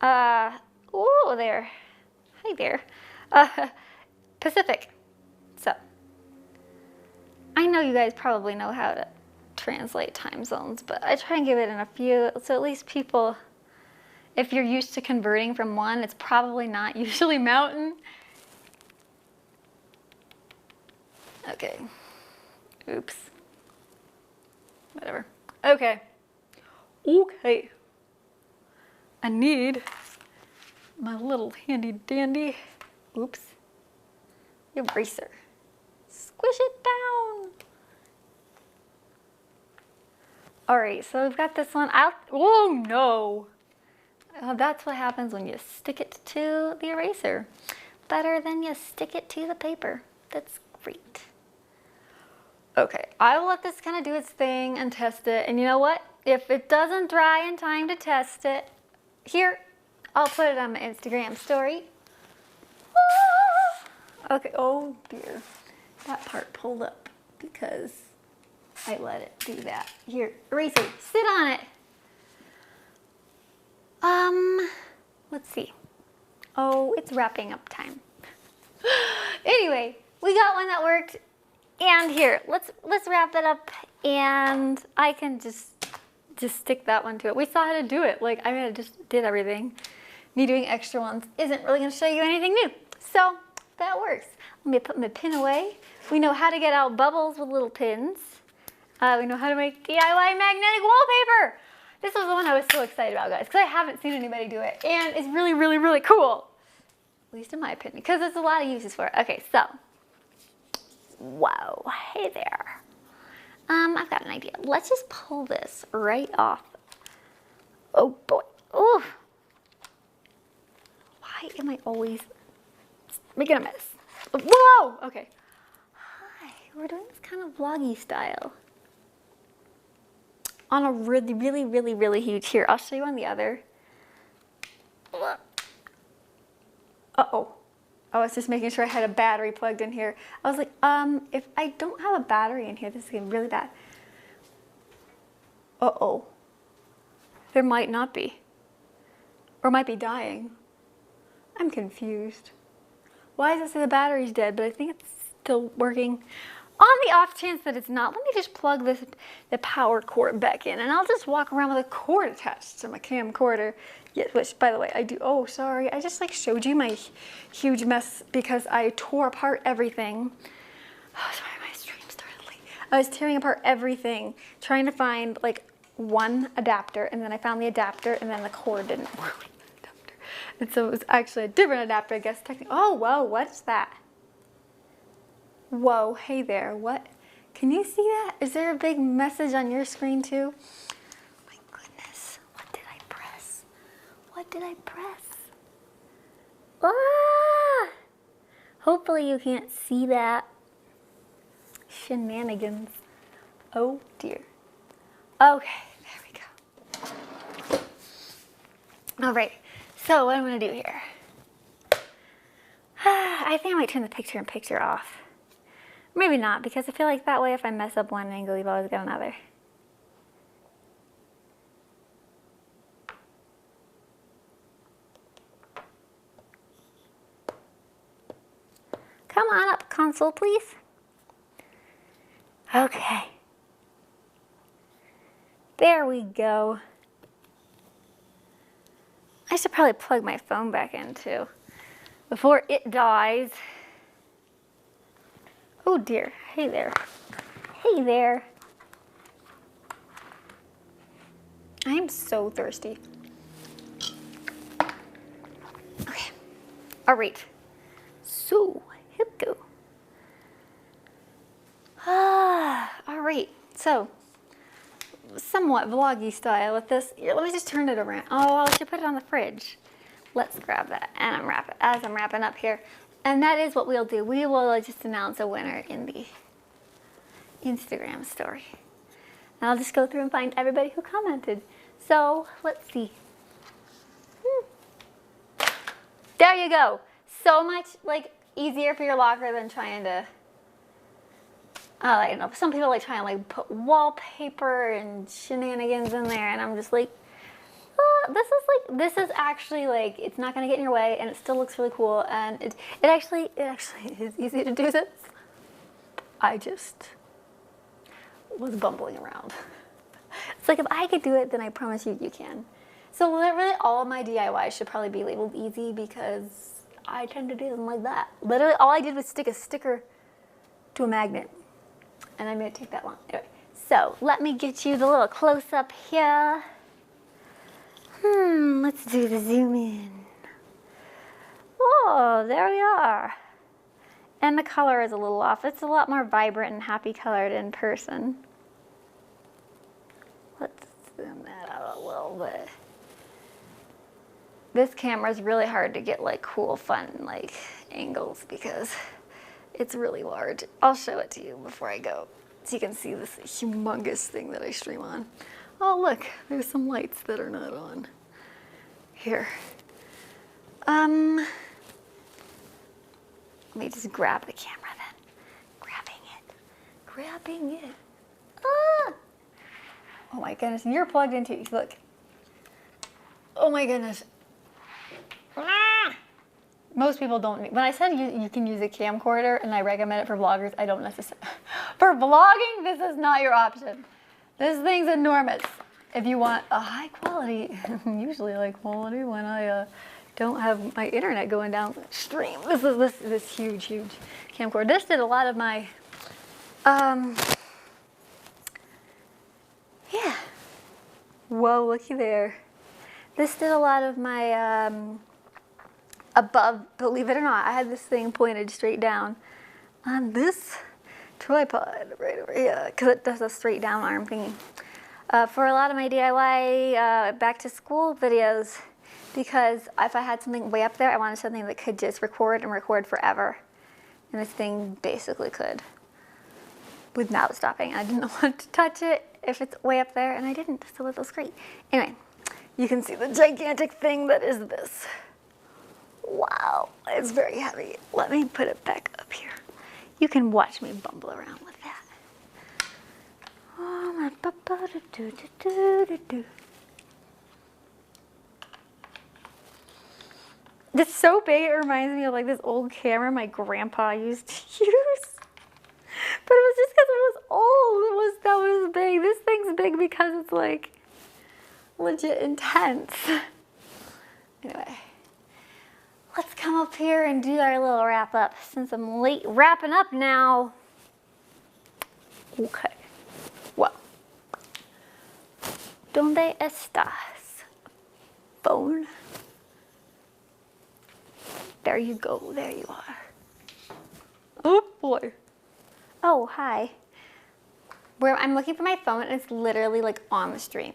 Oh, there. Hi there. Pacific. So, I know you guys probably know how to translate time zones, but I try and give it in a few, so at least people, if you're used to converting from one, it's probably not usually Mountain. Okay. Oops. Whatever. Okay. Okay. I need my little handy dandy, oops, eraser. Squish it down. All right, so we've got this one out. Oh no. That's what happens when you stick it to the eraser. Better than you stick it to the paper. That's great. Okay, I will let this kind of do its thing and test it. And you know what? If it doesn't dry in time to test it, here, I'll put it on my Instagram story. Ah! Okay, oh dear. That part pulled up because I let it do that. Here, eraser, sit on it. Let's see. Oh, it's wrapping up time. Anyway, we got one that worked. And here, let's wrap it up, and I can just stick that one to it. We saw how to do it. Like, I mean, I just did everything. Me doing extra ones isn't really going to show you anything new. So that works. Let me put my pin away. We know how to get out bubbles with little pins. We know how to make DIY magnetic wallpaper. This was the one I was so excited about, guys, because I haven't seen anybody do it, and it's really, really, really cool. At least in my opinion, because there's a lot of uses for it. Okay, so. Whoa, hey there. I've got an idea. Let's just pull this right off. Oh boy, ooh. Why am I always making a mess? Whoa, okay. Hi, we're doing this kind of vloggy style. On a really, really, really, really huge, here, I'll show you on the other. Uh-oh. I was just making sure I had a battery plugged in here. I was like, if I don't have a battery in here, this is getting really bad. Uh-oh. There might not be. Or might be dying. I'm confused. Why does it say the battery's dead, but I think it's still working? On the off chance that it's not, let me just plug the power cord back in, and I'll just walk around with a cord attached to my camcorder. Yes, which, by the way, I do. Oh, sorry. I just like showed you my huge mess because I tore apart everything. Oh, sorry, my stream started late. I was tearing apart everything, trying to find like one adapter, and then I found the adapter, and then the cord didn't work with the adapter. And so it was actually a different adapter, I guess. Oh, whoa, what's that? Whoa, hey there, what? Can you see that? Is there a big message on your screen too? My goodness, what did I press? What did I press? Ah! Hopefully you can't see that. Shenanigans. Oh dear. Okay, there we go. All right, so what I'm gonna do here. I think I might turn the picture-in-picture off. Maybe not, because I feel like that way if I mess up one angle, you've always got another. Come on up, console, please. Okay. There we go. I should probably plug my phone back in too before it dies. Oh dear. Hey there. Hey there. I am so thirsty. Okay. All right. So, here we go. All right. So, somewhat vloggy style with this. Here, let me just turn it around. Oh, I should put it on the fridge. Let's grab that. And as I'm wrapping up here. And that is what we'll do. We will just announce a winner in the Instagram story. And I'll just go through and find everybody who commented. So, let's see. There you go. So much like easier for your locker than trying to, I don't know, some people like trying to like put wallpaper and shenanigans in there, and I'm just like, this is actually like, it's not gonna get in your way, and it still looks really cool, and it actually is easy to do this. I just was bumbling around. It's like if I could do it, then I promise you, you can. So literally all of my DIYs should probably be labeled easy because I tend to do them like that. Literally all I did was stick a sticker to a magnet, and I made it take that long. Anyway, so let me get you the little close-up here. Let's do the zoom in. Oh, there we are. And the color is a little off. It's a lot more vibrant and happy colored in person. Let's zoom that out a little bit. This camera is really hard to get like cool, fun like angles because it's really large. I'll show it to you before I go so you can see this humongous thing that I stream on. Oh look, there's some lights that are not on. Here. Let me just grab the camera then. Grabbing it. Ah! Oh my goodness, you're plugged into, look. Oh my goodness. Ah! Most people don't, when I said you can use a camcorder and I recommend it for vloggers, I don't necessarily. For vlogging, this is not your option. This thing's enormous. If you want a high quality, usually high quality when I don't have my internet going downstream. This is this huge camcorder. This did a lot of my, yeah. Whoa, looky there. This did a lot of my above, believe it or not, I had this thing pointed straight down on this tripod right over here because it does a straight down arm thingy. For a lot of my DIY back to school videos, because if I had something way up there, I wanted something that could just record and record forever. And this thing basically could without stopping. I didn't want to touch it if it's way up there, and I didn't, so it was great. Anyway, you can see the gigantic thing that is this. Wow, it's very heavy. Let me put it back up here. You can watch me bumble around with that. It's so big, it reminds me of like this old camera my grandpa used to use. But it was just because it was old. That was big. This thing's big because it's like legit intense. Anyway, let's come up here and do our little wrap up since I'm late wrapping up now. Okay. Well, ¿dónde estás, phone? There you go. There you are. Oh boy. Oh, hi. I'm looking for my phone and it's literally like on the stream.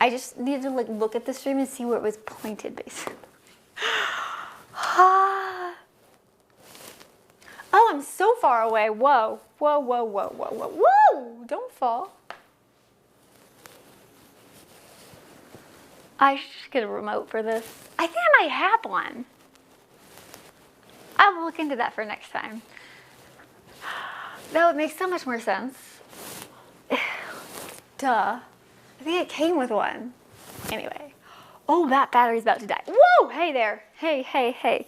I just needed to like look at the stream and see where it was pointed, basically. Oh, I'm so far away. Whoa, whoa, whoa, whoa, whoa, whoa, whoa! Don't fall. I should get a remote for this. I think I might have one. I will look into that for next time. That would make so much more sense. Duh. I think it came with one. Anyway. Oh, that battery's about to die. Whoa! Hey there. Hey, hey, hey.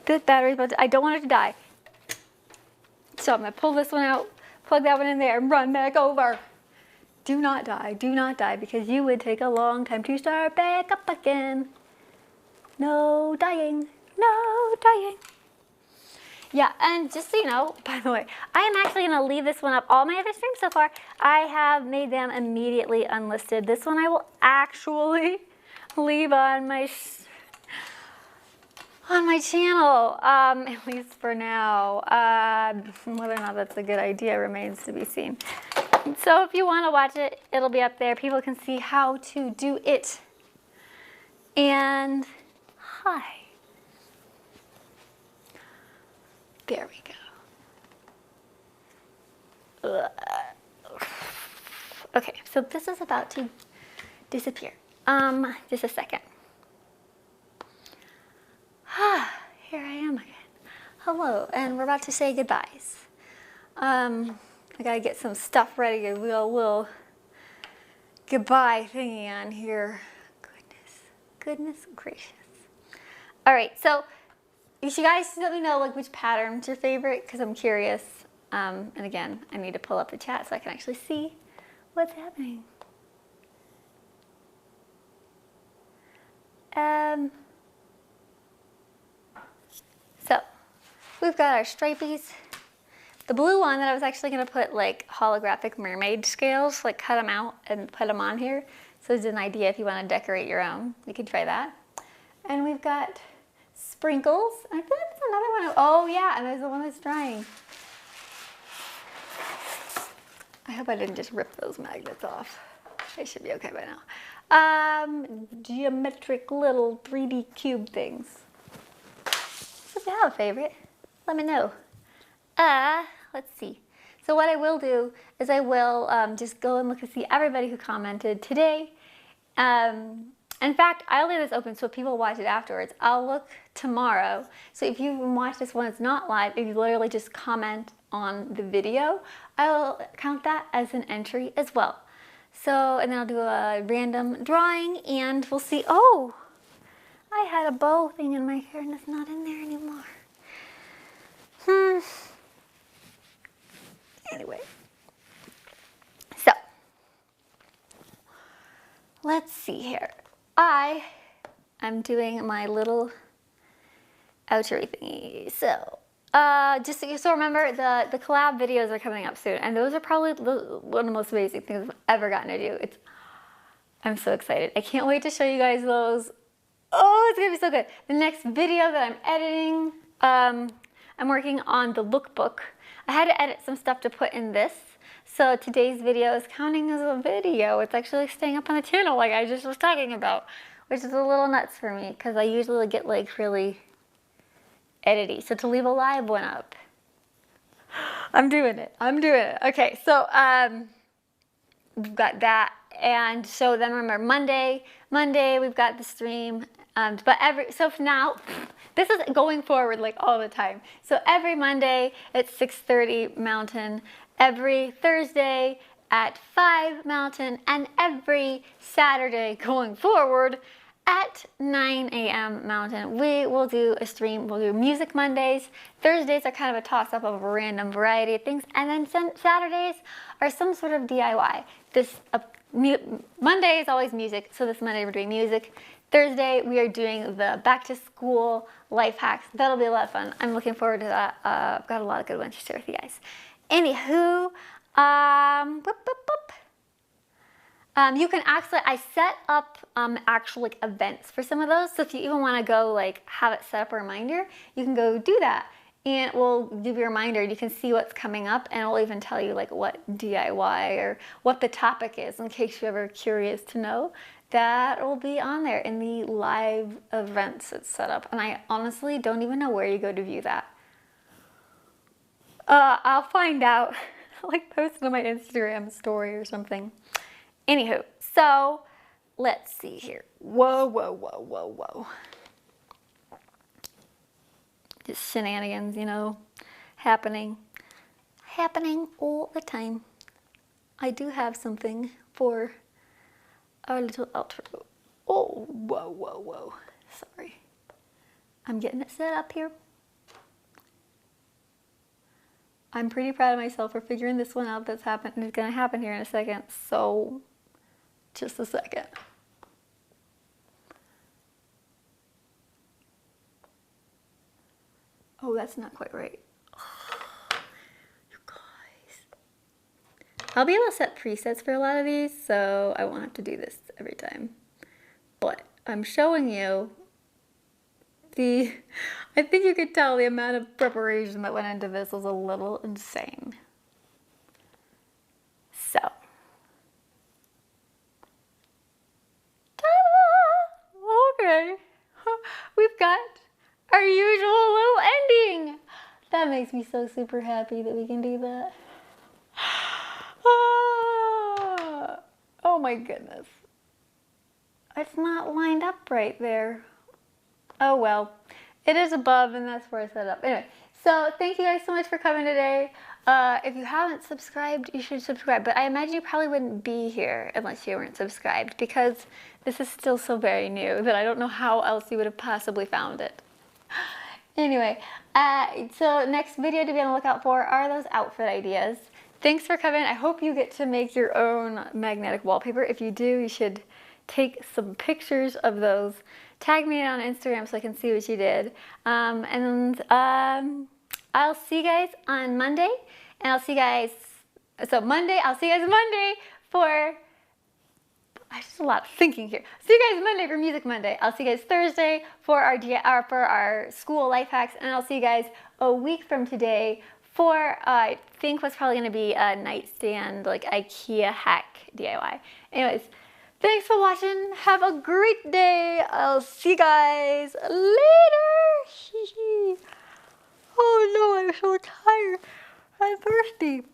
This battery's about to... I don't want it to die. So I'm going to pull this one out, plug that one in there, and run back over. Do not die, because you would take a long time to start back up again. No dying, no dying. Yeah, and just so you know, by the way, I am actually going to leave this one up. All my other streams so far, I have made them immediately unlisted. This one I will actually leave on my channel, at least for now. Whether or not that's a good idea remains to be seen. So if you want to watch it, it'll be up there. People can see how to do it. And hi. There we go. Okay, so this is about to disappear. Just a second. Here I am again. Hello, and we're about to say goodbyes. I gotta get some stuff ready. A little goodbye thingy on here. Goodness gracious. All right, so you guys let me know like which pattern's your favorite, because I'm curious. And again, I need to pull up the chat so I can actually see what's happening. So we've got our stripies. The blue one that I was actually going to put like holographic mermaid scales, like cut them out and put them on here. So it's an idea if you want to decorate your own. You can try that. And we've got sprinkles. I feel like there's another one. Oh yeah, and there's the one that's drying. I hope I didn't just rip those magnets off. They should be okay by now. Geometric little 3D cube things. So if you have a favorite, let me know. Let's see. So what I will do is I will just go and look and see everybody who commented today. In fact, I'll leave this open so people watch it afterwards. I'll look tomorrow. So if you even watch this when it's not live, if you literally just comment on the video, I'll count that as an entry as well. So, and then I'll do a random drawing and we'll see. Oh, I had a bow thing in my hair and it's not in there anymore. Anyway, so let's see here. I am doing my little outro thingy. So, just so remember, the collab videos are coming up soon, and those are probably one of the most amazing things I've ever gotten to do. I'm so excited. I can't wait to show you guys those. Oh, it's gonna be so good. The next video that I'm editing, I'm working on the lookbook. I had to edit some stuff to put in this. So today's video is counting as a video. It's actually staying up on the channel like I just was talking about, which is a little nuts for me because I usually get like really edity. So to leave a live one up, I'm doing it. Okay, so we've got that. And so then remember Monday we've got the stream. So for now, this is going forward like all the time. So every Monday at 6:30 Mountain, every Thursday at 5 Mountain, and every Saturday going forward at 9 a.m. Mountain, we will do a stream. We'll do Music Mondays. Thursdays are kind of a toss-up of a random variety of things. And then Saturdays are some sort of DIY. Monday is always music, so this Monday we're doing music. Thursday, we are doing the back-to-school life hacks. That'll be a lot of fun. I'm looking forward to that. I've got a lot of good ones to share with you guys. Anywho, you can actually, I set up actual like events for some of those. So if you even want to go like have it set up a reminder, you can go do that. And it will give you a reminder. You can see what's coming up, and it will even tell you like what DIY or what the topic is in case you're ever curious to know. that will be on there in the live events it's set up. And I honestly don't even know where you go to view that. I'll find out. Like post it on my Instagram story or something. Anywho, so let's see here. Whoa, whoa, whoa, whoa, whoa. Just shenanigans, you know, happening all the time. I do have something for our little outro. Oh, whoa, whoa, whoa. Sorry. I'm getting it set up here. I'm pretty proud of myself for figuring this one out. That's gonna happen here in a second. So, just a second. Oh, that's not quite right. You guys. I'll be able to set presets for a lot of these, so I won't have to do this every time. But I'm showing you I think you could tell the amount of preparation that went into this was a little insane. So. Ta-da! Okay. We've got our usual little ending. That makes me so super happy that we can do that. Oh my goodness. It's not lined up right there. Oh well, it is above and that's where I set it up. Anyway, so thank you guys so much for coming today. If you haven't subscribed, you should subscribe. But I imagine you probably wouldn't be here unless you weren't subscribed because this is still so very new that I don't know how else you would have possibly found it. Anyway, so next video to be on the lookout for are those outfit ideas. Thanks for coming. I hope you get to make your own magnetic wallpaper. If you do, you should take some pictures of those. Tag me on Instagram so I can see what you did. I'll see you guys on Monday. And I'll see you guys, I'll see you guys Monday for, there's a lot of thinking here. See you guys Monday for Music Monday. I'll see you guys Thursday for our school life hacks. And I'll see you guys a week from today for, I think what's probably gonna be a nightstand, like IKEA hack DIY. Anyways. Thanks for watching. Have a great day. I'll see you guys later. Oh no, I'm so tired. I'm thirsty.